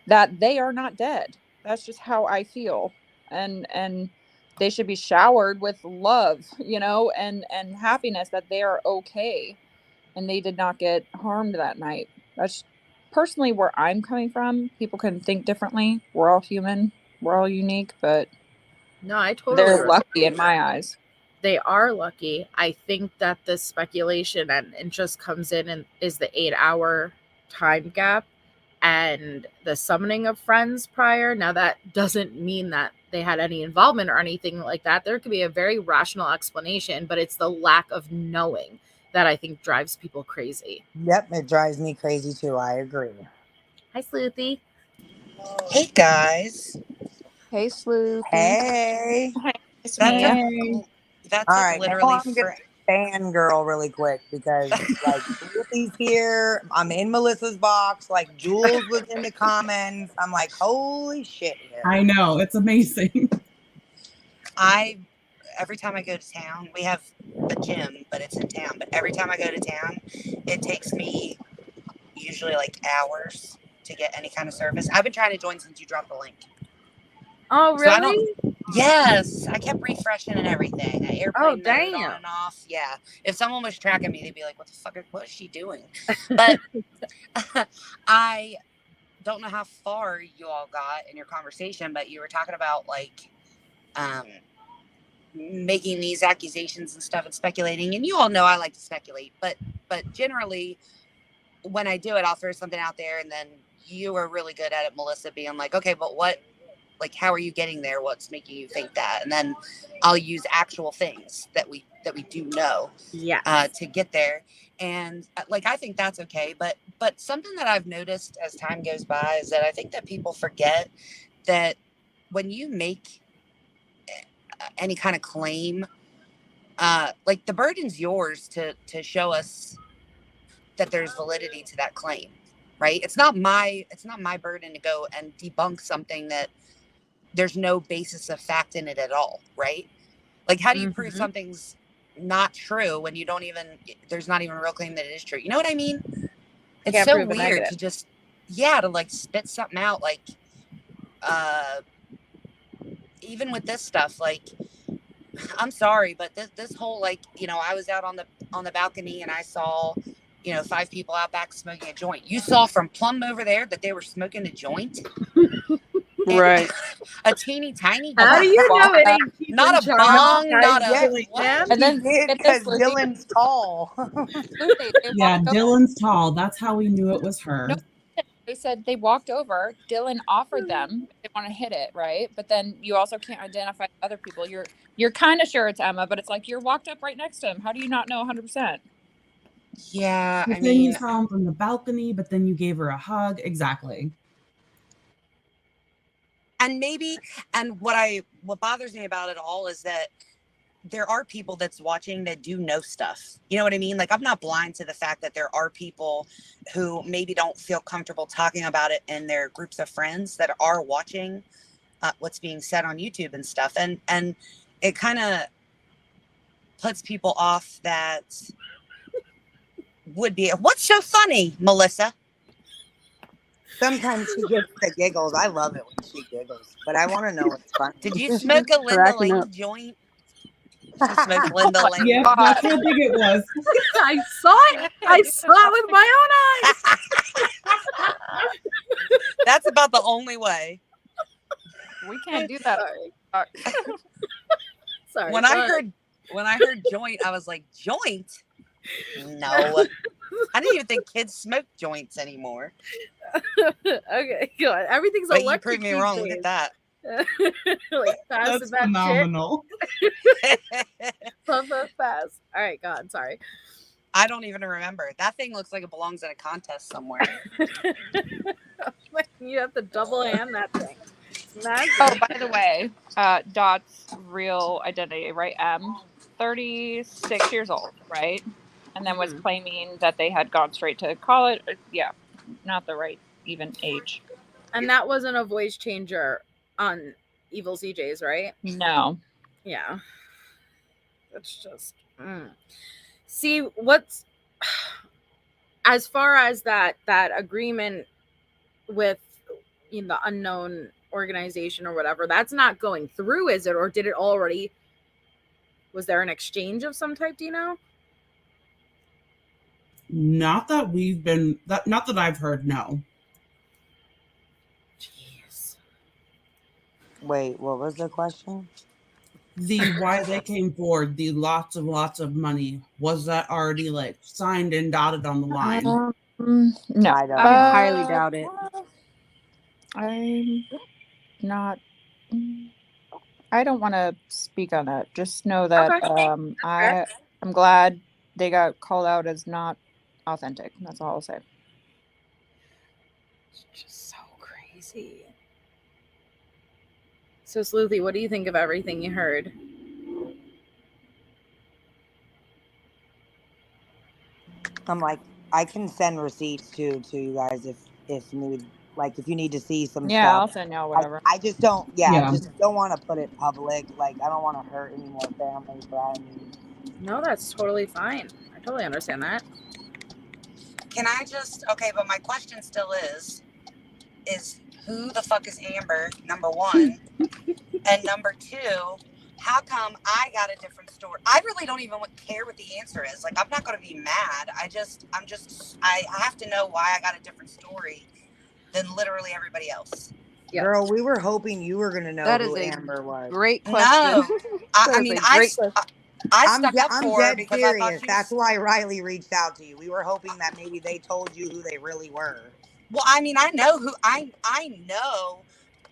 that they are not dead. That's just how I feel. And they should be showered with love, and happiness that they are okay and they did not get harmed that night. That's personally where I'm coming from. People can think differently. We're all human. We're all unique, but No, I totally they're lucky respect in that. my eyes. They are lucky. I think that the speculation and just comes in and is the 8-hour time gap and the summoning of friends prior. Now that doesn't mean that they had any involvement or anything like that. There could be a very rational explanation, but it's the lack of knowing that I think drives people crazy. Yep, it drives me crazy too. I agree. Hi, Sleuthy. Hey guys, Hey, Sloopy. Hey. Hi, Miss that took Mia. Hey. that All took right, now literally I'm gonna fangirl really quick because like Ruthie's here. I'm in Melissa's box. Like Jules was in the comments. I'm like, holy shit here. I know. It's amazing. every time I go to town, we have a gym, but it's in town. But every time I go to town, it takes me usually like hours to get any kind of service. I've been trying to join since you dropped the link. Oh, So I really? don't. Yes, I kept refreshing and everything. Airplane Oh, mode damn. on and off. Yeah, if someone was tracking me, they'd be like, "What the fuck? What is she doing?" But I don't know how far you all got in your conversation, but you were talking about like making these accusations and stuff and speculating. And you all know I like to speculate, but generally when I do it, I'll throw something out there, and then you are really good at it, Melissa, being like, okay, but what Like, how are you getting there? What's making you think that? And then I'll use actual things that we do know to get there. And like, I think that's okay. But something that I've noticed as time goes by is that I think that people forget that when you make any kind of claim, like, the burden's yours to show us that there's validity to that claim, right? It's not my burden to go and debunk something that there's no basis of fact in it at all, right? Like, how do you prove something's not true when you don't even, there's not even a real claim that it is true? You know what I mean? It's Can't so prove a weird negative. to just, to like spit something out. Like, even with this stuff, like, I'm sorry, but this whole, like, you know, I was out on the balcony and I saw, you know, 5 people out back smoking a joint. You saw from plumb over there that they were smoking a joint. Right. A teeny tiny. How do you know it ain't Keith not and a Charles? bong, Guys, not a really, what? man? And then because Dylan's tall. Yeah, Dylan's tall. That's how we knew it was her. No, they said they walked over. Dylan offered them if they want to hit it, right? But then you also can't identify other people. You're kind of sure it's Emma, but it's like you're walked up right next to him. How do you not know 100%? Yeah, But then you saw him from the balcony, but then you gave her a hug. Exactly. And what bothers me about it all is that there are people that's watching that do know stuff. You know what I mean? Like, I'm not blind to the fact that there are people who maybe don't feel comfortable talking about it in their groups of friends that are watching what's being said on YouTube and stuff. And it kind of puts people off that would be, what's so funny, Melissa? Sometimes she gets the giggles. I love it when she giggles, but I want to know what's funny. Did you smoke a Linda Cracking Lane up. joint? She smoked Linda Lane. Yep, that's how big it was. I saw it. I saw it with my own eyes. That's about the only way. We can't do that. Sorry. When I heard joint, I was like, joint? No. I didn't even think kids smoke joints anymore. Okay, good. Everything's But you electric. proved me wrong. Look at that. Like, fast That's that phenomenal. Pump up fast. All right, God, sorry. I don't even remember. That thing looks like it belongs in a contest somewhere. You have to double hand that thing. Oh, by the way, Dot's real identity, right? 36 years old, right? And then was claiming that they had gone straight to college. Yeah, not the right even age. And that wasn't a voice changer on Evil CJ's, right? No. Yeah. That's just see what's as far as that agreement with, you know, the unknown organization or whatever, that's not going through, is it? Or did it already? Was there an exchange of some type? Do you know? Not that I've heard. No. Jeez. Wait, what was the question? The why they came forward, the lots of money, was that already like signed and dotted on the line? No, I don't I know. highly doubt it. I'm not. I don't want to speak on that. Just know that Okay. I'm glad they got called out as not authentic. That's all I'll say. It's just so crazy. So, Sleuthy, what do you think of everything you heard? I'm like, I can send receipts to you guys if need, like, if you need to see some Yeah, I'll stuff. send y'all whatever. I just don't, Yeah. just don't want to put it public. Like, I don't want to hurt any more families, but I mean, No, that's totally fine. I totally understand that. Can I just, okay, but my question still is who the fuck is Amber, number one? And number two, how come I got a different story? I really don't even care what the answer is. Like, I'm not going to be mad. I have to know why I got a different story than literally everybody else. Yep. Girl, we were hoping you were going to know That who is a Amber was. Great question. No, I mean, I stuck I'm up for her dead because I thought serious. she That's was... why Riley reached out to you. We were hoping that maybe they told you who they really were. Well, I mean, I know who I know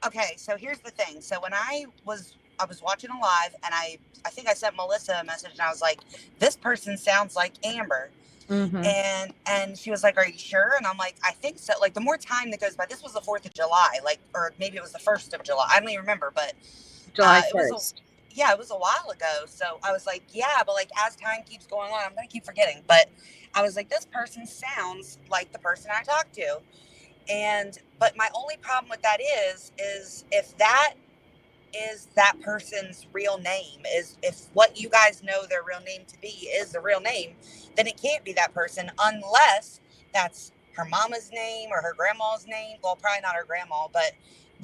okay, so here's the thing. So when I was watching a live, and I think I sent Melissa a message, and I was like, this person sounds like Amber. Mm-hmm. And she was like, are you sure? And I'm like, I think so. Like, the more time that goes by, this was the 4th of July, like, or maybe it was the 1st of July. I don't even remember, but July it was 1st. it was a while ago. So I was like, yeah, but like as time keeps going on, I'm going to keep forgetting. But I was like, this person sounds like the person I talked to. But my only problem with that is if that is that person's real name, is if what you guys know their real name to be is the real name, then it can't be that person unless that's her mama's name or her grandma's name. Well, probably not her grandma, but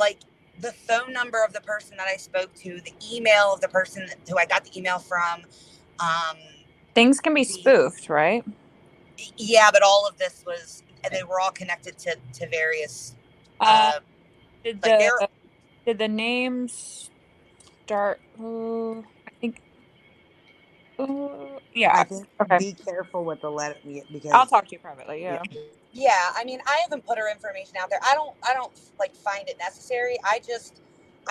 like the phone number of the person that I spoke to, the email of the person who I got the email from. Things can be spoofed, right? Yeah, but all of this was, they were all connected to various. Did like the names start? I think. Yeah. I think Okay. be careful with the letter because I'll talk to you privately. Yeah. Yeah, I mean, I haven't put her information out there. I don't like find it necessary. I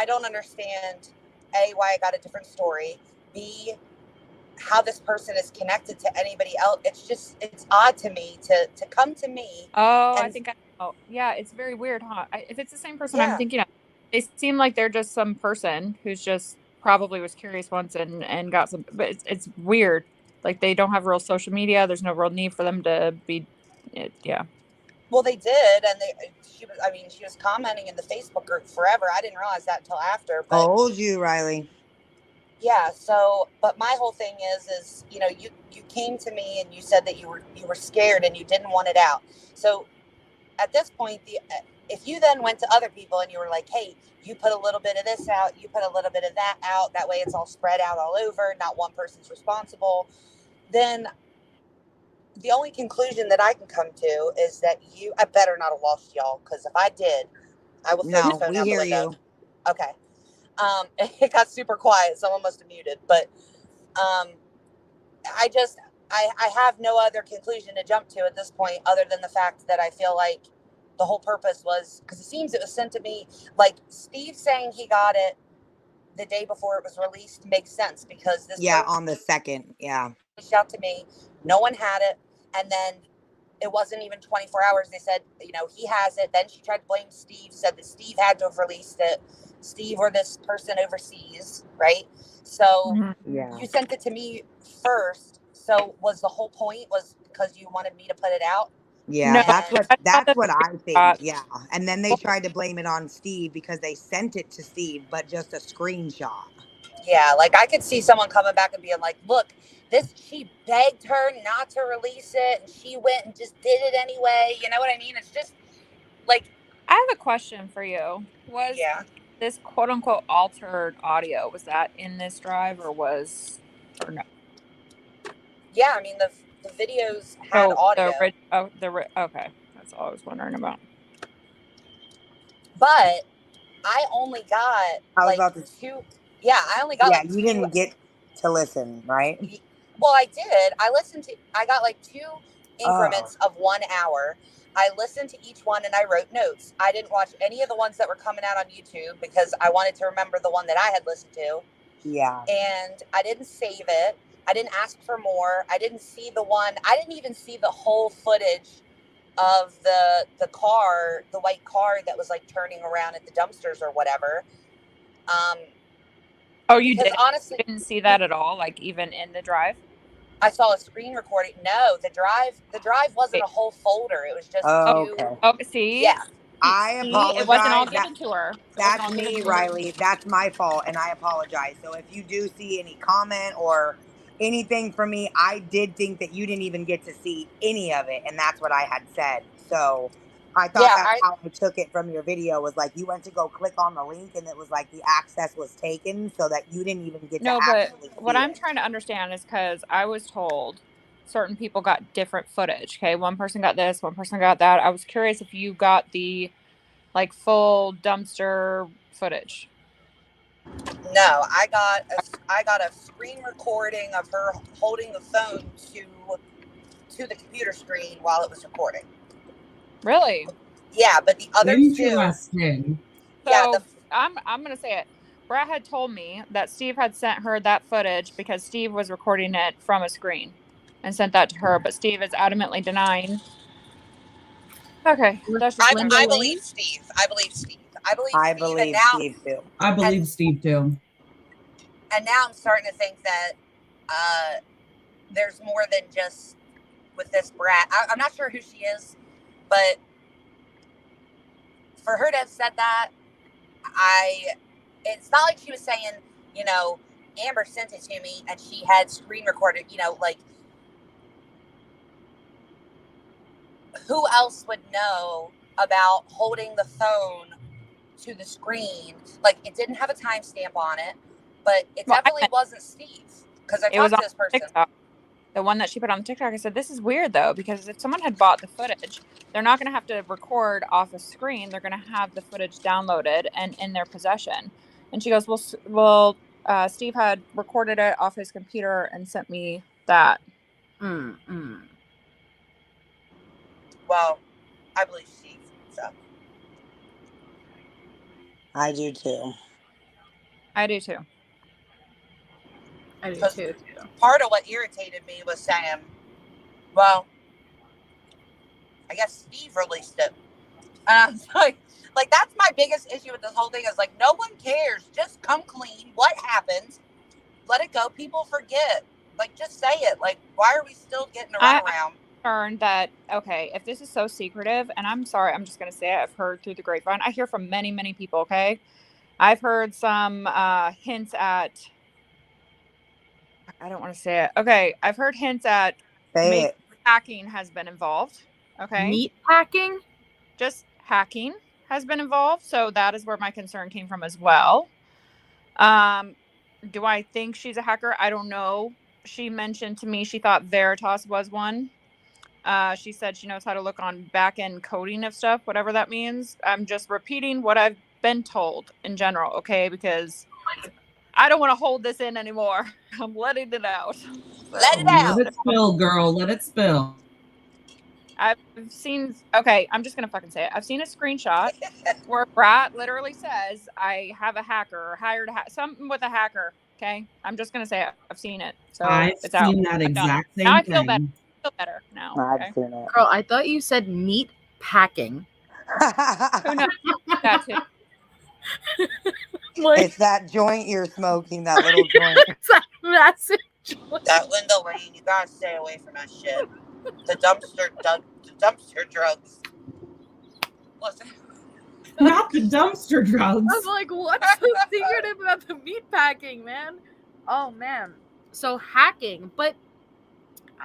don't understand A, why I got a different story. B, how this person is connected to anybody else. It's odd to me to come to me. Oh, and, I think yeah, it's very weird, huh? If it's the same person I'm Yeah. thinking of, they seem like they're just some person who's just probably was curious once and got some, but it's weird. Like they don't have real social media. There's no real need for them to be, yeah. Well, they did, and she was commenting in the Facebook group forever. I didn't realize that until after. But told you, Riley. yeah, so but my whole thing is you came to me and you said that you were scared and you didn't want it out. So at this point, if you then went to other people and you were like, hey, you put a little bit of this out, you put a little bit of that out, that way it's all spread out all over, not one person's responsible, then the only conclusion that I can come to is that I better not have lost y'all, because if I did, I will throw this phone We out the hear window. you. Okay. It got super quiet. Someone must have muted, but I have no other conclusion to jump to at this point other than the fact that I feel like the whole purpose was, because it seems it was sent to me, like Steve saying he got it the day before it was released makes sense, because this person on the 2nd. Yeah. reached out to me, no one had it, and then it wasn't even 24 hours. They said, he has it. Then she tried to blame Steve, said that Steve had to have released it. Steve or this person overseas, right? So Yeah. you sent it to me first. So was the whole point was because you wanted me to put it out? Yeah, No, that's what I think. Yeah. And then they tried to blame it on Steve because they sent it to Steve, but just a screenshot. Yeah, like I could see someone coming back and being like, look, she begged her not to release it and she went and just did it anyway. You know what I mean? It's just like, I have a question for you. Was this quote unquote altered audio, was that in this drive or no? Yeah, I mean the videos had audio. Okay, that's all I was wondering about. But I only got two. Yeah, I only got you didn't get to listen, right? Well, I did. I got like 2 increments of 1 hour. I listened to each one and I wrote notes. I didn't watch any of the ones that were coming out on YouTube because I wanted to remember the one that I had listened to. Yeah. And I didn't save it. I didn't ask for more. I didn't see the one. I didn't even see the whole footage of the car, the white car that was like turning around at the dumpsters or whatever. Oh, you did? Honestly, you didn't see that at all, like even in the drive? I saw a screen recording. No, the drive wasn't a whole folder. It was just okay. Oh, see? Yeah. I apologize. It wasn't all given to her. That's me, Riley. That's my fault, and I apologize. So if you do see any comment or anything from me, I did think that you didn't even get to see any of it, and that's what I had said. So I thought that's how I took it from your video, was like you went to go click on the link, and it was like the access was taken, so that you didn't even get to actually see what I'm trying to understand is because I was told certain people got different footage. Okay, one person got this, one person got that. I was curious if you got the like full dumpster footage. No, I got a screen recording of her holding the phone to the computer screen while it was recording. Really? Yeah, but the other Interesting. two. Yeah, I'm gonna say it. Brat had told me that Steve had sent her that footage because Steve was recording it from a screen and sent that to her, but Steve is adamantly denying. Okay, that's just Linda I Lane? believe Steve. I believe Steve. I believe I Steve, believe and now Steve too. I believe Steve too. and now I'm starting to think that there's more than just with this Brat. I'm not sure who she is, but for her to have said that, it's not like she was saying, you know, Amber sent it to me and she had screen recorded, you know, like who else would know about holding the phone to the screen? Like it didn't have a timestamp on it, but it definitely wasn't Steve because I talked to this person. TikTok. The one that she put on TikTok, I said, this is weird though, because if someone had bought the footage, they're not going to have to record off a screen. They're going to have the footage downloaded and in their possession. And she goes, well, Steve had recorded it off his computer and sent me that. Well, I believe Steve. So I do too. I do too. I do too. Part of what irritated me was saying, well, I guess Steve released it. And I was like that's my biggest issue with this whole thing is like, no one cares. Just come clean. What happened? Let it go. People forget. Like, just say it. Like, why are we still getting around? I'm concerned that, okay, if this is so secretive, and I'm sorry, I'm just going to say it. I've heard through the grapevine. I hear from many, many people, okay? I've heard some hints at, I don't want to say it. Okay, I've heard hints at maybe hacking has been involved. Okay. Meat packing? Just hacking has been involved. So that is where my concern came from as well. Do I think she's a hacker? I don't know. She mentioned to me she thought Veritas was one. She said she knows how to look on back-end coding of stuff, whatever that means. I'm just repeating what I've been told in general, okay? Because I don't want to hold this in anymore. I'm letting it out. Let it out. Let it spill, girl. Let it spill. I've seen, okay, I'm just going to fucking say it. I've seen a screenshot where Brat literally says, I have a hacker or hired something with a hacker. Okay. I'm just going to say it. I've seen it. So I've it's out. seen that exact same now I thing. feel better. I feel better now. I've seen it. Girl, I thought you said meat packing. Who knows? That too. It's that joint you're smoking, that little joint. It's a massive joint. That Linda Lane, you gotta stay away from that shit. The dumpster drugs. Listen. Not the dumpster drugs. I was like, what's so secretive about the meat packing, man? Oh man. So hacking, but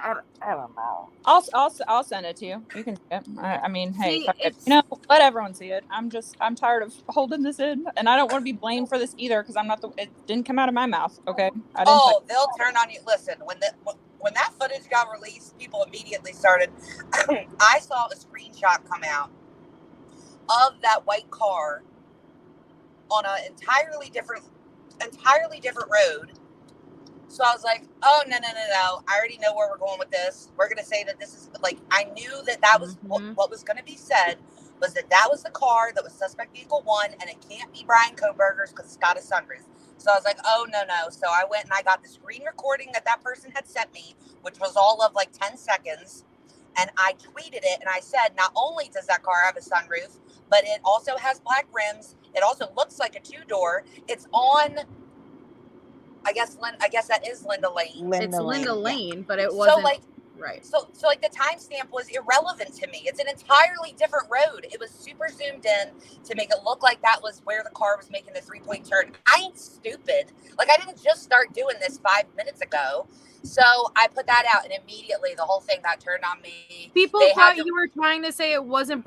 I don't know. I'll send it to you. You can see it. I mean, hey, See, fuck it. You know, let everyone see it. I'm tired of holding this in, and I don't want to be blamed for this either because I'm not it didn't come out of my mouth. Okay. They'll turn on you. Listen, when that footage got released, people immediately started. I saw a screenshot come out of that white car on an entirely different road. So I was like, oh, no. I already know where we're going with this. We're going to say that this is, like, I knew that was what was going to be said, was that was the car that was suspect vehicle 1, and it can't be Brian Koberger's because it's got a sunroof. So I was like, oh, no. So I went and I got the screen recording that person had sent me, which was all of, like, 10 seconds, and I tweeted it, and I said, not only does that car have a sunroof, but it also has black rims. It also looks like a 2-door. It's on... I guess that is Linda Lane. It's Linda Lane, but it wasn't. Right. So like the timestamp was irrelevant to me. It's an entirely different road. It was super zoomed in to make it look like that was where the car was making the 3-point turn. I ain't stupid. Like, I didn't just start doing this 5 minutes ago. So I put that out, and immediately the whole thing got turned on me. People thought you were trying to say it wasn't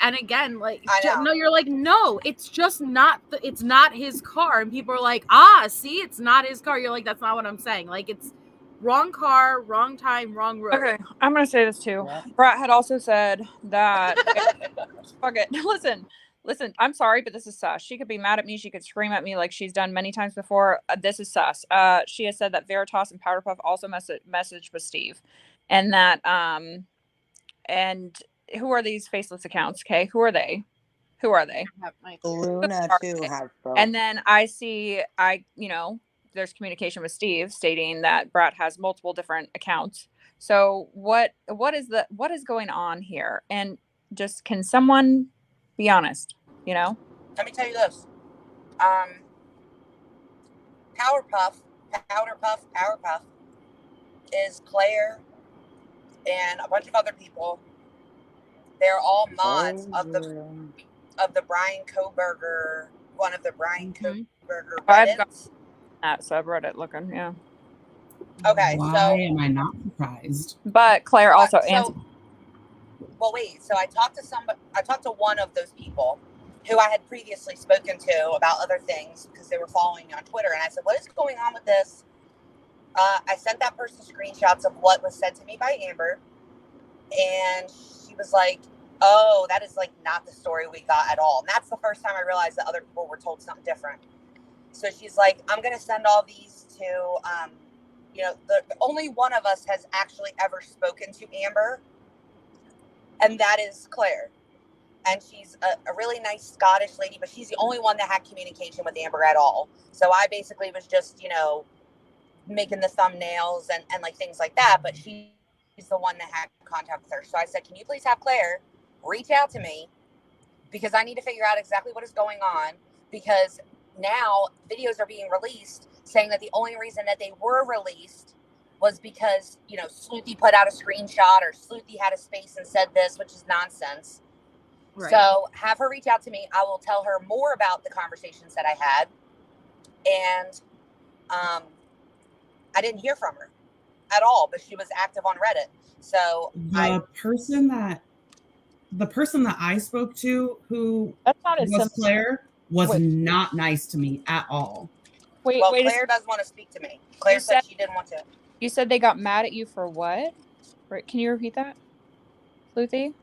and again, like, no, you're like, no, it's just not. It's not his car, and people are like, see, it's not his car. You're like, that's not what I'm saying. Like, it's wrong car, wrong time, wrong road. Okay, I'm gonna say this too. Yeah. Brat had also said that. Fuck it. Listen, I'm sorry, but this is sus. She could be mad at me. She could scream at me like she's done many times before. This is sus. She has said that Veritas and Powderpuff also messaged with Steve. And that, and who are these faceless accounts? Okay. Who are they? Who are they? Luna Are too they? has both. And then there's communication with Steve stating that Brat has multiple different accounts. So what is going on here? And just, can someone be honest? Let me tell you this. Powerpuff is Claire and a bunch of other people. They're all mods of the Brian Koberger, one of the Brian Koberger I've got Reddits. that subreddit looking, yeah. Okay, Why am I not surprised? But Claire also answered. Well, wait. So I talked to one of those people who I had previously spoken to about other things because they were following me on Twitter. And I said, what is going on with this? I sent that person screenshots of what was said to me by Amber. And she was like, oh, that is like not the story we got at all. And that's the first time I realized that other people were told something different. So she's like, I'm going to send all these to, the only one of us has actually ever spoken to Amber. And that is Claire. And she's a really nice Scottish lady, but she's the only one that had communication with Amber at all. So I basically was just, making the thumbnails and like things like that. But she's the one that had contact with her. So I said, can you please have Claire reach out to me? Because I need to figure out exactly what is going on. Because now videos are being released saying that the only reason that they were released was because, Sleuthy put out a screenshot or Sleuthy had a space and said this, which is nonsense. Right. So have her reach out to me. I will tell her more about the conversations that I had. And I didn't hear from her at all, but she was active on Reddit. So the person that I spoke to, who was Claire, was not nice to me at all. Wait, Claire does want to speak to me. Claire said she didn't want to. You said they got mad at you for what? Can you repeat that, Sleuthy?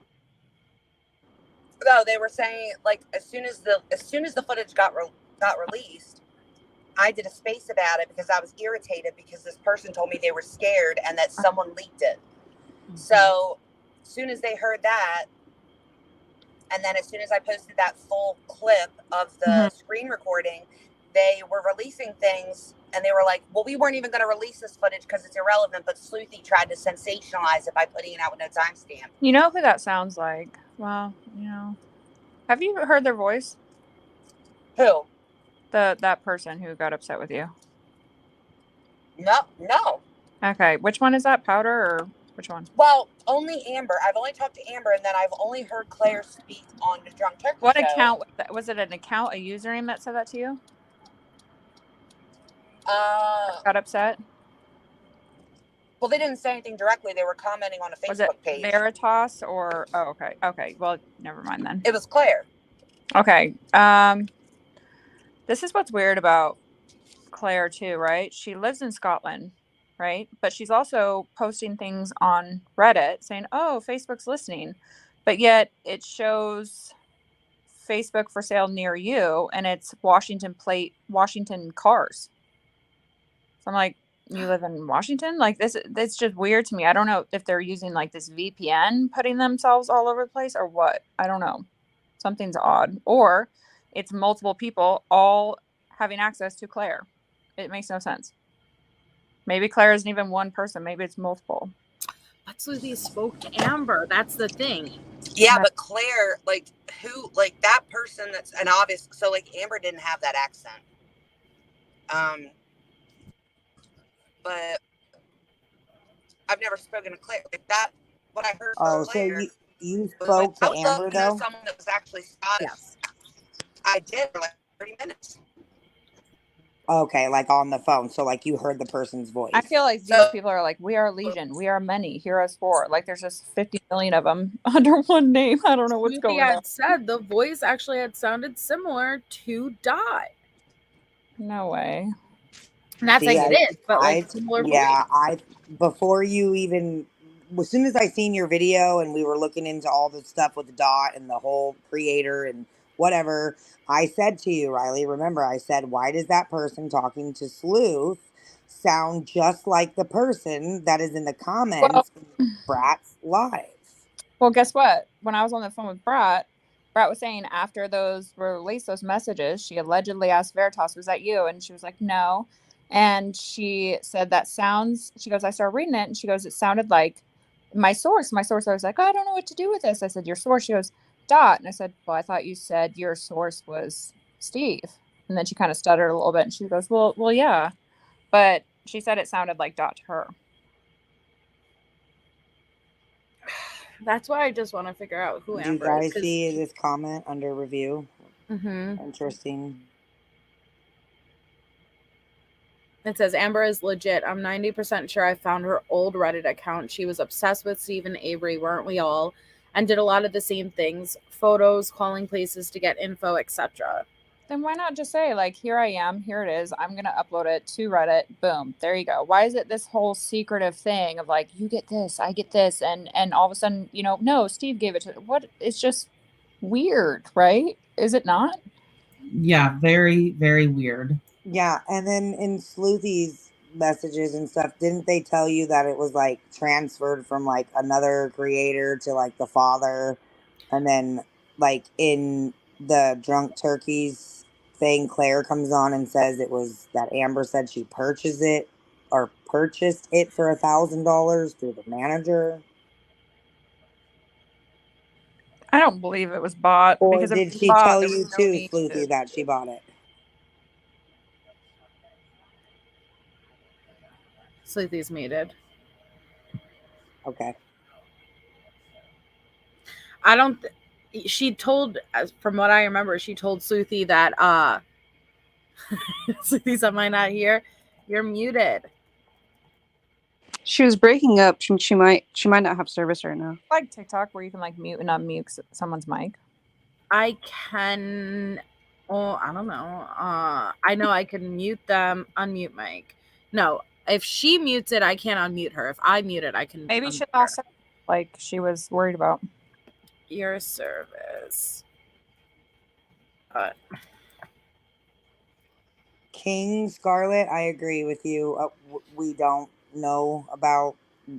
No, they were saying like as soon as the footage got released, I did a space about it because I was irritated because this person told me they were scared and that someone leaked it. Mm-hmm. So as soon as they heard that, and then as soon as I posted that full clip of the screen recording, they were releasing things and they were like, well, we weren't even going to release this footage because it's irrelevant, but Sleuthy tried to sensationalize it by putting it out with no timestamp. You know who that sounds like? Well, have you heard their voice? Who? That person who got upset with you. No. Okay, which one is that? Powder or which one? Well, only Amber. I've only talked to Amber, and then I've only heard Claire speak on the Drunk Turkey What show. account was it? An account, a username that said that to you? Got upset? Well, they didn't say anything directly. They were commenting on a Facebook page. Veritas or okay. Well, never mind then. It was Claire. Okay. This is what's weird about Claire too, right? She lives in Scotland, right? But she's also posting things on Reddit saying, "Oh, Facebook's listening," but yet it shows Facebook for sale near you, and it's Washington cars. So I'm like, you live in Washington? Like this, it's just weird to me. I don't know if they're using like this VPN, putting themselves all over the place, or what. I don't know. Something's odd, or it's multiple people all having access to Claire. It makes no sense. Maybe Claire isn't even one person. Maybe it's multiple. But Sleuthy spoke to Amber. That's the thing. Yeah, but Claire, that person that's an obvious. So Amber didn't have that accent. But I've never spoken to Claire. What I heard from Claire. So you spoke to Amber though? Someone that was actually Scottish. Yes. I did for 30 minutes. Okay, on the phone. So you heard the person's voice. I feel like these people are like, we are legion, we are many, hear us four. Like there's just 50 million of them under one name. I don't know what's going on. Said the voice actually had sounded similar to Dot. No way. And that's it is, but similar voice. Before you even, as soon as I seen your video and we were looking into all the stuff with Dot and the whole creator and whatever, I said to you, Riley, remember, I said, why does that person talking to Sleuth sound just like the person that is in the comments in Brat's live? Well, guess what? When I was on the phone with Brat Brat was saying after those were released, those messages, she allegedly asked Veritas, "Was that you?" And she was like, "No." And she said, "That sounds," she goes, "I started reading it," and she goes, "It sounded like my source." My source, I was like, "Oh, I don't know what to do with this." I said, "Your source?" She goes, "Dot." And I said, "Well, I thought you said your source was Steve." And then she kind of stuttered a little bit, and she goes, well, yeah. But she said it sounded like Dot to her. That's why I just want to figure out who Do you Amber is. guys see this comment under review? Mm-hmm. Interesting. It says Amber is legit. I'm 90% sure I found her old Reddit account. She was obsessed with Steve and Avery, weren't we all? And did a lot of the same things. Photos, calling places to get info, etc. Then why not just say, like, here I am, here it is, I'm going to upload it to Reddit, boom, there you go. Why is it this whole secretive thing of, like, you get this, I get this, and all of a sudden, you know, no, Steve gave it to, what, it's just weird, right? Is it not? Yeah, very, very weird. Yeah, and then in Sleuthy's messages and stuff, didn't they tell you that it was like transferred from like another creator to like the father? And then like in the Drunk Turkeys thing, Claire comes on and says it was that Amber said she purchased it for $1,000 through the manager. I don't believe it was bought. Or because if did it was she bought, tell there you was no too, need Sleuthy, to. that she bought it? Sleuthy's muted. Okay. I don't. She told, from what I remember, she told Sleuthy that Sleuthy's am I not here? You're muted. She was breaking up. She might not have service right now. Like TikTok, where you can like mute and unmute someone's mic. I can. Oh, I don't know. I know I can mute them, unmute mic. No, if she mutes it, I can't unmute her. If I mute it, I can. Maybe she unmute her. lost it, like she was worried about. Your service. King Scarlet, I agree with you. We don't know about.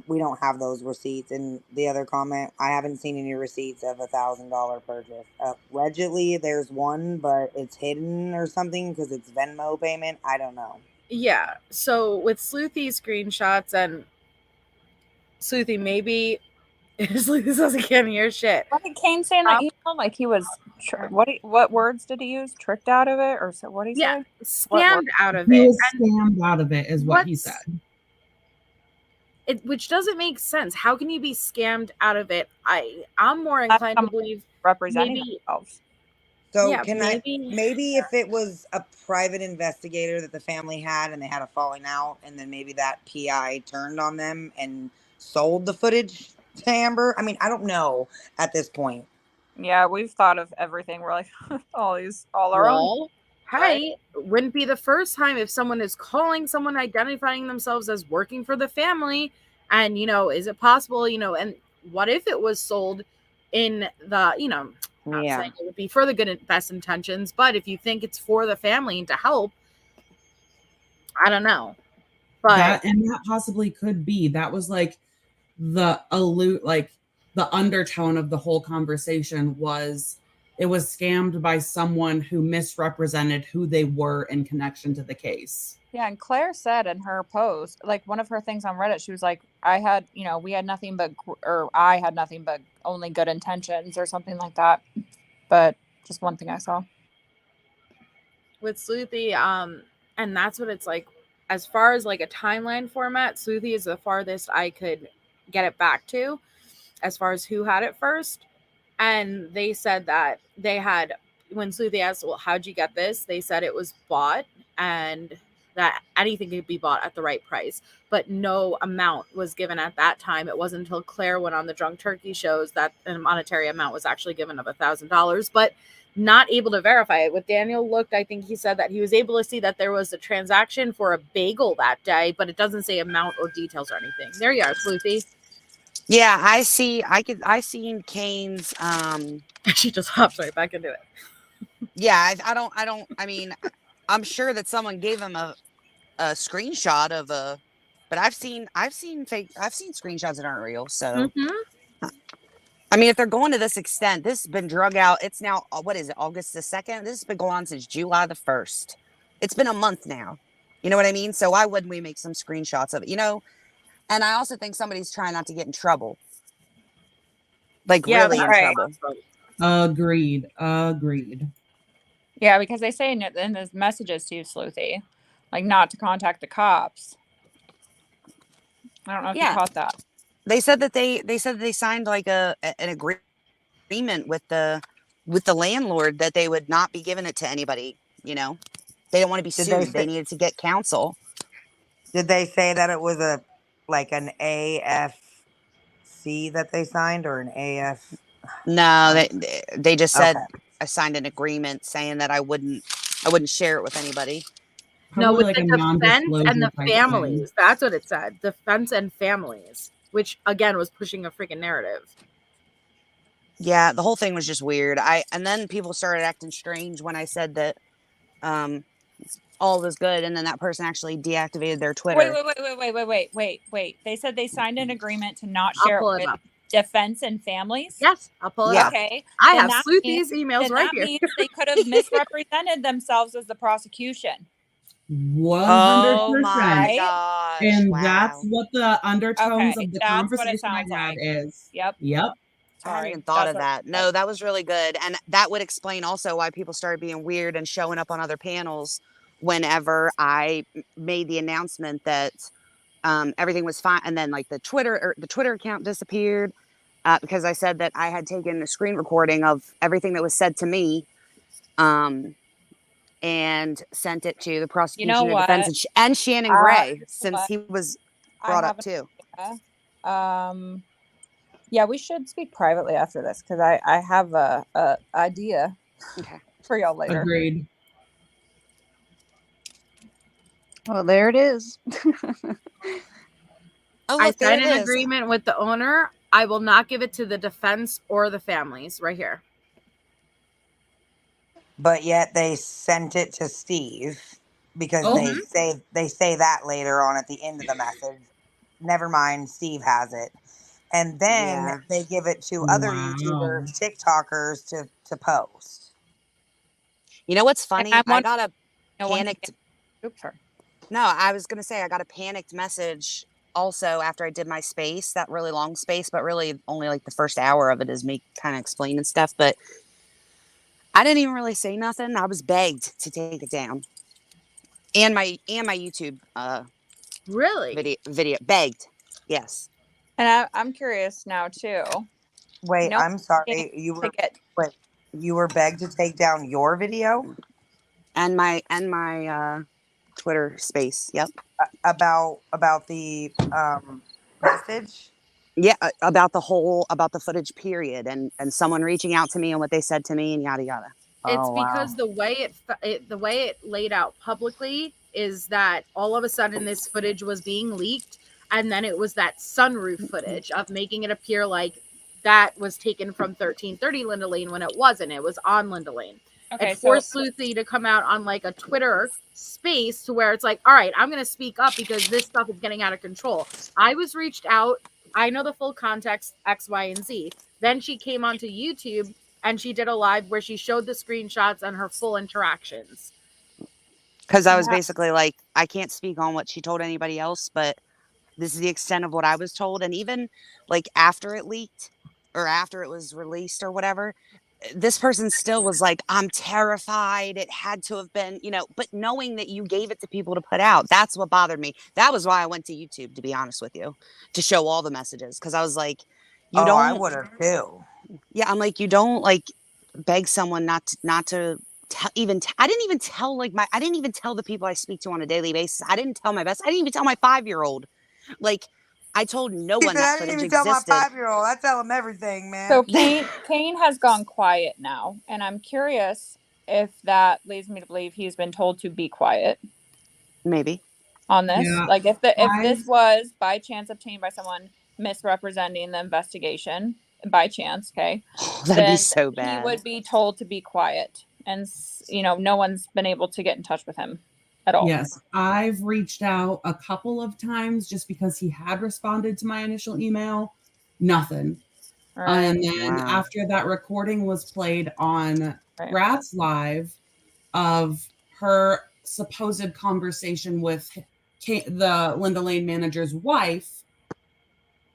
We don't have those receipts. And the other comment, I haven't seen any receipts of $1,000 purchase. Allegedly, there's one, but it's hidden or something because it's Venmo payment. I don't know. Yeah. So with Sleuthy screenshots and Sleuthy, maybe Sleuthy says he can't hear shit. What did Kane say in that email? Like he was, what words did he use? Tricked out of it, or so? What did he say? Scammed out of He it. was scammed out of it, is what he said. Which doesn't make sense. How can you be scammed out of it? I'm more inclined to believe representing themselves. So Yeah, maybe if it was a private investigator that the family had and they had a falling out, and then maybe that PI turned on them and sold the footage to Amber. I mean, I don't know at this point. Yeah, we've thought of everything. We're like, all our own. Hey, wouldn't be the first time if someone is calling someone identifying themselves as working for the family. And, is it possible, and what if it was sold in the, not saying it would be for the good best intentions, but if you think it's for the family and to help, I don't know. But that possibly could be. That was like the undertone of the whole conversation was it was scammed by someone who misrepresented who they were in connection to the case. Yeah, and Claire said in her post, like one of her things on Reddit, she was like, I had nothing but only good intentions or something like that. But just one thing I saw. With Sleuthy, and that's what it's like. As far as like a timeline format, Sleuthy is the farthest I could get it back to as far as who had it first. And they said that they had, when Sleuthy asked, well, how'd you get this? They said it was bought and that anything could be bought at the right price, but no amount was given at that time. It wasn't until Claire went on the Drunk Turkey shows that a monetary amount was actually given of $1,000, but not able to verify it. With Daniel looked, I think he said that he was able to see that there was a transaction for a bagel that day, but it doesn't say amount or details or anything. There you are, Sleuthy. Yeah, I seen Kane's She just hops right back into it. Yeah, I mean, I'm sure that someone gave him a screenshot of but I've seen screenshots that aren't real, so I mean, if they're going to this extent, this has been drug out. It's now, what is it, August the 2nd? This has been going on since July the 1st. It's been a month now. You know what I mean? So why wouldn't we make some screenshots of it? You know, and I also think somebody's trying not to get in trouble. Like really in right. trouble. Agreed. Yeah, because they say in the messages to you, Sleuthy, like not to contact the cops. I don't know if you caught that. They said that they signed like an agreement with the landlord that they would not be giving it to anybody. You know, they don't want to be sued. They needed to get counsel. Did they say that it was an AFC that they signed or an AF? No, they just said I signed an agreement saying that I wouldn't share it with anybody. No, with like the a defense and the non-disclosure type families. thing. That's what it said. Defense and families, which again was pushing a freaking narrative. Yeah, the whole thing was just weird. And then people started acting strange when I said that all was good, and then that person actually deactivated their Twitter. Wait. They said they signed an agreement to not share it with defense and families? Yes, I'll pull it up. Okay. I have Sleuthy's emails right here. That means they could have misrepresented themselves as the prosecution. 100%. Oh my gosh. And wow. that's what the undertones of the conversation I had is. Yep. I hadn't even thought of that. No, that was really good. And that would explain also why people started being weird and showing up on other panels whenever I made the announcement that everything was fine. And then like the Twitter account disappeared because I said that I had taken a screen recording of everything that was said to me and sent it to the prosecution and defense and Shannon Gray since he was brought up too. Yeah, we should speak privately after this because I have a idea for y'all later. Agreed. Well, there it is. I signed an agreement with the owner. I will not give it to the defense or the families. Right here. But yet they sent it to Steve because they say that later on at the end of the message. Never mind, Steve has it. And then they give it to other YouTubers, TikTokers to post. You know what's funny? I got a panicked. Oops, sorry. No, I was gonna say I got a panicked message also after I did my space, that really long space, but really only like the first hour of it is me kind of explaining stuff. But I didn't even really say nothing. I was begged to take it down, and my YouTube video begged. Yes. And I'm curious now too. Wait, I'm sorry. You were begged to take down your video and my Twitter space. Yep. About the message. Yeah, about the footage period and someone reaching out to me and what they said to me and yada yada. It's because the way it laid out publicly is that all of a sudden this footage was being leaked. And then it was that sunroof footage of making it appear like that was taken from 1330 Linda Lane when it wasn't. It was on Linda Lane. Okay, it forced Sleuthy to come out on like a Twitter space to where it's like, all right, I'm going to speak up because this stuff is getting out of control. I was reached out. I know the full context, X, Y, and Z. Then she came onto YouTube and she did a live where she showed the screenshots and her full interactions. Because I was basically like, I can't speak on what she told anybody else, but this is the extent of what I was told. And even like after it leaked or after it was released or whatever, this person still was like, I'm terrified. It had to have been, but knowing that you gave it to people to put out, that's what bothered me. That was why I went to YouTube, to be honest with you, to show all the messages. Cause I was like, I would have too. Yeah. I'm like, you don't like beg someone not to I didn't even tell the people I speak to on a daily basis. I didn't tell my best. I didn't even tell my 5-year-old. Like, I told no one that footage existed. I didn't even tell my 5-year-old. I tell him everything, man. So Kane has gone quiet now, and I'm curious if that leads me to believe he's been told to be quiet. Maybe on this, like if this was by chance obtained by someone misrepresenting the investigation by chance, that'd be so bad. He would be told to be quiet, and no one's been able to get in touch with him at all. Yes, I've reached out a couple of times just because he had responded to my initial email. Nothing. And then Wow. after that recording was played on Right. Brat's live of her supposed conversation with the Linda Lane manager's wife,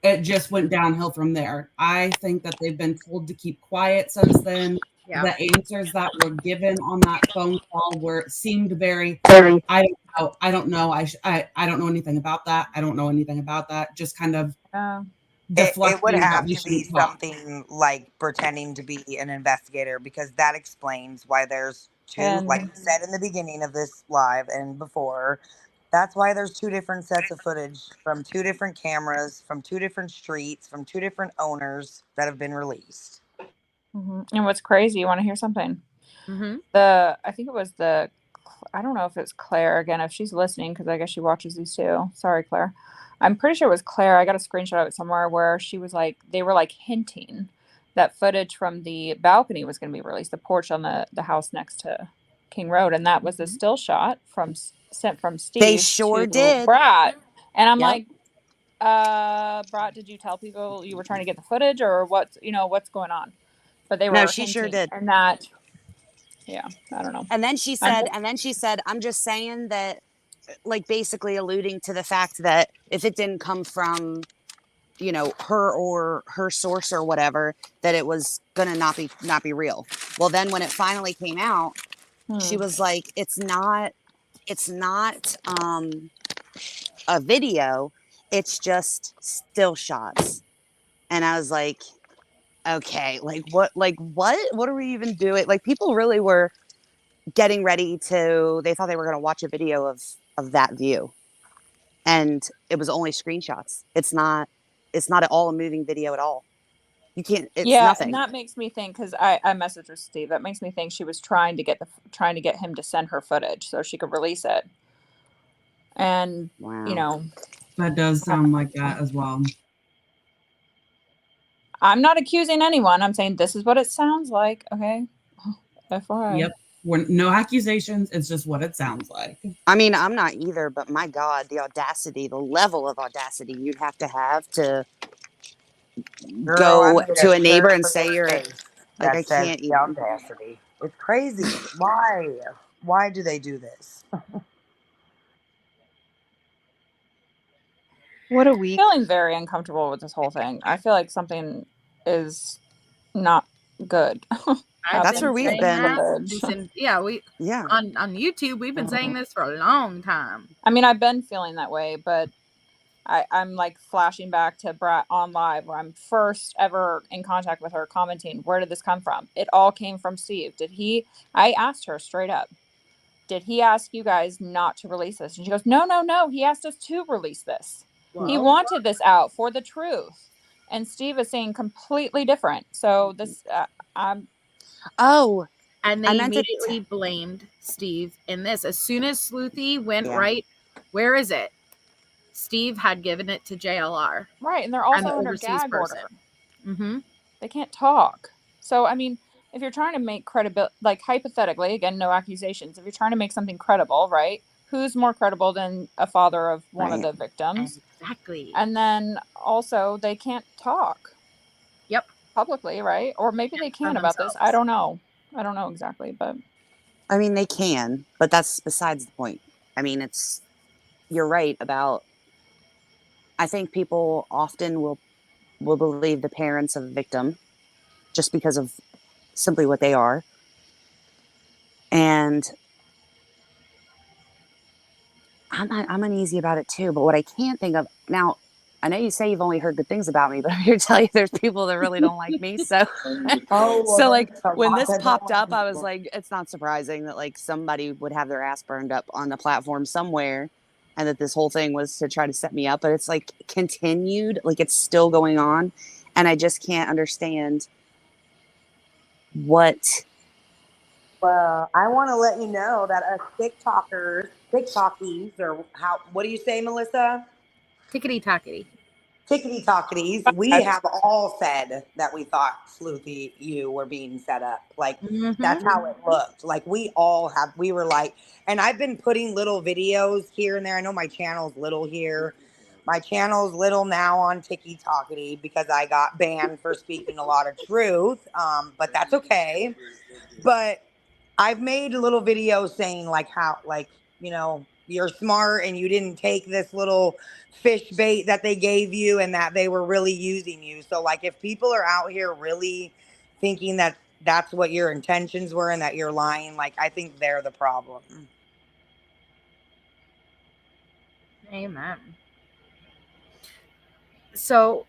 it just went downhill from there. I think that they've been told to keep quiet since then. Yeah. The answers that were given on that phone call seemed very, I don't know. I don't know anything about that. I don't know anything about that. Just kind of It would deflecting that have we to be shouldn't talk. something like pretending to be an investigator, because that explains why there's two, And- like you said in the beginning of this live and before, that's why there's two different sets of footage from two different cameras, from two different streets, from two different owners that have been released. And what's crazy, you want to hear something? Mm-hmm. I think it was I don't know if it's Claire again, if she's listening, because I guess she watches these too. Sorry, Claire. I'm pretty sure it was Claire. I got a screenshot of it somewhere where she was like, they were like hinting that footage from the balcony was going to be released, the porch on the house next to King Road, and that was a still shot sent from Steve. They sure to did. Brat, and I'm Yep. like, Brat, did you tell people you were trying to get the footage, or what's going on? But they were No, she hinting, sure did. and that, yeah, I don't know. And then she said, I'm just saying that, like basically alluding to the fact that if it didn't come from, you know, her or her source or whatever, that it was gonna not be real. Well, then when it finally came out, she was like, it's not a video, it's just still shots. And I was like, okay, what are we even doing? Like, people really were getting ready they thought they were going to watch a video of that view, and it was only screenshots. It's not at all a moving video at all. You can't, it's nothing. And that makes me think, because I messaged with Steve, that makes me think she was trying to get him to send her footage so she could release it. And Wow. you know, That does sound like that as well. I'm not accusing anyone. I'm saying this is what it sounds like. Okay. FYI. Yep. No accusations. It's just what it sounds like. I mean, I'm not either, but my God, the audacity, the level of audacity you'd have to Girl, go I made to a neighbor shirt and for say this you're face like, that I says can't the even. audacity. It's crazy. Why do they do this? What a week. Feeling very uncomfortable with this whole thing. I feel like something is not good. That's where we've been. On YouTube, we've been saying this for a long time. I mean, I've been feeling that way, but I'm like flashing back to Brat on live, where I'm first ever in contact with her, commenting, where did this come from? It all came from Steve. I asked her straight up, did he ask you guys not to release this? And she goes, no, he asked us to release this. Well, he wanted this out for the truth. And Steve is saying completely different. So this, and they immediately blamed Steve in this. As soon as Sleuthy went right, where is it? Steve had given it to JLR. Right, and they're also under gag order. Mm-hmm. They can't talk. So, I mean, if you're trying to make credibility, like hypothetically, again, no accusations, if you're trying to make something credible, right? Who's more credible than a father of one of the victims? Exactly. And then also, they can't talk. Yep. Publicly, right? Or maybe they can about this. I don't know. I don't know exactly, but. I mean, they can, but that's besides the point. I mean, you're right about, I think people often will believe the parents of a victim just because of simply what they are. And I'm uneasy about it too. But what I can't think of now, I know you say you've only heard good things about me, but I'm here to tell you there's people that really don't like me. So, so like when this popped up, I was like, it's not surprising that like somebody would have their ass burned up on the platform somewhere, and that this whole thing was to try to set me up. But it's like continued, like it's still going on, and I just can't understand what. Well, I want to let you know that us TikTokies, or what do you say, Melissa? Tickety-tockety. Tickety-tocketies, we have all said that we thought Sleuthy, you were being set up. Like, that's how it looked. Like, we were like, and I've been putting little videos here and there. I know my channel's little here, My channel's little now on Tiki Talkity because I got banned for speaking a lot of truth. But that's okay. But I've made little videos saying like how, like, you know, you're smart and you didn't take this little fish bait that they gave you and that they were really using you. So like if people are out here really thinking that that's what your intentions were and that you're lying, like I think they're the problem. Amen. So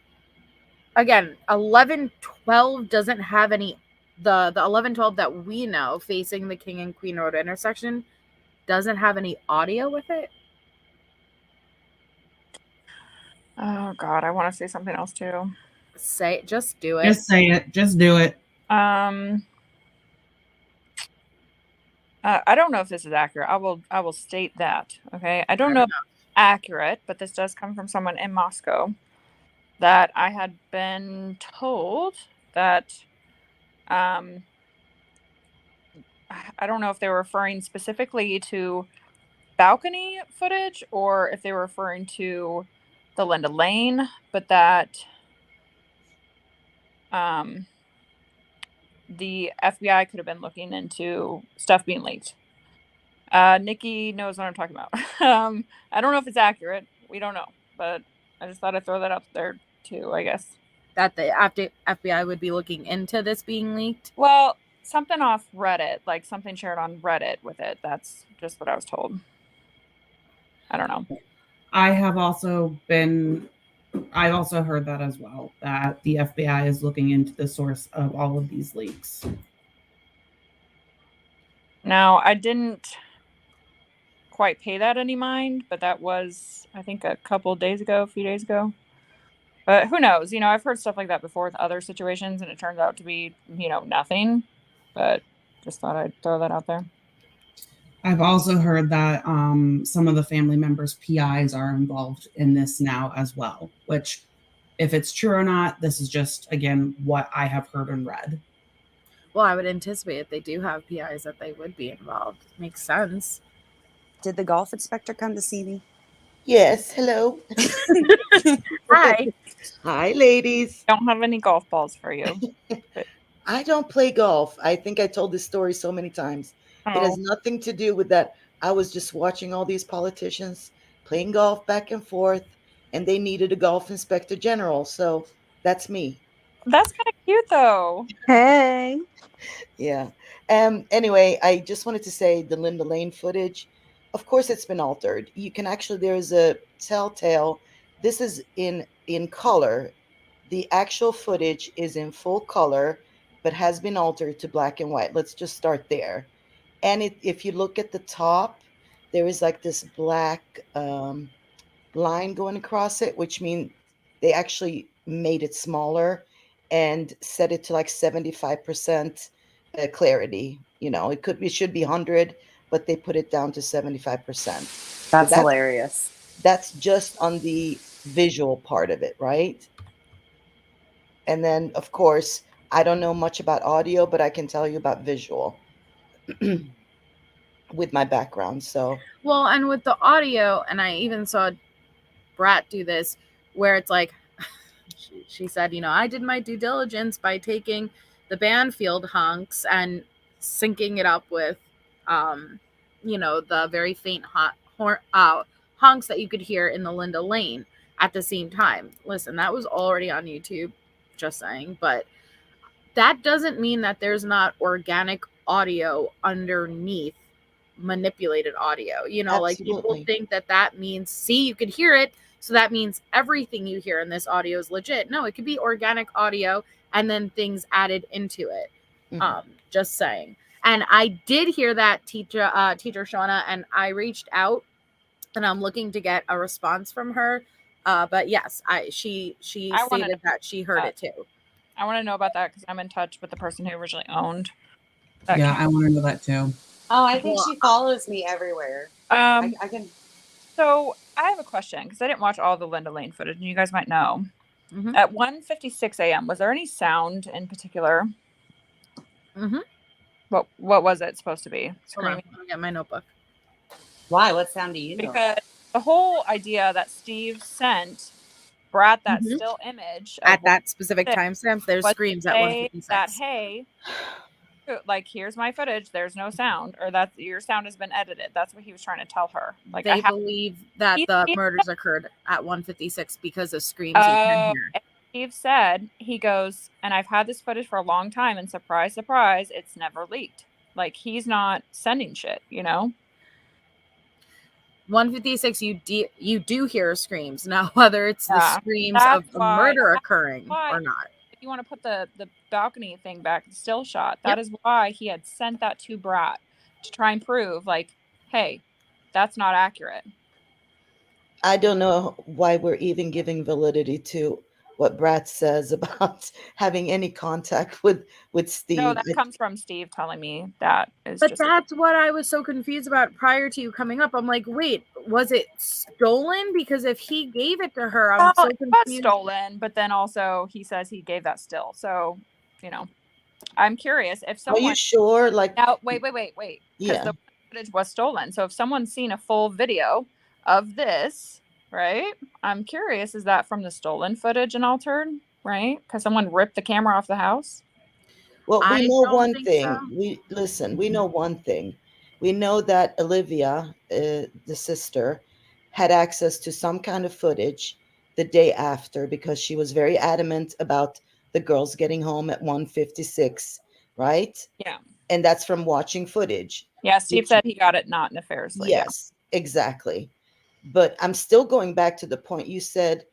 again, 1112 doesn't have any, the 1112 that we know facing the King and Queen Road intersection doesn't have any audio with it. Oh God, I want to say something else too. Just do it. Just say it. Just do it. I don't know if this is accurate. I will state that. Okay. I don't know if it's accurate, but this does come from someone in Moscow that I had been told that I don't know if they were referring specifically to balcony footage or if they were referring to the Linda Lane, but that the FBI could have been looking into stuff being leaked. Nikki knows what I'm talking about. I don't know if it's accurate. We don't know, but I just thought I'd throw that out there too, I guess. That the FBI would be looking into this being leaked? Well, something off Reddit, like something shared on Reddit with it. That's just what I was told. I don't know. I also heard that as well, that the FBI is looking into the source of all of these leaks. Now, I didn't quite pay that any mind, but that was, I think, a few days ago. But who knows? You know, I've heard stuff like that before with other situations, and it turns out to be, you know, nothing. But just thought I'd throw that out there. I've also heard that some of the family members' PIs are involved in this now as well, which, if it's true or not, this is just, again, what I have heard and read. Well, I would anticipate if they do have PIs that they would be involved. Makes sense. Did the golf inspector come to see me? Yes, hello. Hi. Hi, ladies. Don't have any golf balls for you. I don't play golf. I think I told this story so many times. It has nothing to do with that. I was just watching all these politicians playing golf back and forth, and they needed a golf inspector general. So that's me. That's kind of cute, though. Hey. Yeah. Anyway, I just wanted to say the Linda Lane footage, of course, it's been altered. You can actually, there's a telltale. This is in color. The actual footage is in full color, but has been altered to black and white. Let's just start there. And if you look at the top, there is like this black line going across it, which means they actually made it smaller and set it to like 75% clarity. You know, it should be 100, but they put it down to 75%. That's hilarious. That's just on the visual part of it, right? And then, of course, I don't know much about audio, but I can tell you about visual with my background. So, well, and with the audio, and I even saw Brat do this, where it's like, she said, you know, I did my due diligence by taking the Banfield hunks and syncing it up with, you know, the very faint honks that you could hear in the Linda Lane at the same time. Listen, that was already on YouTube, just saying, but that doesn't mean that there's not organic audio underneath manipulated audio. You know, like people think that means, see, you could hear it, so that means everything you hear in this audio is legit. No, it could be organic audio and then things added into it. Just saying. And I did hear that teacher Shauna, and I reached out and I'm looking to get a response from her. But yes, she stated that she heard it too. I want to know about that because I'm in touch with the person who originally owned that. Yeah, I want to know that too. Oh, I think she follows me everywhere. I can. So I have a question because I didn't watch all the Linda Lane footage, and you guys might know. At 1:56 a.m., was there any sound in particular? What was it supposed to be? Hold on, let me get my notebook. Why? What sound do you know? Because the whole idea that Steve sent Brat that Mhm. still image At of that specific 156 timestamp, there's was to screams at say that, 156. hey, like, here's my footage, there's no sound, or that your sound has been edited. That's what he was trying to tell her. Like, They believe that the He- murders occurred at 156 because of screams you can Oh, hear. and Steve said, he goes, and I've had this footage for a long time, and surprise, surprise, it's never leaked. Like, he's not sending shit, you know? 156, you do hear screams. Now, whether it's the Yeah, screams of that's a why. murder That's occurring why. or not. If you want to put the balcony thing back, the still shot, that is why he had sent that to Brat to try and prove, like, hey, that's not accurate. I don't know why we're even giving validity to what Brat says about having any contact with Steve. No, that comes from Steve telling me that is But just. that's what I was so confused about prior to you coming up. I'm like, wait, was it stolen? Because if he gave it to her, I'm Well, so it was confused. stolen, but then also he says he gave that still. So, you know, I'm curious if someone. Are you sure? Like, now, wait, because Yeah. the footage was stolen. So if someone's seen a full video of this, right? I'm curious, is that from the stolen footage and altered, right? Because someone ripped the camera off the house. Well, we I know don't one think thing. so. We know one thing. We know that Olivia, the sister, had access to some kind of footage the day after because she was very adamant about the girls getting home at 1:56, right? Yeah. And that's from watching footage. Yeah, Steve which- said he got it not nefariously. Yes, exactly. But I'm still going back to the point you said.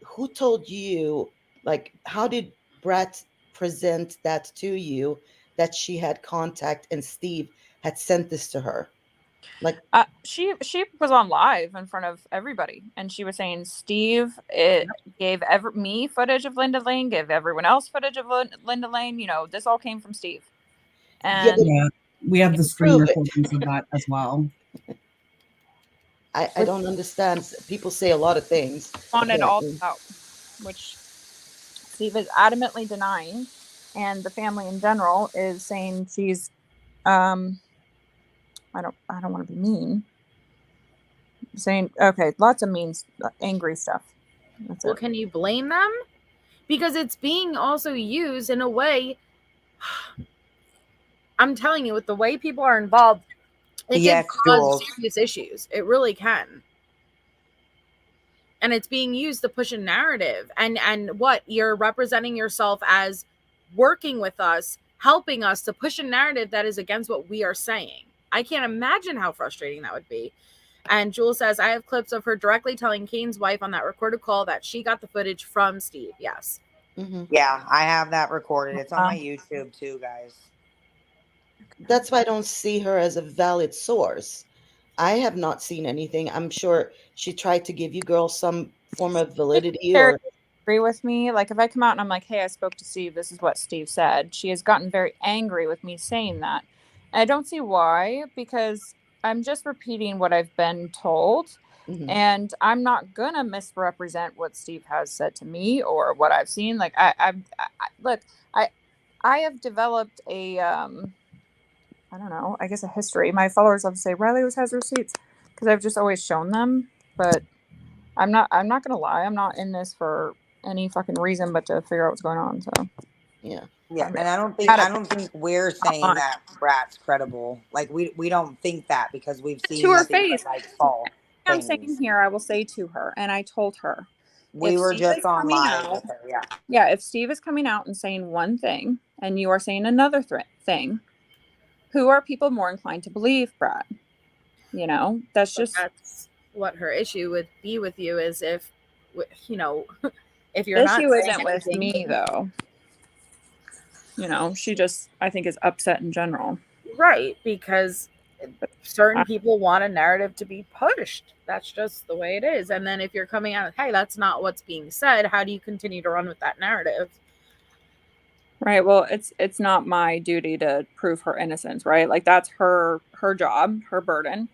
Who told you? Like, how did Brat present that to you? That she had contact and Steve had sent this to her. Like, She was on live in front of everybody, and she was saying Steve gave me footage of Linda Lane, gave everyone else footage of Linda Lane. You know, this all came from Steve. And Yeah, we have the screen prove it. recordings of that as well. I don't understand. People say a lot of things. wanted all apparently. out, which Steve is adamantly denying, and the family in general is saying she's I don't want to be mean. Saying okay, lots of mean, angry stuff. That's Well, it. can you blame them? Because it's being also used in a way. I'm telling you, with the way people are involved, it Yes, can cause Jules. serious issues. It really can. And it's being used to push a narrative. And what you're representing yourself as working with us, helping us to push a narrative that is against what we are saying. I can't imagine how frustrating that would be. And Jules says, I have clips of her directly telling Kane's wife on that recorded call that she got the footage from Steve. Yes. Mm-hmm. Yeah, I have that recorded. It's on my YouTube too, guys. That's why I don't see her as a valid source. I have not seen anything. I'm sure she tried to give you girls some form of validity or agree with me. Like if I come out and I'm like, hey, I spoke to Steve, this is what Steve said, she has gotten very angry with me saying that. And I don't see why, because I'm just repeating what I've been told. Mhm. And I'm not gonna misrepresent what Steve has said to me or what I've seen. Like I look, I have developed a I don't know, I guess a history. My followers love to say Riley always has receipts because I've just always shown them. But I'm not gonna lie, I'm not in this for any fucking reason but to figure out what's going on. So yeah. Yeah, I'm and I don't think we're saying on. that Brat's credible. Like we don't think that because we've seen To her nothing face. but like false I'm things. saying here, I will say to her, and I told her, We if were Steve just is on coming live out, with her. Yeah. yeah, if Steve is coming out and saying one thing and you are saying another thing, who are people more inclined to believe, Brat? You know, that's just that's what her issue would be with you, is if you know, if you're the not issue saying isn't with anything, me though. You know, she just I think is upset in general. right? Because certain people want a narrative to be pushed. That's just the way it is. And then if you're coming out, hey, that's not what's being said, how do you continue to run with that narrative? Right. Well, it's not my duty to prove her innocence, right? Like that's her job, her burden,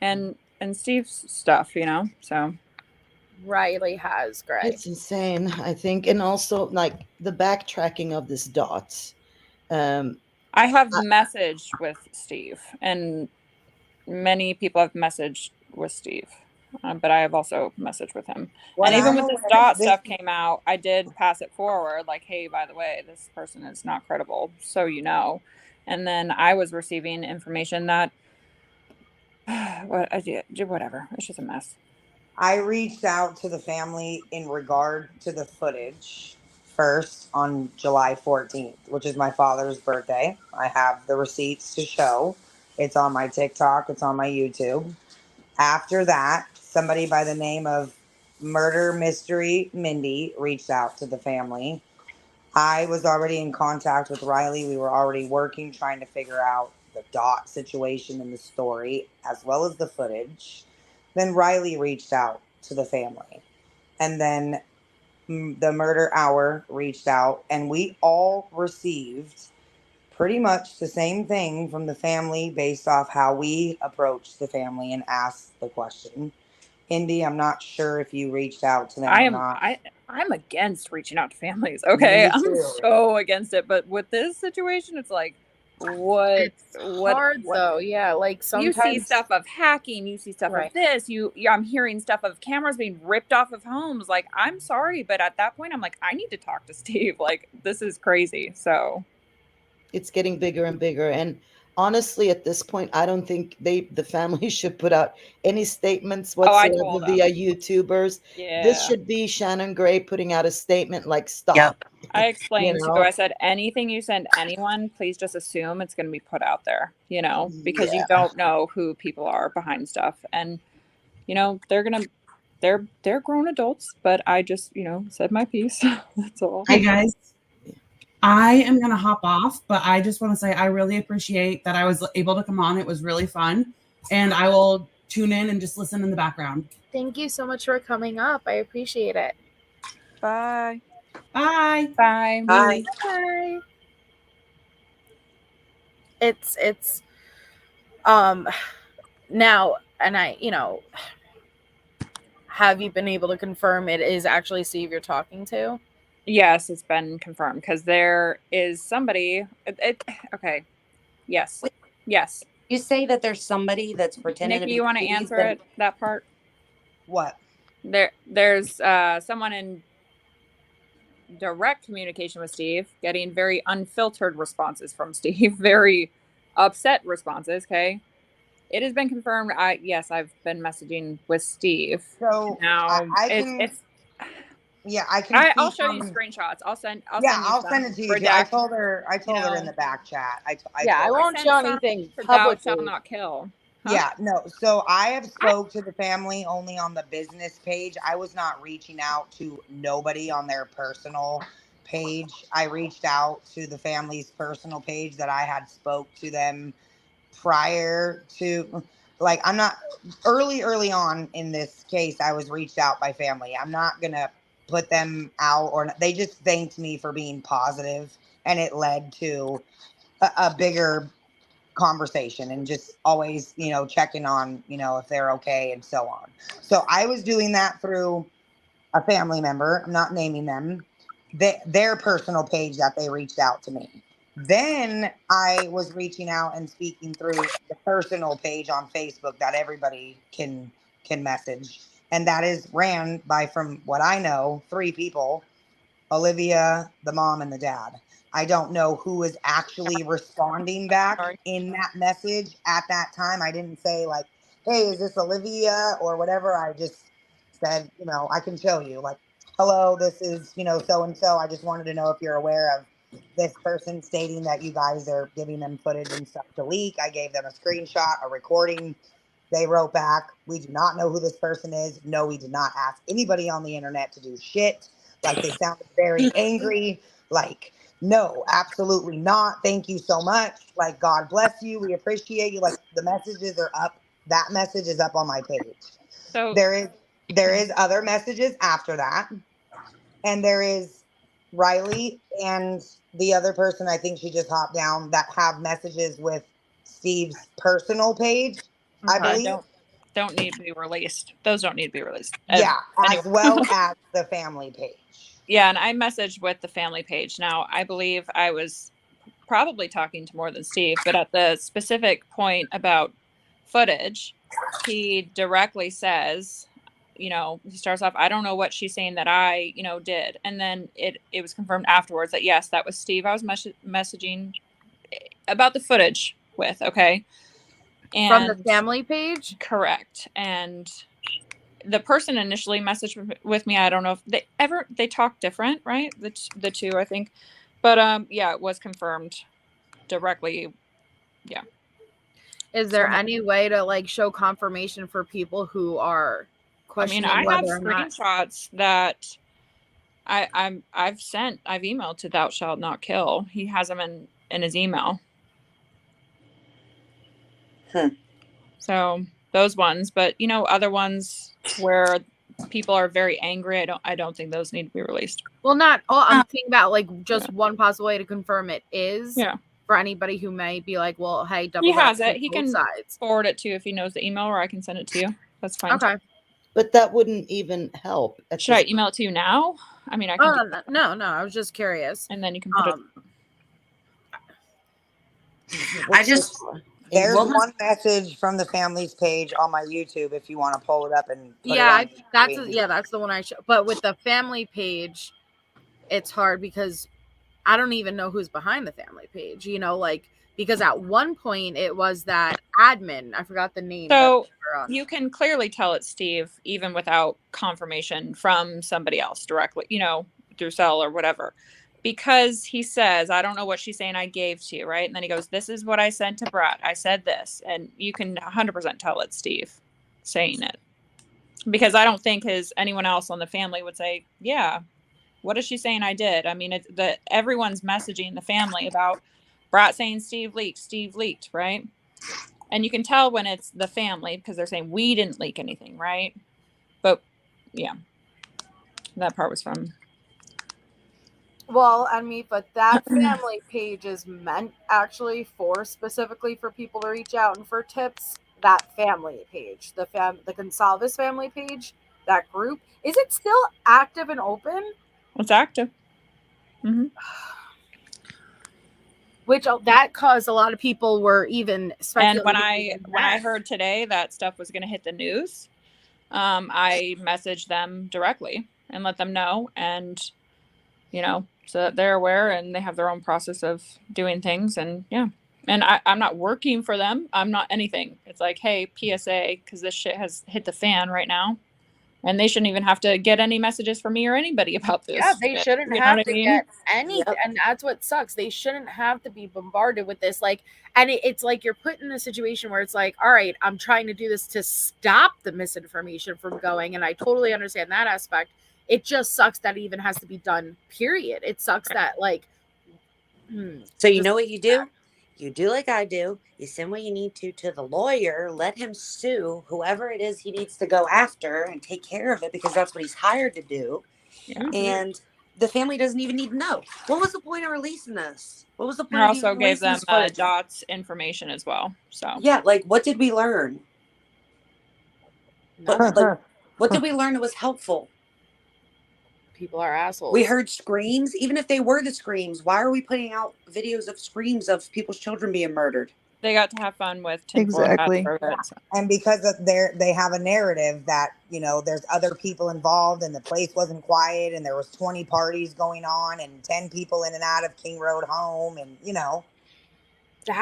and Steve's stuff, you know. So Riley has Gray. It's insane, I think, and also like the backtracking of this dots. I have messaged with Steve, and many people have messaged with Steve. but I have also messaged with him. What And even I'm when this aware, dot this stuff came out, I did pass it forward, like, hey, by the way, this person is not credible, so you know. And then I was receiving information that, whatever, it's just a mess. I reached out to the family in regard to the footage first on July 14th, which is my father's birthday. I have the receipts to show. It's on my TikTok, it's on my YouTube. After that, somebody by the name of Murder Mystery Mindy reached out to the family. I was already in contact with Riley. We were already working, trying to figure out the dot situation in the story, as well as the footage. Then Riley reached out to the family. And then the Murder Hour reached out, and we all received pretty much the same thing from the family based off how we approached the family and asked the question. Indy, I'm not sure if you reached out to them or not. I'm against reaching out to families. Okay, Me I'm too. so against it. But with this situation, it's like, what? Hard though, yeah. Like You see sometimes stuff of hacking. You see stuff Right. of this. I'm hearing stuff of cameras being ripped off of homes. Like, I'm sorry, but at that point, I'm like, I need to talk to Steve. Like, this is crazy. So It's getting bigger and bigger. And honestly, at this point, I don't think the family should put out any statements I whatsoever told them. via YouTubers. Yeah. This should be Shannon Gray putting out a statement like, stop. Yep. I explained You too. know? I said, anything you send anyone, please just assume it's going to be put out there, because you Yeah. don't know who people are behind stuff. And, they're grown adults, but I just, said my piece. That's all. Hey guys, I am going to hop off, but I just want to say I really appreciate that I was able to come on. It was really fun. And I will tune in and just listen in the background. Thank you so much for coming up. I appreciate it. Bye. Bye. Bye. Bye. Bye. It's now, and have you been able to confirm it is actually Steve you're talking to? Yes, it's been confirmed because there is somebody. Okay. Yes. Yes. You say that there's somebody that's pretending Nikki, to be you want to Steve answer that- it? That part. What? There's someone in direct communication with Steve, getting very unfiltered responses from Steve, very upset responses. Okay. It has been confirmed. Yes, I've been messaging with Steve. So Now I can. it's. Yeah, I can. I'll show you screenshots. I'll send I'll you send it to you. redacted. Too. I told her in the back chat. I won't show anything Thou shall publicly. not kill. Huh? Yeah, no. So I have spoke to the family only on the business page. I was not reaching out to nobody on their personal page. I reached out to the family's personal page that I had spoke to them prior to, like, I'm not early on in this case. I was reached out by family. I'm not gonna put them out, or they just thanked me for being positive, and it led to a bigger conversation and just always, checking on, if they're okay and so on. So I was doing that through a family member. I'm not naming them, their personal page that they reached out to me. Then I was reaching out and speaking through the personal page on Facebook that everybody can message. And that is ran by, from what I know, 3 people: Olivia, the mom, and the dad. I don't know who is actually responding back in that message at that time. I didn't say, like, hey, is this Olivia or whatever. I just said, I can show you, like, hello, this is, so-and-so. I just wanted to know if you're aware of this person stating that you guys are giving them footage and stuff to leak. I gave them a screenshot, a recording. They wrote back, we do not know who this person is. No, we did not ask anybody on the internet to do shit. Like, they sounded very angry. Like, no, absolutely not. Thank you so much. Like, God bless you. We appreciate you. Like, the messages are up. That message is up on my page. So there is other messages after that. And there is Riley and the other person, I think she just hopped down, that have messages with Steve's personal page, I believe. Don't need to be released. Those don't need to be released. Yeah, Anyway. as well as the family page. Yeah, and I messaged with the family page. Now, I believe I was probably talking to more than Steve, but at the specific point about footage, he directly says, you know, he starts off, I don't know what she's saying that I, you know, did. And then it was confirmed afterwards that, yes, that was Steve I was messaging about the footage with, okay? And From the family page? Correct. And the person initially messaged with me, I don't know if they talk different, right? The two, I think. But yeah, it was confirmed directly. Yeah. Is there any way to like show confirmation for people who are questioning I have whether or not screenshots that I've emailed to Thou Shalt Not Kill. He has them in his email. So those ones, but you know, other ones where people are very angry, I don't think those need to be released. Well, I'm thinking about like just one possible way to confirm it is for anybody who may be like, well, hey, double he has check it. He both can sides. forward it to you if he knows the email, or I can send it to you. That's fine. Okay. But that wouldn't even help. Should I email it to you now? I mean, I can. No. I was just curious. And then you can put it. There's one message from the family's page on my YouTube if you want to pull it up and put that's the one I show. But with the family page, it's hard because I don't even know who's behind the family page, you know, like because at one point it was that admin, I forgot the name. So you can clearly tell it's Steve even without confirmation from somebody else directly, you know, through cell or whatever. Because he says, I don't know what she's saying I gave to you, right? And then he goes, this is what I sent to Brat. I said this. And you can 100% tell it's Steve saying it. Because I don't think anyone else on the family would say, yeah, what is she saying I did? I mean, everyone's messaging the family about Brat saying Steve leaked, right? And you can tell when it's the family because they're saying we didn't leak anything, right? But yeah, that part was from... Well, I mean, but that family page is meant actually specifically for people to reach out and for tips. That family page, the Gonsalves family page, that group, is it still active and open? It's active. Mm-hmm. Which that caused a lot of people were even speculating. And when I heard today that stuff was going to hit the news, I messaged them directly and let them know, and you know, so that they're aware and they have their own process of doing things. And yeah, and I'm not working for them. I'm not anything. It's like, hey, PSA, because this shit has hit the fan right now. And they shouldn't even have to get any messages from me or anybody about this. Yeah, they shouldn't have to get anything. Yep. And that's what sucks. They shouldn't have to be bombarded with this. Like, and it's like you're put in a situation where it's like, all right, I'm trying to do this to stop the misinformation from going. And I totally understand that aspect. It just sucks that it even has to be done, period. It sucks that, like... So you know what you do? You do like I do. You send what you need to the lawyer. Let him sue whoever it is he needs to go after and take care of it because that's what he's hired to do. Yeah. And the family doesn't even need to know. What was the point of releasing this? What was the point? I also gave them Dot's information as well. So yeah, like what did we learn? What did we learn that was helpful? People are assholes. We heard screams. Even if they were the screams, why are we putting out videos of screams of people's children being murdered? They got to have fun with exactly. And because they have a narrative that, you know, there's other people involved and the place wasn't quiet and there was 20 parties going on and 10 people in and out of King Road home, and you know,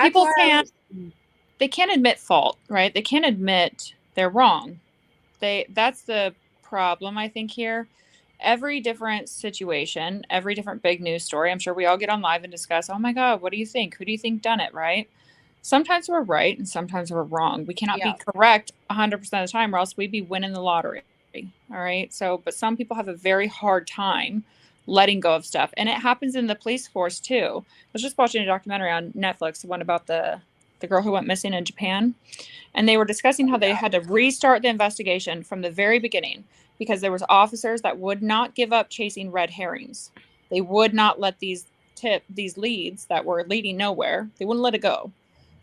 people can't admit fault, right? They can't admit they're wrong. That's the problem, I think, here. Every different situation, every different big news story, I'm sure we all get on live and discuss, oh my God, what do you think? Who do you think done it, right? Sometimes we're right and sometimes we're wrong. We cannot be correct 100% of the time or else we'd be winning the lottery. All right. So, but some people have a very hard time letting go of stuff. And it happens in the police force too. I was just watching a documentary on Netflix, the one about the girl who went missing in Japan. And they were discussing how they had to restart the investigation from the very beginning because there was officers that would not give up chasing red herrings. They would not let these leads that were leading nowhere, they wouldn't let it go.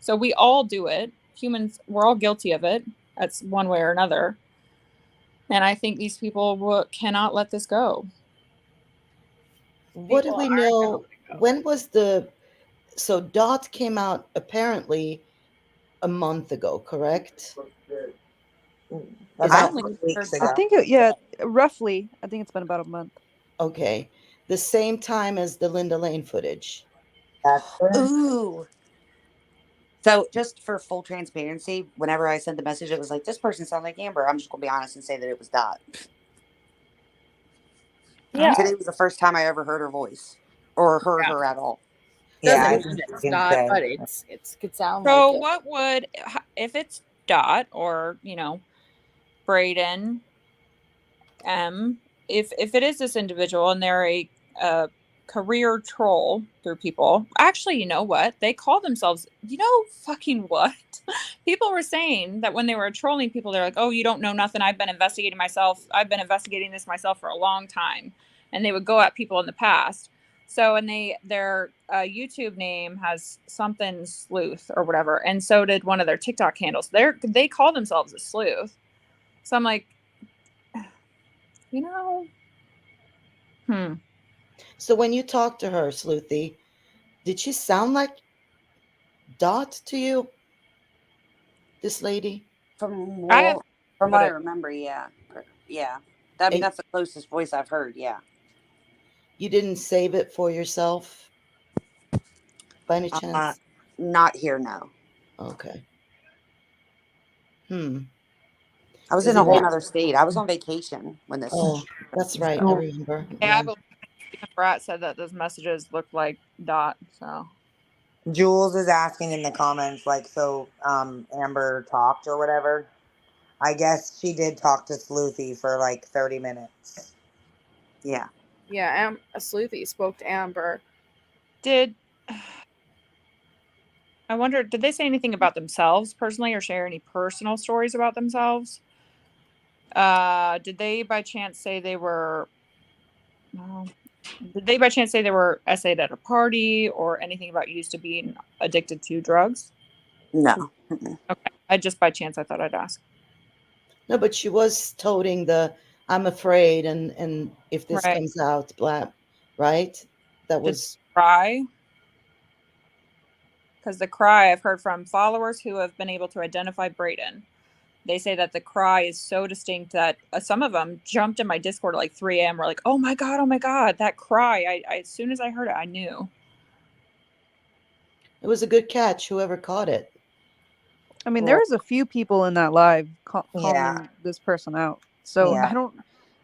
So we all do it. Humans, we're all guilty of it. That's one way or another. And I think these people cannot let this go. What do we know? When was so Dot came out apparently a month ago, correct? About only 3 weeks heard I ago. think roughly. I think it's been about a month. Okay. The same time as the Linda Lane footage. That's it. Ooh. So just for full transparency, whenever I sent the message, it was like, this person sounds like Amber. I'm just gonna be honest and say that it was Dot. Yeah. Today was the first time I ever heard her voice or heard Yeah. her at all. Doesn't I mean think it's you can not, say. but it could sound So like it. what would, if it's Dot or, Braden, if it is this individual and they're a career troll through people, actually, you know what? They call themselves, fucking what? People were saying that when they were trolling people, they're like, oh, you don't know nothing. I've been investigating this myself for a long time. And they would go at people in the past. So, and their YouTube name has something sleuth or whatever. And so did one of their TikTok handles. They call themselves a sleuth. So I'm like, So when you talked to her, Sleuthy, did she sound like Dot to you? This lady? From I what I remember, yeah. Yeah. I mean, And that's the closest voice I've heard, yeah. you didn't save it for yourself by any chance? Not here, no. Okay. I was Is in a it whole right? other state. I was on vacation when this. Oh, that's right. I Oh. remember. Yeah, I Yeah. believe even Brat said that those messages looked like Dot. So Jules is asking in the comments, like, so Amber talked or whatever. I guess she did talk to Sleuthy for like 30 minutes. Yeah. Yeah, a sleuthy spoke to Amber. I wonder, did they say anything about themselves personally or share any personal stories about themselves? Did they by chance say they were essayed at a party or anything about used to being addicted to drugs? No. Okay. I by chance I thought I'd ask. No, but she was toting the I'm afraid and if this Right. comes out, blah, right? That was Cry. Because the cry I've heard from followers who have been able to identify Braden. They say that the cry is so distinct that some of them jumped in my Discord at like 3 a.m. We're like, oh my God, that cry. I as soon as I heard it, I knew. it was a good catch, whoever caught it. I mean, there was a few people in that live Yeah. calling this person out. So Yeah. I don't.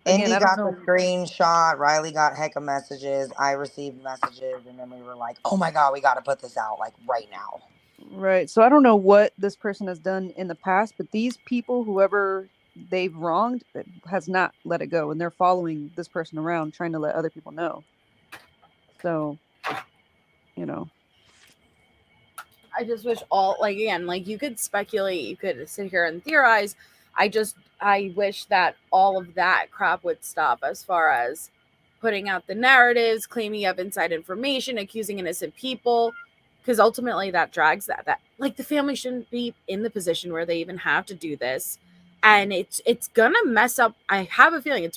Indy Again, I don't got the know. screenshot. Riley got hecka messages. I received messages, and then we were like, "Oh my god, we got to put this out like right now." Right. So I don't know what this person has done in the past, but these people, whoever they've wronged, has not let it go, and they're following this person around, trying to let other people know. So, I just wish you could speculate, you could sit here and theorize. I wish that all of that crap would stop as far as putting out the narratives, claiming you have inside information, accusing innocent people, because ultimately that drags that like the family shouldn't be in the position where they even have to do this. And it's gonna mess up. I have a feeling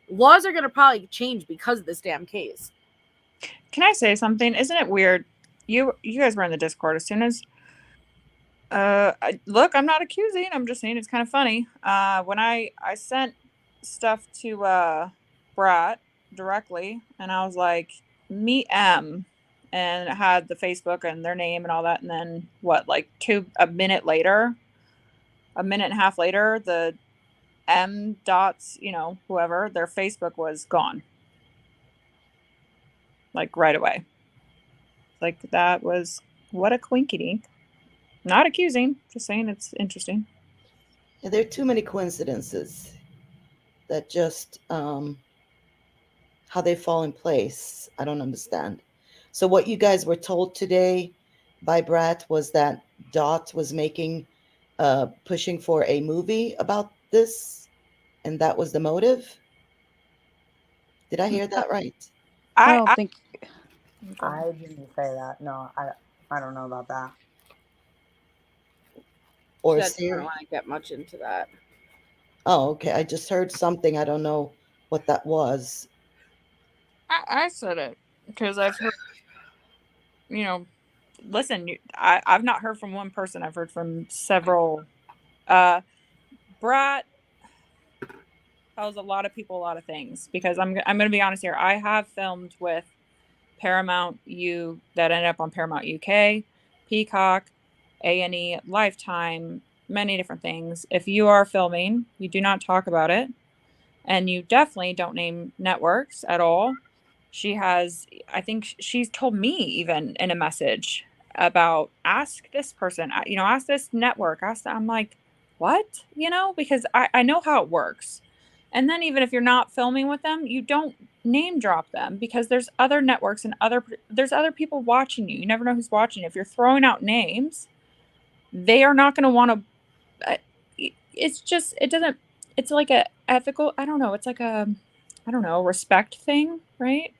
laws are gonna probably change because of this damn case. Can I say something? Isn't it weird? You guys were in the Discord as soon as look, I'm not accusing, I'm just saying it's kind of funny. When I sent stuff to Brat directly and I was like, meet M, and it had the Facebook and their name and all that, and then a minute and a half later, the M dots, whoever, their Facebook was gone. Like right away. Like that was what a quinkydink. Not accusing, just saying it's interesting. Yeah, there are too many coincidences that just how they fall in place. I don't understand. So what you guys were told today by Brat was that Dot was pushing for a movie about this, and that was the motive. Did I hear that right? I don't think. I didn't say that. No, I don't know about that. Or I don't Siri? want to get much into that. Oh, okay. I just heard something. I don't know what that was. I said it because I've heard, listen, I've not heard from one person. I've heard from several. Brat tells a lot of people a lot of things, because I'm going to be honest here. I have filmed with Paramount that ended up on Paramount UK, Peacock, A&E, Lifetime, many different things. If you are filming, you do not talk about it, and you definitely don't name networks at all. I think she's told me even in a message about, ask this person, ask this network, I'm like, what? Because I know how it works. And then even if you're not filming with them, you don't name drop them, because there's other networks and there's other people watching you. You never know who's watching. If you're throwing out names, they are not going to want to. It's like a ethical, I don't know. It's like a respect thing, right?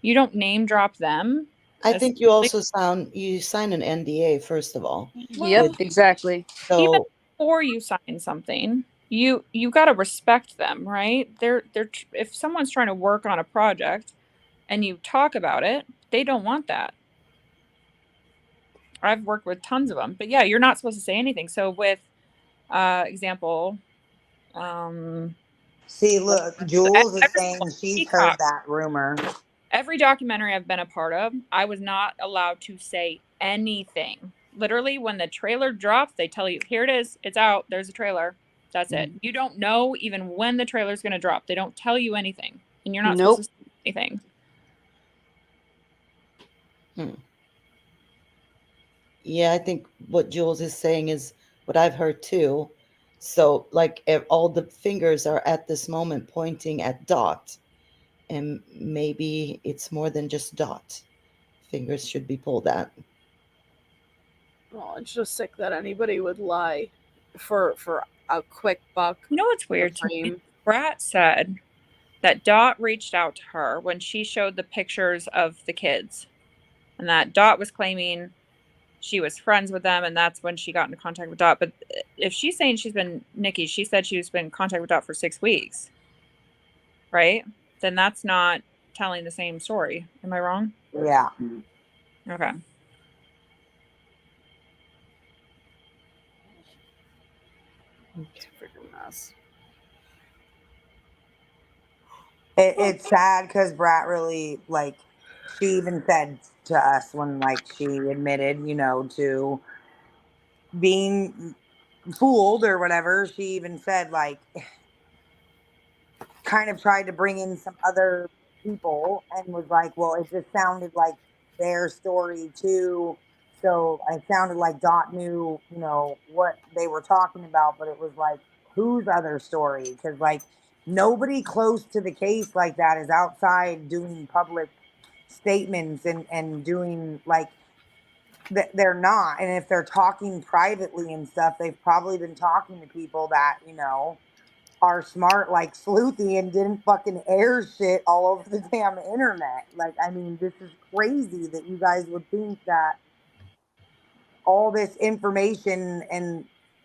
You don't name drop them. I think you also sign an NDA first of all. Yep, exactly. Even So before you sign something, you got to respect them, right? If someone's trying to work on a project and you talk about it, they don't want that. I've worked with tons of them, but yeah, you're not supposed to say anything. So with example, See, look, Jules is every saying she's heard Peacock, that rumor. every documentary I've been a part of, I was not allowed to say anything. Literally, when the trailer drops, they tell you, here it is, it's out, there's a trailer. That's it. You don't know even when the trailer's going to drop. They don't tell you anything, and you're not supposed to say anything. Yeah, I think what Jules is saying is what I've heard too. So, like, all the fingers are at this moment pointing at Dot, and maybe it's more than just Dot. Fingers should be pulled at. Well, it's just sick that anybody would lie for a quick buck. You know what's weird to me? Brat said that Dot reached out to her when she showed the pictures of the kids, and that Dot was claiming she was friends with them, and that's when she got into contact with Dot. But if she's saying Nikki, she said she's been in contact with Dot for 6 weeks, right? Then that's not telling the same story. Am I wrong? Yeah. Okay. It's a freaking mess. It's sad because Brat really, like, she even said to us when, like, she admitted, to being fooled or whatever, she even said, like, kind of tried to bring in some other people and was like, well, it just sounded like their story too. So I sounded like Dot knew, what they were talking about, but it was like, whose other story? Because, like, nobody close to the case like that is outside doing public statements and doing, like, they're not. And if they're talking privately and stuff, they've probably been talking to people that, are smart like Sleuthy and didn't fucking air shit all over the damn internet. Like, I mean, this is crazy that you guys would think that all this information and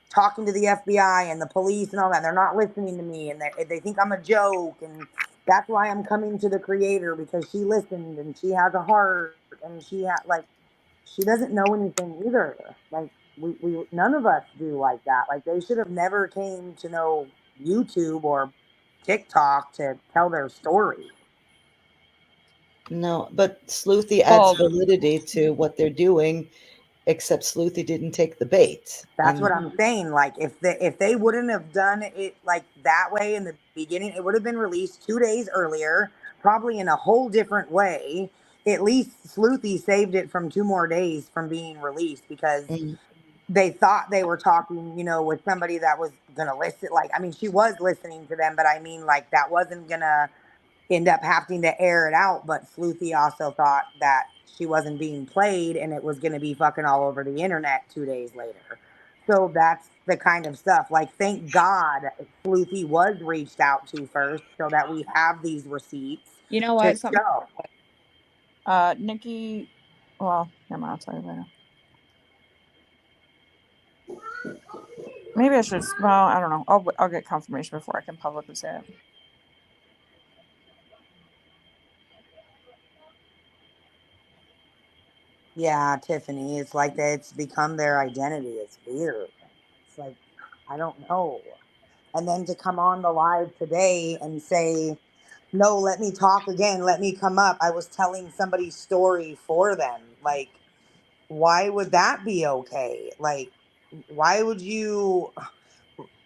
talking to the FBI and the police and all that, they're not listening to me, and they think I'm a joke, and that's why I'm coming to the creator, because she listened and she has a heart and she doesn't know anything either. Like, we none of us do like that. Like, they should have never came to know YouTube or TikTok to tell their story. No, but Sleuthy adds validity to what they're doing, except Sleuthy didn't take the bait. That's what I'm saying. Like, if they wouldn't have done it like that way in the beginning, it would have been released 2 days earlier, probably in a whole different way. At least Sleuthy saved it from 2 more days from being released, because they thought they were talking, with somebody that was gonna listen. Like, I mean, she was listening to them, but I mean, like, that wasn't gonna end up having to air it out. But Sleuthy also thought that she wasn't being played and it was gonna be fucking all over the internet 2 days later. So that's the kind of stuff. Like, thank God Sleuthy was reached out to first, so that we have these receipts. You know what? Nikki, well, never mind, I'll tell you later. Maybe I should, well, I don't know. I'll get confirmation before I can publicly say it. Yeah, Tiffany, it's like that. It's become their identity. It's weird. It's like, I don't know. And then to come on the live today and say, no, let me talk again. Let me come up. I was telling somebody's story for them. Like, why would that be okay? Like, why would you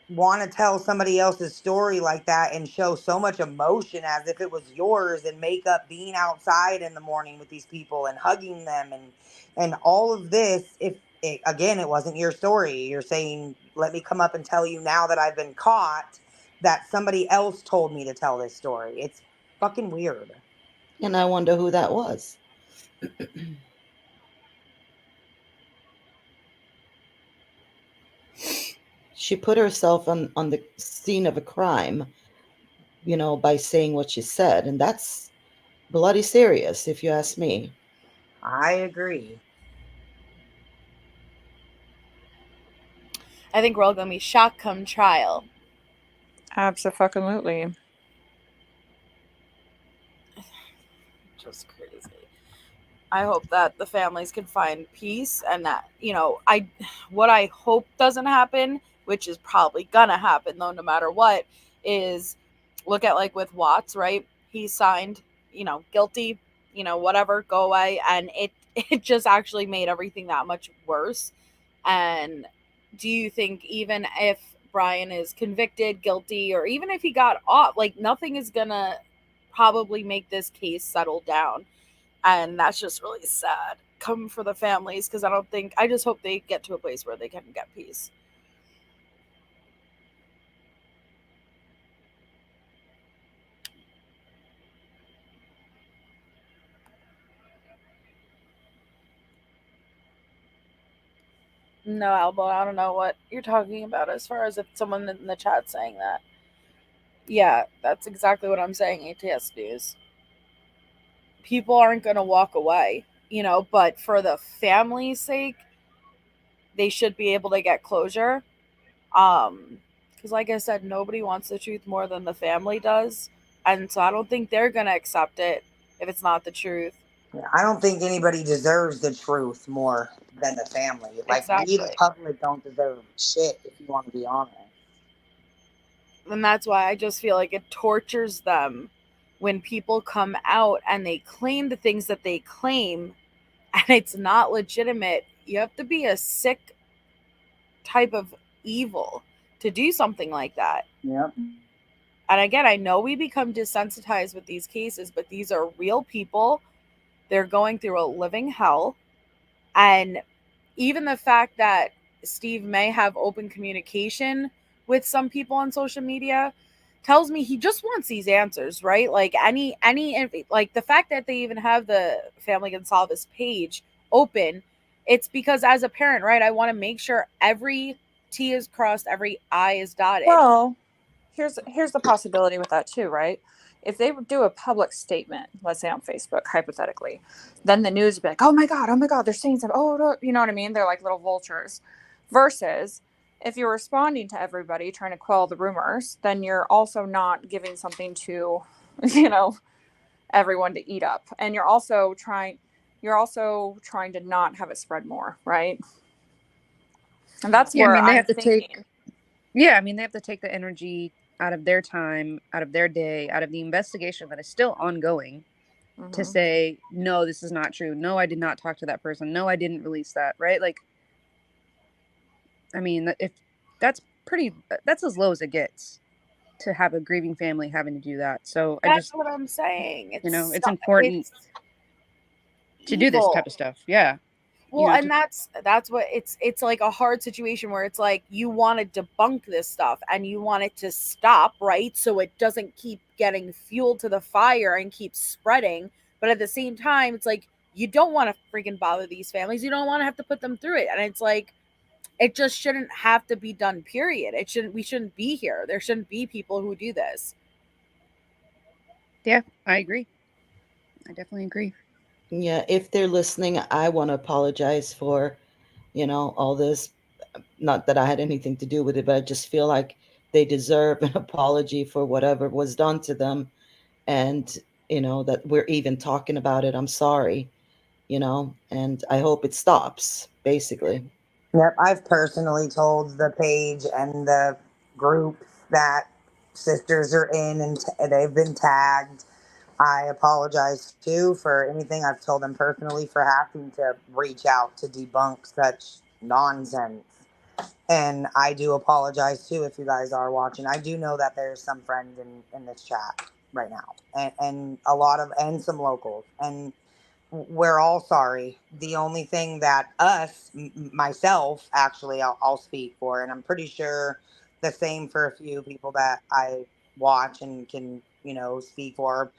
want to tell somebody else's story like that and show so much emotion as if it was yours, and make up being outside in the morning with these people and hugging them and all of this? If it, again, it wasn't your story, you're saying, let me come up and tell you now that I've been caught, that somebody else told me to tell this story. It's fucking weird. And I wonder who that was. She put herself on the scene of a crime, by saying what she said. And that's bloody serious, if you ask me. I agree. I think we're all gonna be shocked come trial. Absolutely. Just crazy. I hope that the families can find peace, and that, what I hope doesn't happen, which is probably gonna happen though, no matter what, is look at like with Watts, right? He signed, guilty, whatever, go away, and it just actually made everything that much worse. And do you think even if Brian is convicted, guilty, or even if he got off, like nothing is gonna probably make this case settle down? And that's just really sad come for the families, because I just hope they get to a place where they can get peace. No, Alba, I don't know what you're talking about as far as if someone in the chat saying that. Yeah, that's exactly what I'm saying, ATS News. People aren't going to walk away, but for the family's sake, they should be able to get closure. Because like I said, nobody wants the truth more than the family does. And so I don't think they're going to accept it if it's not the truth. I don't think anybody deserves the truth more than the family. Like, we, the Exactly. public, don't deserve shit, if you want to be honest. And that's why I just feel like it tortures them when people come out and they claim the things that they claim and it's not legitimate. You have to be a sick type of evil to do something like that. Yep. And again, I know we become desensitized with these cases, but these are real people. They're going through a living hell. And even the fact that Steve may have open communication with some people on social media tells me he just wants these answers, right? Like like the fact that they even have the Family Can Solve This page open, it's because as a parent, right, I want to make sure every T is crossed, every I is dotted. Well, here's the possibility with that too, right? If they would do a public statement, let's say on Facebook, hypothetically, then the news would be like, oh my God, they're saying something. Oh, no. You know what I mean? They're like little vultures. Versus if you're responding to everybody, trying to quell the rumors, then you're also not giving something to, everyone to eat up. And you're also trying to not have it spread more, right? And that's where they I'm have to thinking. they have to take the energy out of their time, out of their day, out of the investigation that is still ongoing, to say, no, this is not true. No, I did not talk to that person. No, I didn't release that. Right? Like, I mean, if that's as low as it gets to have a grieving family having to do that. So that's what I'm saying. It's important to do this type of stuff. Yeah. Well, and that's what it's like a hard situation where it's like you want to debunk this stuff and you want it to stop, right? So it doesn't keep getting fuel to the fire and keep spreading. But at the same time, it's like you don't want to freaking bother these families. You don't want to have to put them through it. And it's like it just shouldn't have to be done, period. We shouldn't be here. There shouldn't be people who do this. Yeah, I agree. I definitely agree. Yeah, if they're listening, I want to apologize for, all this. Not that I had anything to do with it, but I just feel like they deserve an apology for whatever was done to them. And, that we're even talking about it. I'm sorry, and I hope it stops, basically. Yep, I've personally told the page and the group that sisters are in and they've been tagged. I apologize too for anything I've told them personally for having to reach out to debunk such nonsense. And I do apologize too if you guys are watching. I do know that there's some friends in this chat right now, and a lot of and some locals, and we're all sorry. The only thing that myself, actually, I'll speak for, and I'm pretty sure the same for a few people that I watch and can, speak for.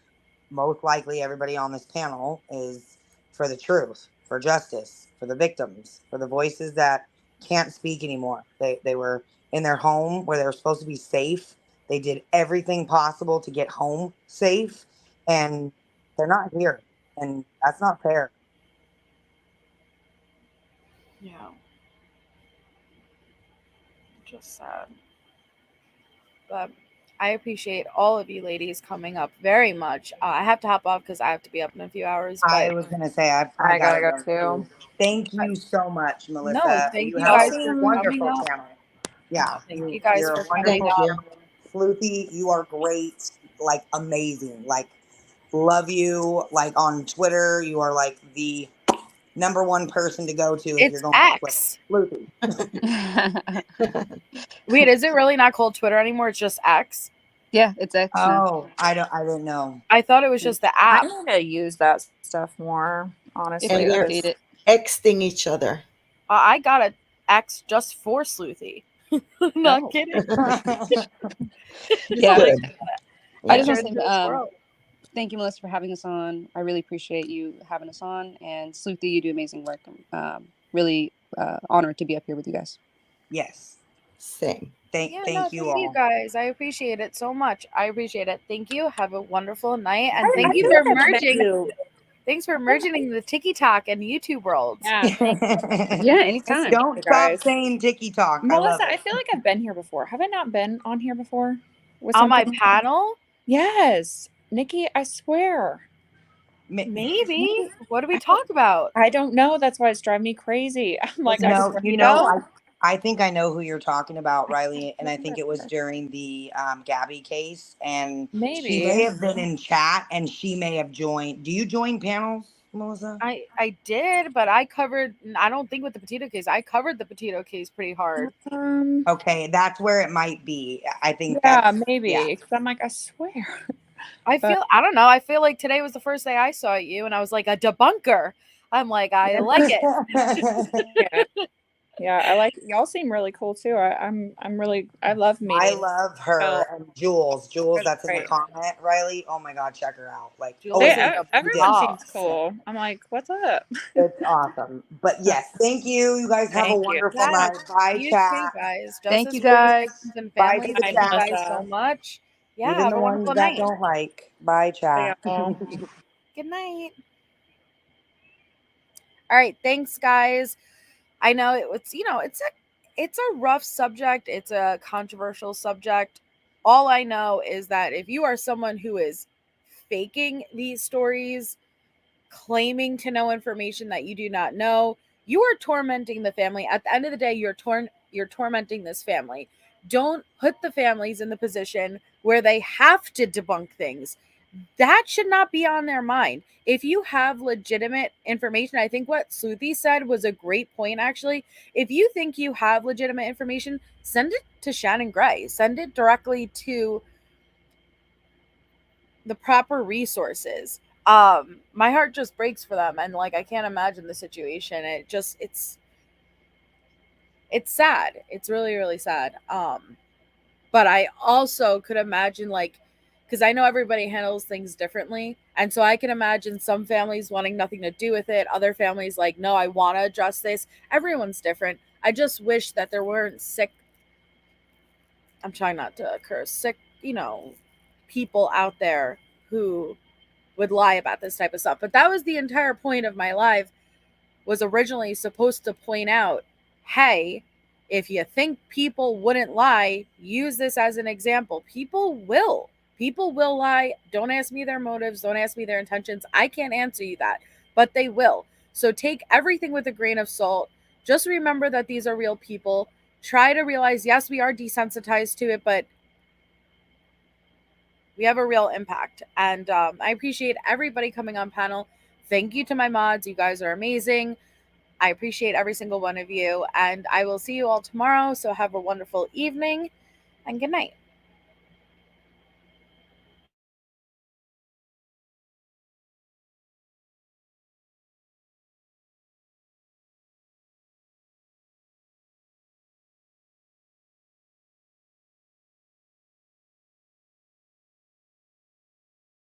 Most likely, everybody on this panel is for the truth, for justice, for the victims, for the voices that can't speak anymore. They were in their home where they were supposed to be safe. They did everything possible to get home safe, and they're not here, and that's not fair. Yeah. Just sad. But I appreciate all of you ladies coming up very much. I have to hop off because I have to be up in a few hours. But I was gonna say I gotta go go too. Thank you so much, no, Melissa. thank You you have guys a for coming wonderful up. channel. Yeah, Thank you guys you're for a coming wonderful up. you. channel. Floofy, you are great, like amazing. Like love you. Like on Twitter, you are like the number one person to go to if you're It's going on Twitter. X. Floofy. Wait, is it really not called Twitter anymore? It's just X? Yeah, it's X now. Oh, I didn't know. I thought it was just the app. I need to use that stuff more, honestly. If you And update they're it. Xing each other. I got an X just for Sleuthy. Not Oh. kidding. Yeah. Good. I just Enter want to say into this world. thank you, Melissa, for having us on. I really appreciate you having us on. And Sleuthy, you do amazing work. I'm really honored to be up here with you guys. Yes. Same. Thank you you all. guys. I appreciate it so much. I appreciate it. Thank you. Have a wonderful night. And thank I you feel for like I've met merging. you. Thanks for merging the TikTok and YouTube worlds. Yeah, thank you. Yeah, anytime. Don't you stop guys. saying TikTok. I love Melissa, it. I feel like I've been here before. Have I not been on here before? With On my something? panel? Yes. Nikki, I swear. Maybe. What do we talk about? I don't know. That's why it's driving me crazy. I'm like, I No, swear. I think I know who you're talking about, Riley, and I think it was during the Gabby case, and she Maybe. may have been in chat, and she may have joined. Do you join panels, Melissa? I did, but I covered. I don't think with the potato case. I covered the potato case pretty hard. Okay, that's where it might be. I think. Yeah, maybe. Yeah. Because I'm like, I swear. I don't know. I feel like today was the first day I saw you, and I was like a debunker. I'm like, I like it. Yeah, I like y'all. Seem really cool too. I'm really. I love meeting. I love her and Jules. That's in the comment, Riley. Oh my God, check her out. Like, everyone seems cool. I'm like, what's up? It's awesome. But yes, thank you. You guys have a wonderful night. Bye, you chat. too, guys. Thank you, Justice for these guys. victims and Bye families. to the Thank you chat. guys so much. Yeah, Even have the a ones wonderful that night. don't like. Bye, chat. Good night. All right, thanks, guys. I know it's a rough subject. It's a controversial subject. All I know is that if you are someone who is faking these stories, claiming to know information that you do not know, you are tormenting the family. At the end of the day, you're tormenting this family. Don't put the families in the position where they have to debunk things. That should not be on their mind. If you have legitimate information, I think what Sleuthy said was a great point, actually. If you think you have legitimate information, send it to Shannon Gray. Send it directly to the proper resources. My heart just breaks for them, and like I can't imagine the situation. It's sad. It's really, really sad. But I also could imagine, like, because I know everybody handles things differently, and so I can imagine some families wanting nothing to do with it, other families like, no, I want to address this. Everyone's different. I just wish that there weren't sick, I'm trying not to curse, sick, people out there who would lie about this type of stuff. But that was the entire point of my live, was originally supposed to point out, hey, if you think people wouldn't lie, use this as an example. People will lie. Don't ask me their motives, don't ask me their intentions. I can't answer you that, but they will. So take everything with a grain of salt. Just remember that these are real people. Try to realize, yes, we are desensitized to it, but We have a real impact. And I appreciate everybody coming on panel. Thank you to my mods. You guys are amazing. I appreciate every single one of you. And I will see you all tomorrow. So have a wonderful evening and good night.